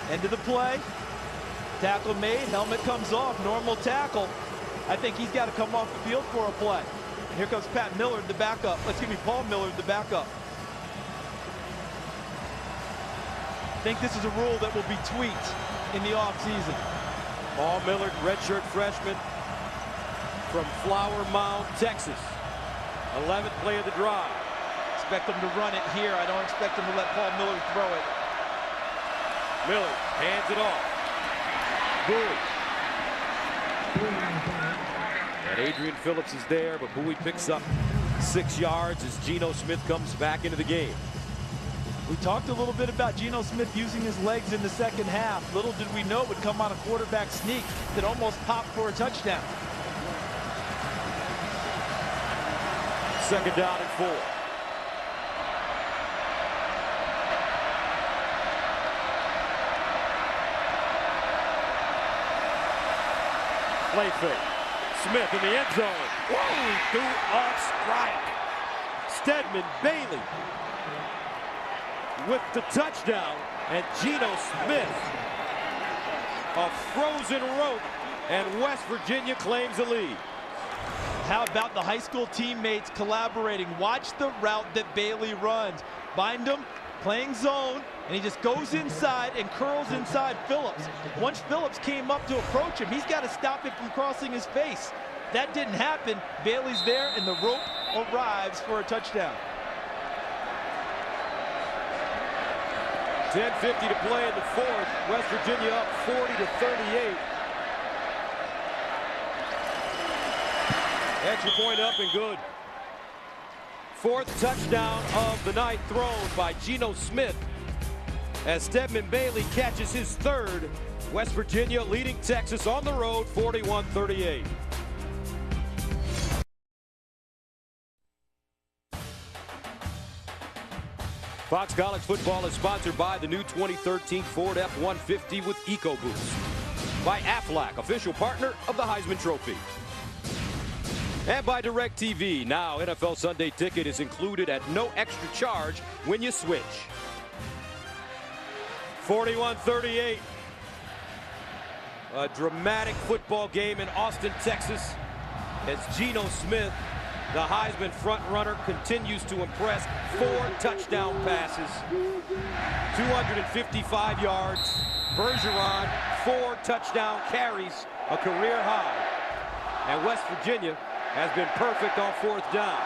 End of the play. Tackle made, helmet comes off, normal tackle. I think he's got to come off the field for a play. And here comes Pat Millard, the backup. Paul Millard, the backup. I think this is a rule that will be tweaked in the offseason. Paul Millard, redshirt freshman from Flower Mound, Texas. 11th play of the drive. Expect him to run it here. I don't expect him to let Paul Millard throw it. Millard hands it off. Bowie. And Adrian Phillips is there, but Bowie picks up 6 yards as Geno Smith comes back into the game. We talked a little bit about Geno Smith using his legs in the second half. Little did we know it would come on a quarterback sneak that almost popped for a touchdown. Second down and 4. Play fake. Smith in the end zone. Whoa, he threw a strike. Stedman Bailey with the touchdown, and Geno Smith, a frozen rope, and West Virginia claims the lead. How about the high school teammates collaborating? Watch the route that Bailey runs. Bind him, playing zone, and he just goes inside and curls inside Phillips. Once Phillips came up to approach him, he's got to stop it from crossing his face. That didn't happen. Bailey's there, and the rope arrives for a touchdown. 10:50 to play in the fourth. West Virginia up 40-38. Extra point up and good. Fourth touchdown of the night thrown by Geno Smith as Stedman Bailey catches his third. West Virginia leading Texas on the road 41-38. Fox College Football is sponsored by the new 2013 Ford F-150 with EcoBoost. By Aflac, official partner of the Heisman Trophy. And by DirecTV. Now, NFL Sunday Ticket is included at no extra charge when you switch. 41-38. A dramatic football game in Austin, Texas, as Geno Smith, the Heisman frontrunner, continues to impress. 4 touchdown passes, 255 yards. Bergeron, 4 touchdown carries, a career high. And West Virginia has been perfect on 4th down.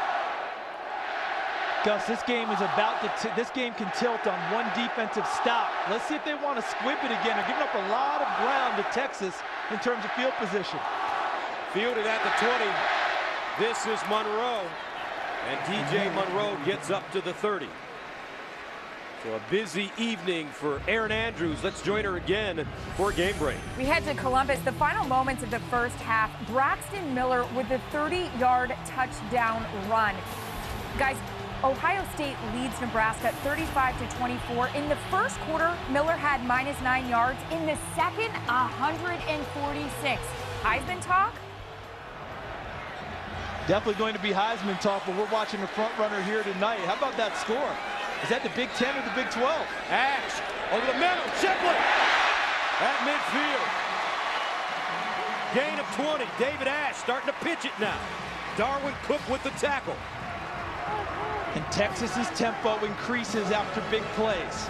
Gus, this game is about to, this game can tilt on one defensive stop. Let's see if they want to squib it again. They're giving up a lot of ground to Texas in terms of field position. Fielded at the 20. This is Monroe, and DJ Monroe gets up to the 30. So a busy evening for Erin Andrews. Let's join her again for a game break. We head to Columbus. The final moments of the first half. Braxton Miller with a 30-yard touchdown run. Guys, Ohio State leads Nebraska 35-24. In the first quarter, Miller had -9 yards. In the second, 146. Heisman talk? Definitely going to be Heisman talk, but we're watching the front runner here tonight. How about that score? Is that the Big 10 or the Big 12? Ash over the middle, Shipley at midfield. Gain of 20. David Ash starting to pitch it now. Darwin Cook with the tackle. And Texas's tempo increases after big plays.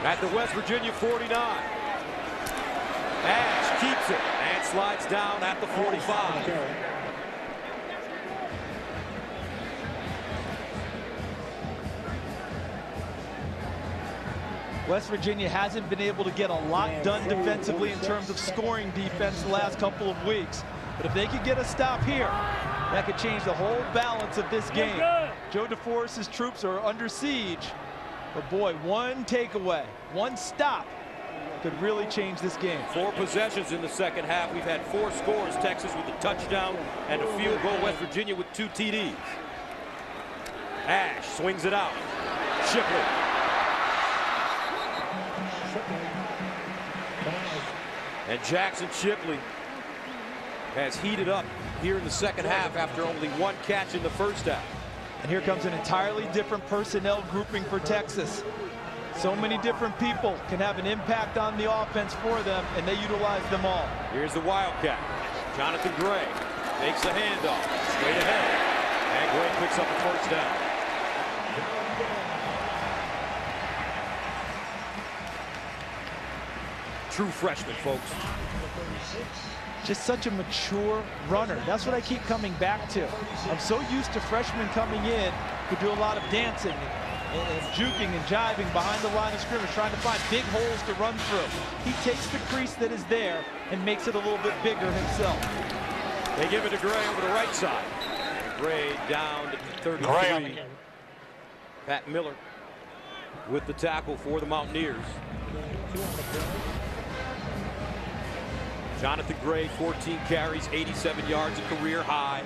At the West Virginia 49. Ash keeps it and slides down at the 45. West Virginia hasn't been able to get a lot done defensively in terms of scoring defense the last couple of weeks. But if they could get a stop here, that could change the whole balance of this game. Joe DeForest's troops are under siege. But boy, one takeaway, one stop could really change this game. 4 possessions in the second half. We've had 4 scores. Texas with a touchdown and a field goal. West Virginia with 2 TDs. Ash swings it out. Shipley. And Jackson Shipley has heated up here in the second half after only 1 catch in the first half. And here comes an entirely different personnel grouping for Texas. So many different people can have an impact on the offense for them, and they utilize them all. Here's the Wildcat. Jonathan Gray makes the handoff. Straight ahead. And Gray picks up the first down. True freshman, folks. Just such a mature runner. That's what I keep coming back to. I'm so used to freshmen coming in who do a lot of dancing and juking and jiving behind the line of scrimmage, trying to find big holes to run through. He takes the crease that is there and makes it a little bit bigger himself. They give it to Gray over the right side. Gray down to 33. Pat Miller with the tackle for the Mountaineers. Jonathan Gray, 14 carries, 87 yards, a career high.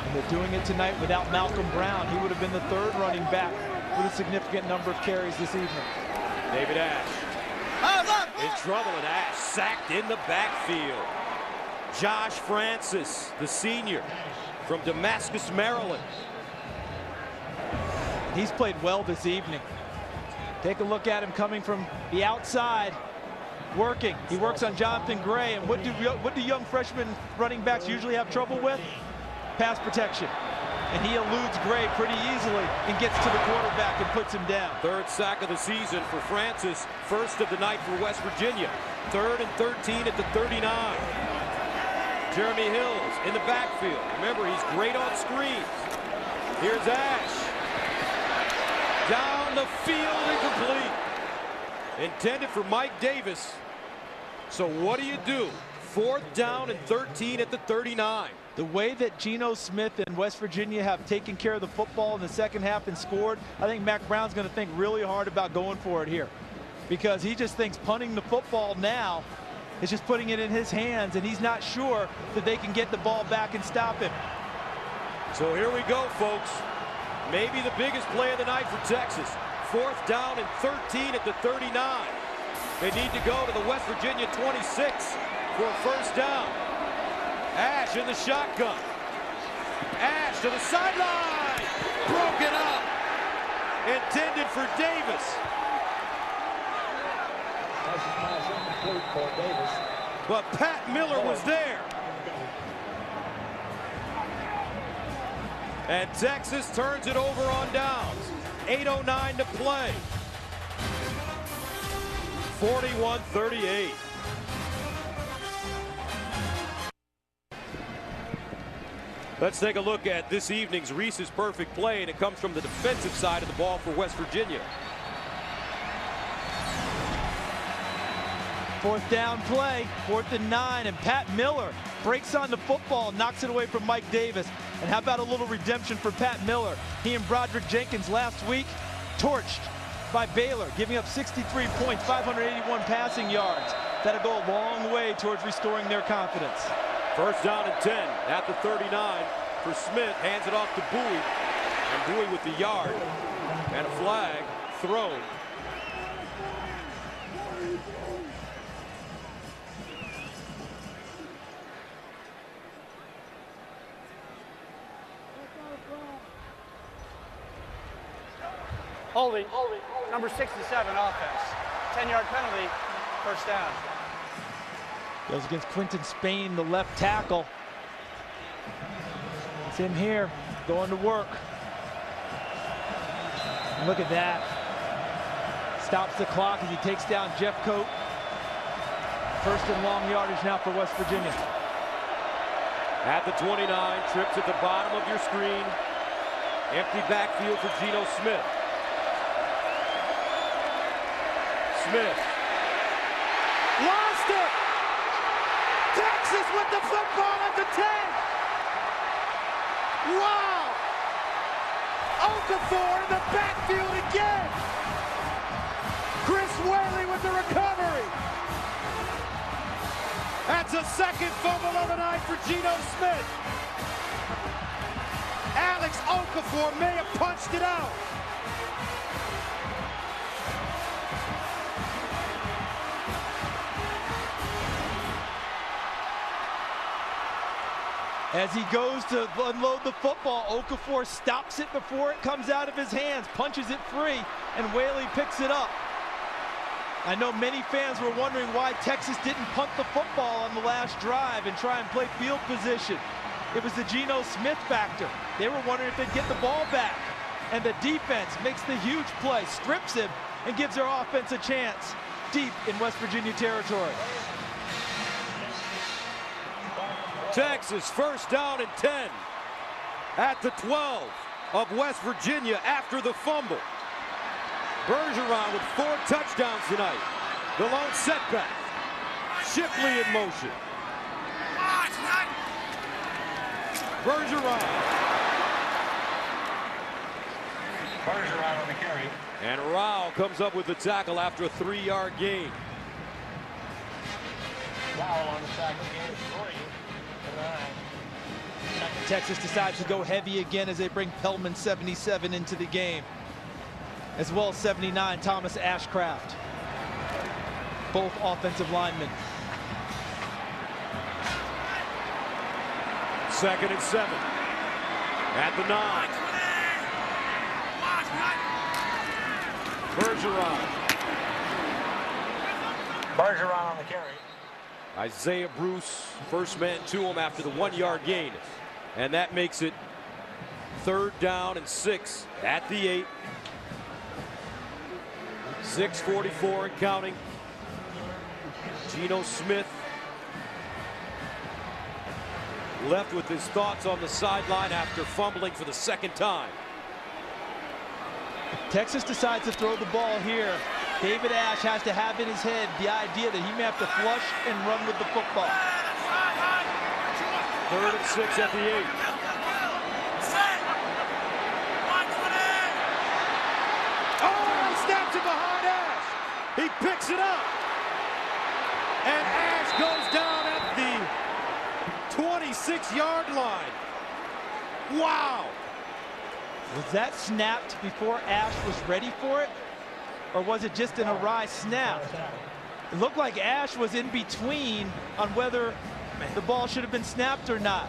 And they're doing it tonight without Malcolm Brown. He would have been the third running back with a significant number of carries this evening. David Ash in trouble, and Ash sacked in the backfield. Josh Francis, the senior from Damascus, Maryland. He's played well this evening. Take a look at him coming from the outside, working. He works on Jonathan Gray. And what do young freshman running backs usually have trouble with? Pass protection. And he eludes Gray pretty easily and gets to the quarterback and puts him down. Third sack of the season for Francis, first of the night for West Virginia. 3rd and 13 at the 39. Jeremy Hills in the backfield. Remember, he's great on screens. Here's Ash. Down the field, incomplete. Intended for Mike Davis. So what do? 4th down and 13 at the 39. The way that Geno Smith and West Virginia have taken care of the football in the second half and scored, I think Mac Brown's going to think really hard about going for it here, because he just thinks punting the football now is just putting it in his hands, and he's not sure that they can get the ball back and stop him. So here we go, folks. Maybe the biggest play of the night for Texas. 4th down and 13 at the 39. They need to go to the West Virginia 26 for a first down. Ash in the shotgun. Ash to the sideline. Broken up. Intended for Davis. But Pat Miller was there. And Texas turns it over on downs. 8:09 to play. 41-38. Let's take a look at this evening's Reese's Perfect Play, and it comes from the defensive side of the ball for West Virginia. 4th down play, 4th and 9, and Pat Miller breaks on the football, knocks it away from Mike Davis. And how about a little redemption for Pat Miller? He and Broderick Jenkins last week torched by Baylor, giving up 63 points, 581 passing yards. That'll go a long way towards restoring their confidence. First down and 10 at the 39 for Smith. Hands it off to Bowie. And Bowie with the yard. And a flag thrown. Holding, number 67 offense. 10-yard penalty, first down. Goes against Quinton Spain, the left tackle. It's him here, going to work. Look at that. Stops the clock as he takes down Jeff Coate. First and long yardage now for West Virginia. At the 29, trips at the bottom of your screen. Empty backfield for Geno Smith. Smith. Lost it! Texas with the football at the 10. Wow! Okafor in the backfield again. Chris Whaley with the recovery. That's a second fumble of the night for Geno Smith. Alex Okafor may have punched it out. As he goes to unload the football, Okafor stops it before it comes out of his hands, punches it free, and Whaley picks it up. I know many fans were wondering why Texas didn't punt the football on the last drive and try and play field position. It was the Geno Smith factor. They were wondering if they'd get the ball back. And the defense makes the huge play, strips him, and gives their offense a chance deep in West Virginia territory. Texas first down and 10 at the 12 of West Virginia after the fumble. Bergeron with 4 touchdowns tonight. The lone setback. Shipley in motion. Bergeron. Bergeron on the carry. And Rao comes up with the tackle after a 3-yard gain. Foul on the tackle, game 3. Texas decides to go heavy again as they bring Pellman 77 into the game, as well as 79 Thomas Ashcraft, both offensive linemen. 2nd and 7 at the 9. Bergeron on the carry. Isaiah Bruce, first man to him after the 1-yard gain. And that makes it 3rd down and 6 at the 8. 6:44 and counting. Geno Smith left with his thoughts on the sideline after fumbling for the 2nd time. Texas decides to throw the ball here. David Ash has to have in his head the idea that he may have to flush and run with the football. 3rd and 6 at the 8. Oh, he snaps it behind Ash. He picks it up. And Ash goes down at the 26-yard line. Wow. Was that snapped before Ash was ready for it? Or was it just an awry snap? It looked like Ash was in between on whether the ball should have been snapped or not.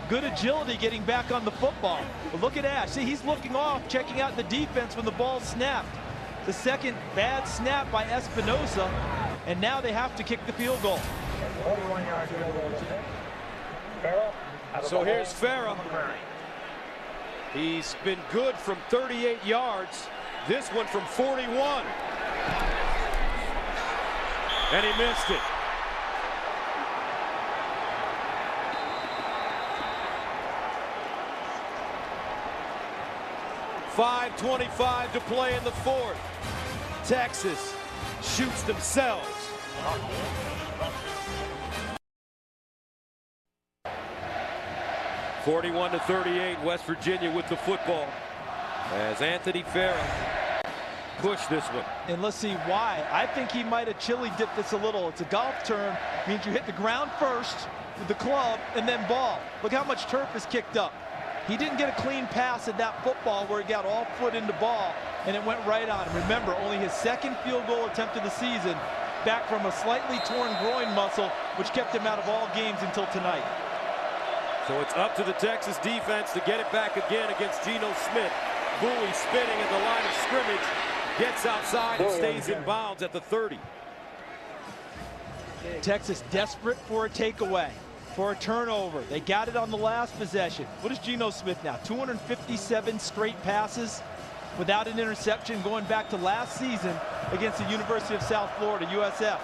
Good agility getting back on the football. But look at Ash. See, he's looking off, checking out the defense when the ball snapped. The second bad snap by Espinosa, and now they have to kick the field goal. So here's Farah. He's been good from 38 yards. This one from 41. And he missed it. .5:25 to play in the 4th. Texas shoots themselves. (41-38), West Virginia with the football as Anthony Farah pushed this one. And let's see why. I think he might have chili dipped this a little. It's a golf term. Means you hit the ground first with the club and then ball. Look how much turf is kicked up. He didn't get a clean pass at that football where he got all foot into ball and it went right on him. Remember, only his 2nd field goal attempt of the season, back from a slightly torn groin muscle, which kept him out of all games until tonight. So it's up to the Texas defense to get it back again against Geno Smith. Bowie spinning at the line of scrimmage, gets outside and stays in bounds at the 30. Texas desperate for a takeaway, for a turnover. They got it on the last possession. What is Geno Smith now? 257 straight passes without an interception, going back to last season against the University of South Florida, USF.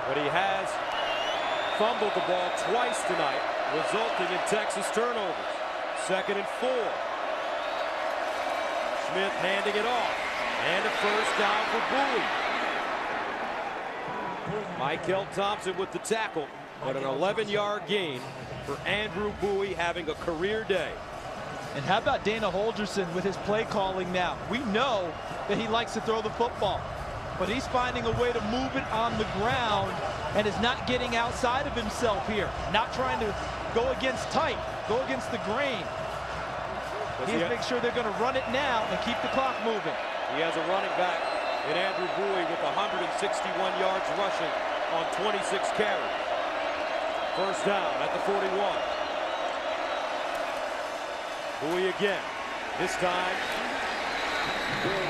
But he has fumbled the ball twice tonight, resulting in Texas turnovers. 2nd and 4. Smith handing it off. And a 1st down for Bowie. Michael Thompson with the tackle, but an 11-yard gain for Andrew Bowie, having a career day. And how about Dana Holgerson with his play calling now? We know that he likes to throw the football, but he's finding a way to move it on the ground and is not getting outside of himself here. Not trying to go against type, go against the grain. He's making sure they're going to run it now and keep the clock moving. He has a running back in Andrew Bowie with 161 yards rushing on 26 carries. 1st down at the 41. Bowie again. This time,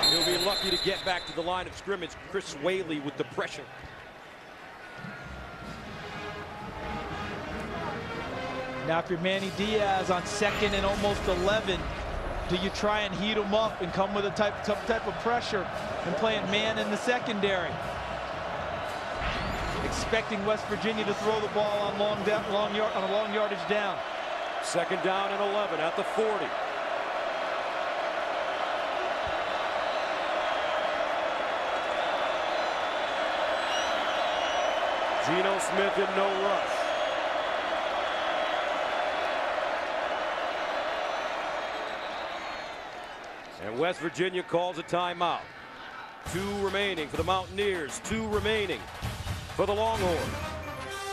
he'll be lucky to get back to the line of scrimmage. Chris Whaley with the pressure. Now if you're Manny Diaz on 2nd and almost 11, do you try and heat him up and come with a tough type of pressure and playing man in the secondary? Expecting West Virginia to throw the ball on a long yardage down. 2nd down and 11 at the 40. Geno Smith in no rush. And West Virginia calls a timeout. 2 remaining for the Mountaineers, 2 remaining for the Longhorns.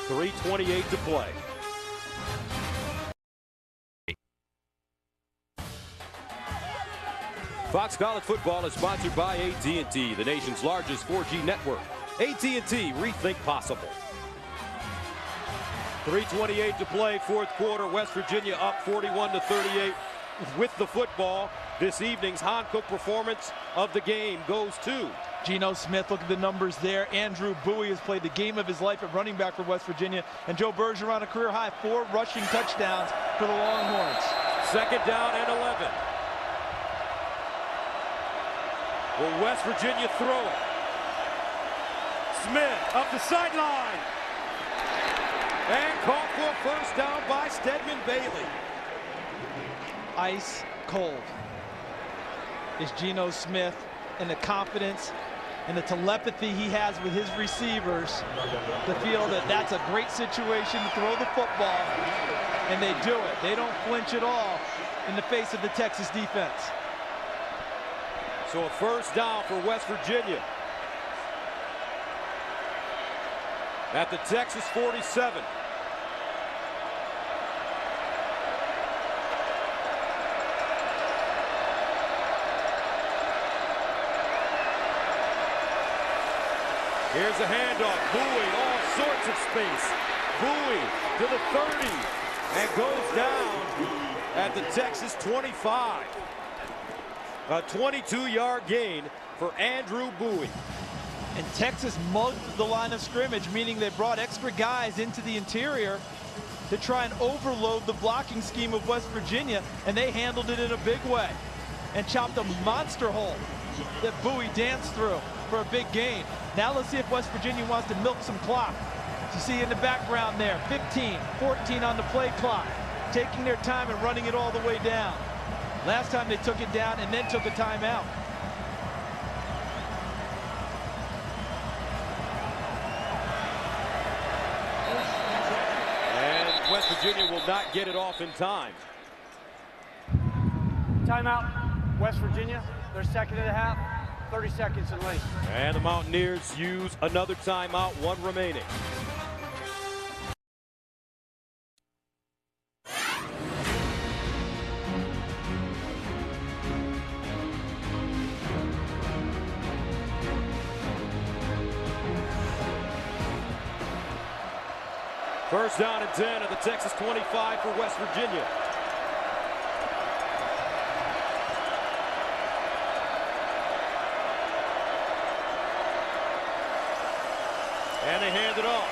3:28 to play. Fox College Football is sponsored by AT&T, the nation's largest 4G network. AT&T, rethink possible. 3:28 to play, 4th quarter. West Virginia up 41-38 with the football. This evening's Hankook performance of the game goes to Geno Smith. Look at the numbers there. Andrew Bowie has played the game of his life at running back for West Virginia. And Joe Bergeron, a career high 4 rushing touchdowns for the Longhorns. 2nd down and 11. Will West Virginia throw it? Smith up the sideline. And caught for a 1st down by Stedman Bailey. Ice cold is Geno Smith, and the confidence and the telepathy he has with his receivers to feel that that's a great situation to throw the football, and they do it. They don't flinch at all in the face of the Texas defense. So a 1st down for West Virginia at the Texas 47. Here's a handoff. Bowie, all sorts of space. Bowie to the 30 and goes down at the Texas 25. A 22-yard gain for Andrew Bowie. And Texas mugged the line of scrimmage, meaning they brought extra guys into the interior to try and overload the blocking scheme of West Virginia, and they handled it in a big way and chopped a monster hole that Bowie danced through for a big gain. Now let's see if West Virginia wants to milk some clock. You see in the background there, 15, 14 on the play clock, taking their time and running it all the way down. Last time they took it down and then took a timeout. And West Virginia will not get it off in time. Timeout, West Virginia. Their 2nd and a half, 30 seconds and late. And the Mountaineers use another timeout, 1 remaining. First down and 10 at the Texas 25 for West Virginia. And they hand it off.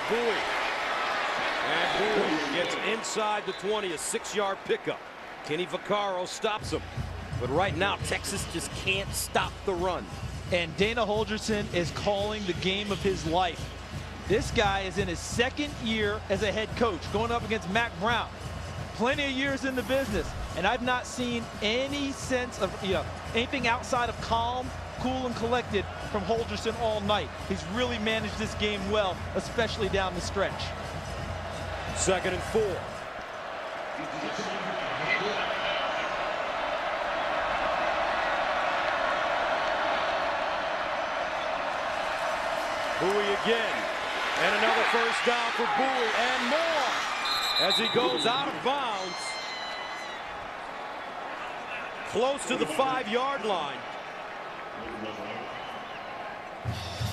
Bowie. And Bowie gets inside the 20, a 6-yard pickup. Kenny Vaccaro stops him. But right now, Texas just can't stop the run. And Dana Holgorsen is calling the game of his life. This guy is in his 2nd year as a head coach, going up against Mac Brown. Plenty of years in the business, and I've not seen any sense of, anything outside of calm, cool, and collected from Holgorsen all night. He's really managed this game well, especially down the stretch. 2nd and 4. Bowie again. And another 1st down for Bowie and more as he goes out of bounds. Close to the 5-yard line.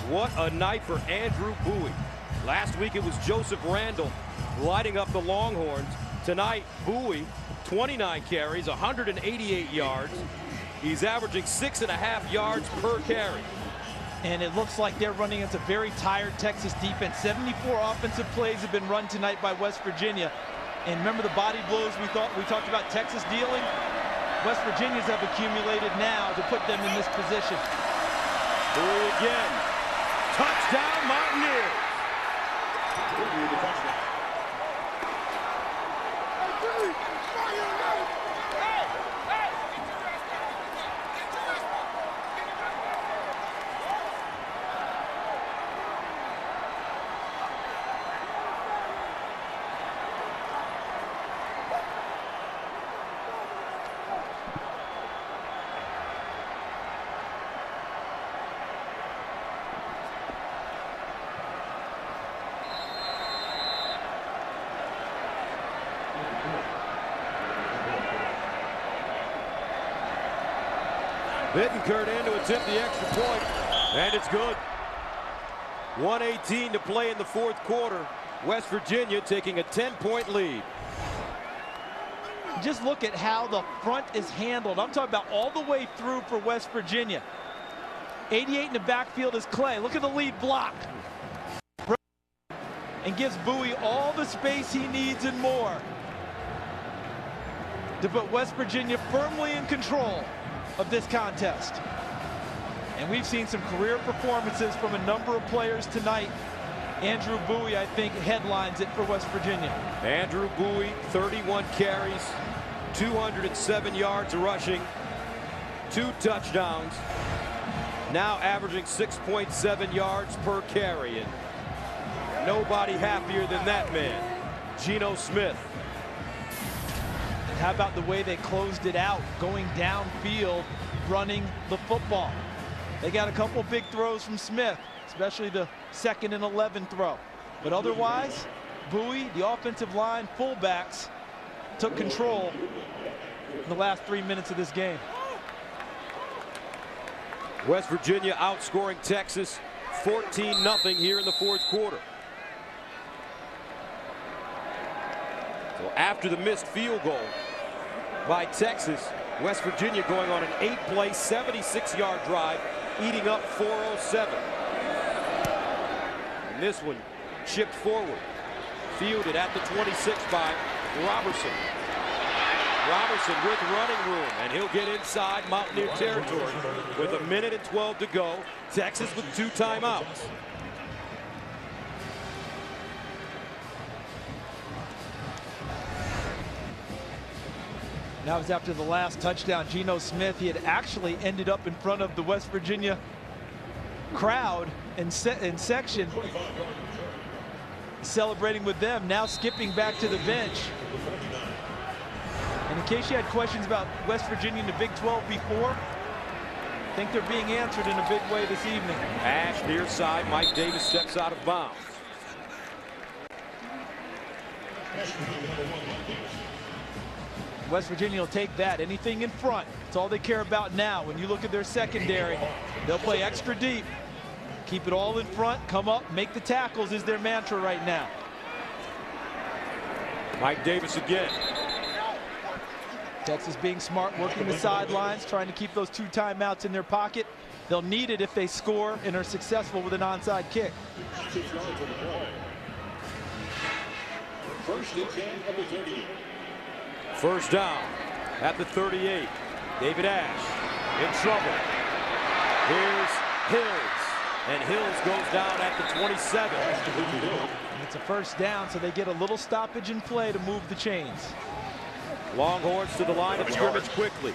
What a night for Andrew Bowie. Last week it was Joseph Randall lighting up the Longhorns. Tonight, Bowie, 29 carries, 188 yards. He's averaging 6.5 yards per carry. And it looks like they're running against a very tired Texas defense. 74 offensive plays have been run tonight by West Virginia. And remember the body blows we talked about Texas dealing? West Virginians have accumulated now to put them in this position. Bowie again. Touchdown, Mountaineers. Bittencourt in to attempt the extra point, and it's good. 1:18 to play in the fourth quarter. West Virginia taking a 10-point lead. Just look at how the front is handled. I'm talking about all the way through for West Virginia. 88 in the backfield is Clay. Look at the lead block. And gives Bowie all the space he needs and more to put West Virginia firmly in control of this contest. And we've seen some career performances from a number of players tonight. Andrew Bowie, I think, headlines it for West Virginia. Andrew Bowie, 31 carries, 207 yards rushing, 2 touchdowns, now averaging 6.7 yards per carry. And nobody happier than that man, Geno Smith. And how about the way they closed it out, going downfield, running the football? They got a couple big throws from Smith, especially the 2nd and 11 throw. But otherwise, Bowie, the offensive line, fullbacks, took control in the last 3 minutes of this game. West Virginia outscoring Texas 14-0 here in the fourth quarter. So after the missed field goal by Texas, West Virginia going on an 8-play, 76-yard drive, eating up 407. And this one chipped forward, fielded at the 26 by Robertson. Robertson with running room, and he'll get inside Mountaineer territory with 1:12 to go. Texas with 2 timeouts. That was after the last touchdown. Geno Smith, he had actually ended up in front of the West Virginia crowd and section, celebrating with them, now skipping back to the bench. And in case you had questions about West Virginia in the Big 12 before, I think they're being answered in a big way this evening. Ash near side, Mike Davis steps out of bounds. West Virginia will take that. Anything in front, it's all they care about now. When you look at their secondary, they'll play extra deep. Keep it all in front, come up, make the tackles is their mantra right now. Mike Davis again. Texas being smart, working the sidelines, trying to keep those 2 timeouts in their pocket. They'll need it if they score and are successful with an onside kick. First down at the 38. David Ash in trouble. Here's Hills, and Hills goes down at the 27. And it's a first down, so they get a little stoppage in play to move the chains. Longhorns to the line of scrimmage quickly.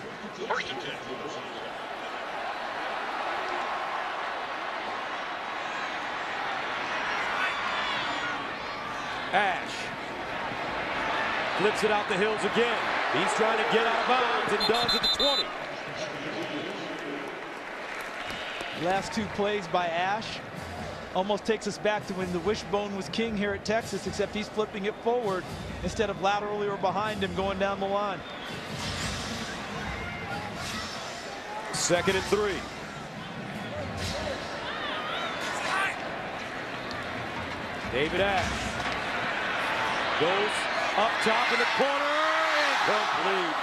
Ash flips it out the Hills again. He's trying to get out of bounds and does at the 20. Last 2 plays by Ash almost takes us back to when the wishbone was king here at Texas, except he's flipping it forward instead of laterally or behind him going down the line. 2nd and 3. David Ash goes up top in the corner, incomplete.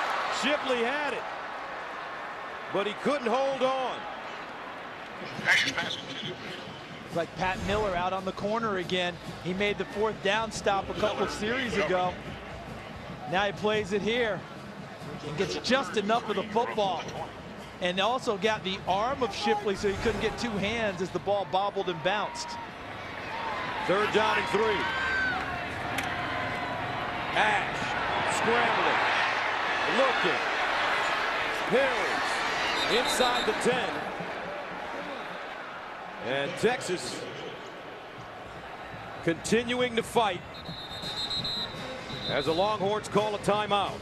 Shipley had it, but he couldn't hold on. It's like Pat Miller out on the corner again. He made the 4th down stop a couple of series ago. Now he plays it here and gets just enough of the football. And also got the arm of Shipley so he couldn't get 2 hands as the ball bobbled and bounced. 3rd down and 3. Ash scrambling, looking. Hills inside the 10. And Texas continuing to fight as the Longhorns call a timeout.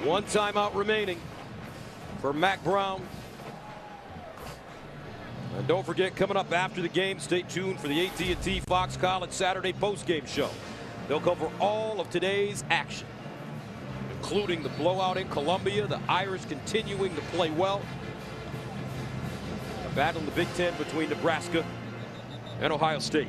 One timeout remaining for Mack Brown. And don't forget, coming up after the game, stay tuned for the AT&T Fox College Saturday postgame show. They'll cover all of today's action, including the blowout in Columbia, the Irish continuing to play well, a battle in the Big Ten between Nebraska and Ohio State.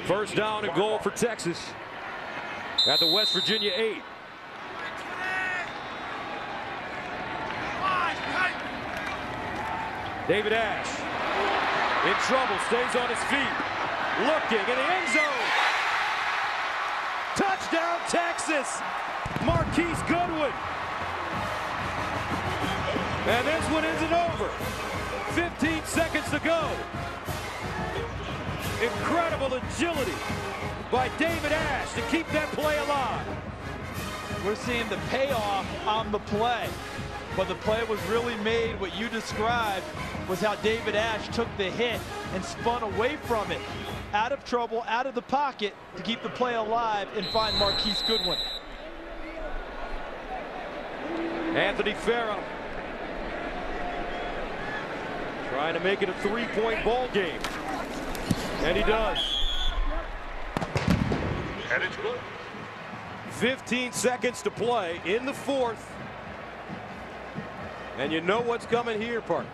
First down and goal for Texas at the West Virginia 8. David Ash in trouble, stays on his feet, looking in the end zone. Touchdown Texas, Marquise Goodwin. And this one isn't over. 15 seconds to go. Incredible agility by David Ash to keep that play alive. We're seeing the payoff on the play, but the play was really made. What you described was how David Ash took the hit and spun away from it, out of trouble, out of the pocket, to keep the play alive and find Marquise Goodwin. Anthony Farrah trying to make it a three-point ball game. And he does. And it's good. 15 seconds to play in the fourth. And you know what's coming here, partner.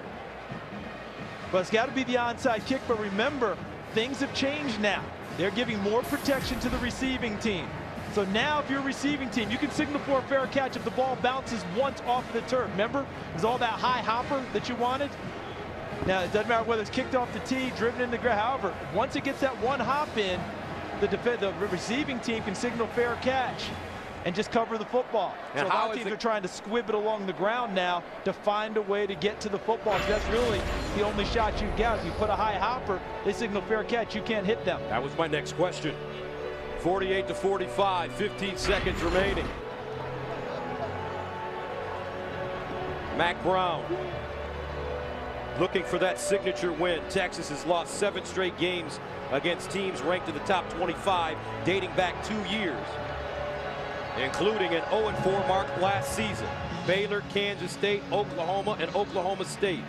But it's got to be the onside kick. But remember, things have changed now. They're giving more protection to the receiving team. So now if you're a receiving team, you can signal for a fair catch if the ball bounces once off the turf. Remember, it was all that high hopper that you wanted. Now, it doesn't matter whether it's kicked off the tee, driven in the ground. However, once it gets that one hop in, the receiving team can signal fair catch and just cover the football. And so a lot of teams are trying to squib it along the ground now to find a way to get to the football. That's really the only shot you get. If you put a high hopper, they signal fair catch. You can't hit them. That was my next question. 48-45, 15 seconds remaining. Mack Brown looking for that signature win. Texas has lost 7 straight games against teams ranked in the top 25 dating back 2 years, including an 0-4 mark last season. Baylor, Kansas State, Oklahoma, and Oklahoma State.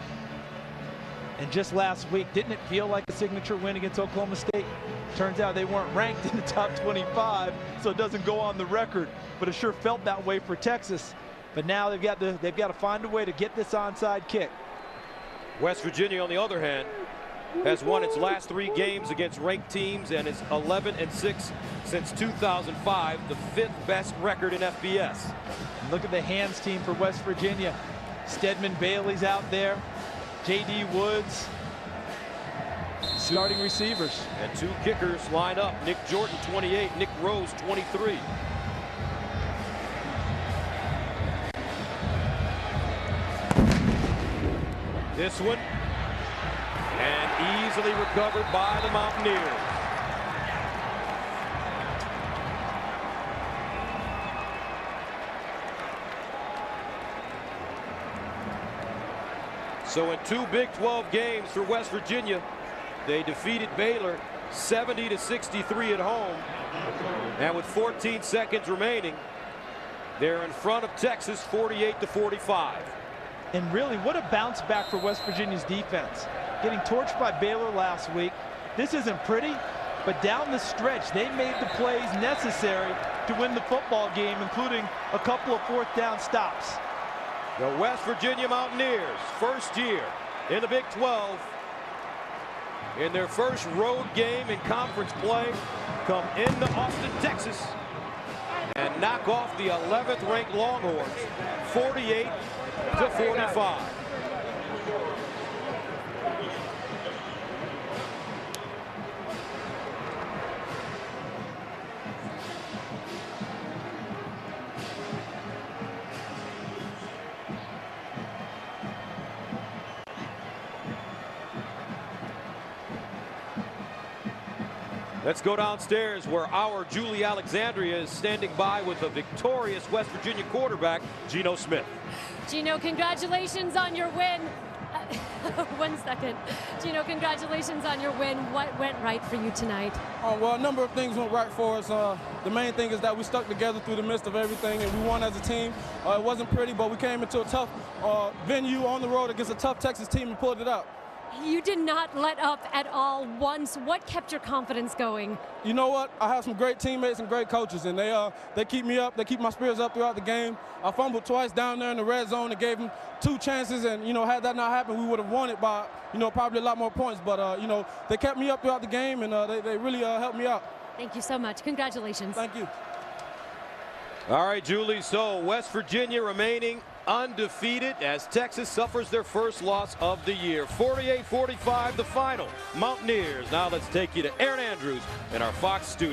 And just last week, didn't it feel like a signature win against Oklahoma State? Turns out they weren't ranked in the top 25, so it doesn't go on the record, but it sure felt that way for Texas. But now they've got to find a way to get this onside kick. West Virginia, on the other hand, has won its last 3 games against ranked teams and is 11-6 since 2005, the 5th best record in FBS. And look at the hands team for West Virginia. Stedman Bailey's out there, J.D. Woods, starting receivers. And 2 kickers line up. Nick Jordan, 28, Nick Rose, 23. This one, and easily recovered by the Mountaineers. So in 2 Big 12 games for West Virginia, they defeated Baylor 70-63 at home. And with 14 seconds remaining, they're in front of Texas 48-45. And really, what a bounce back for West Virginia's defense. Getting torched by Baylor last week. This isn't pretty, but down the stretch, they made the plays necessary to win the football game, including a couple of 4th down stops. The West Virginia Mountaineers, first year in the Big 12, in their first road game in conference play, come into Austin, Texas, and knock off the 11th ranked Longhorns 48-45. Let's go downstairs where our Julie Alexandria is standing by with a victorious West Virginia quarterback, Geno Smith. Geno, congratulations on your win. 1 second. Geno, congratulations on your win. What went right for you tonight? Well, a number of things went right for us. The main thing is that we stuck together through the midst of everything, and we won as a team. It wasn't pretty, but we came into a tough venue on the road against a tough Texas team and pulled it out. You did not let up at all once. What kept your confidence going? You know what? I have some great teammates and great coaches, and they keep me up. They keep my spirits up throughout the game. I fumbled twice down there in the red zone and gave them 2 chances, and, had that not happened, we would have won it by, probably a lot more points. But, they kept me up throughout the game, and they really helped me out. Thank you so much. Congratulations. Thank you. All right, Julie, so West Virginia remaining undefeated as Texas suffers their first loss of the year. 48-45 the final. Mountaineers. Now let's take you to Aaron Andrews in our Fox studio.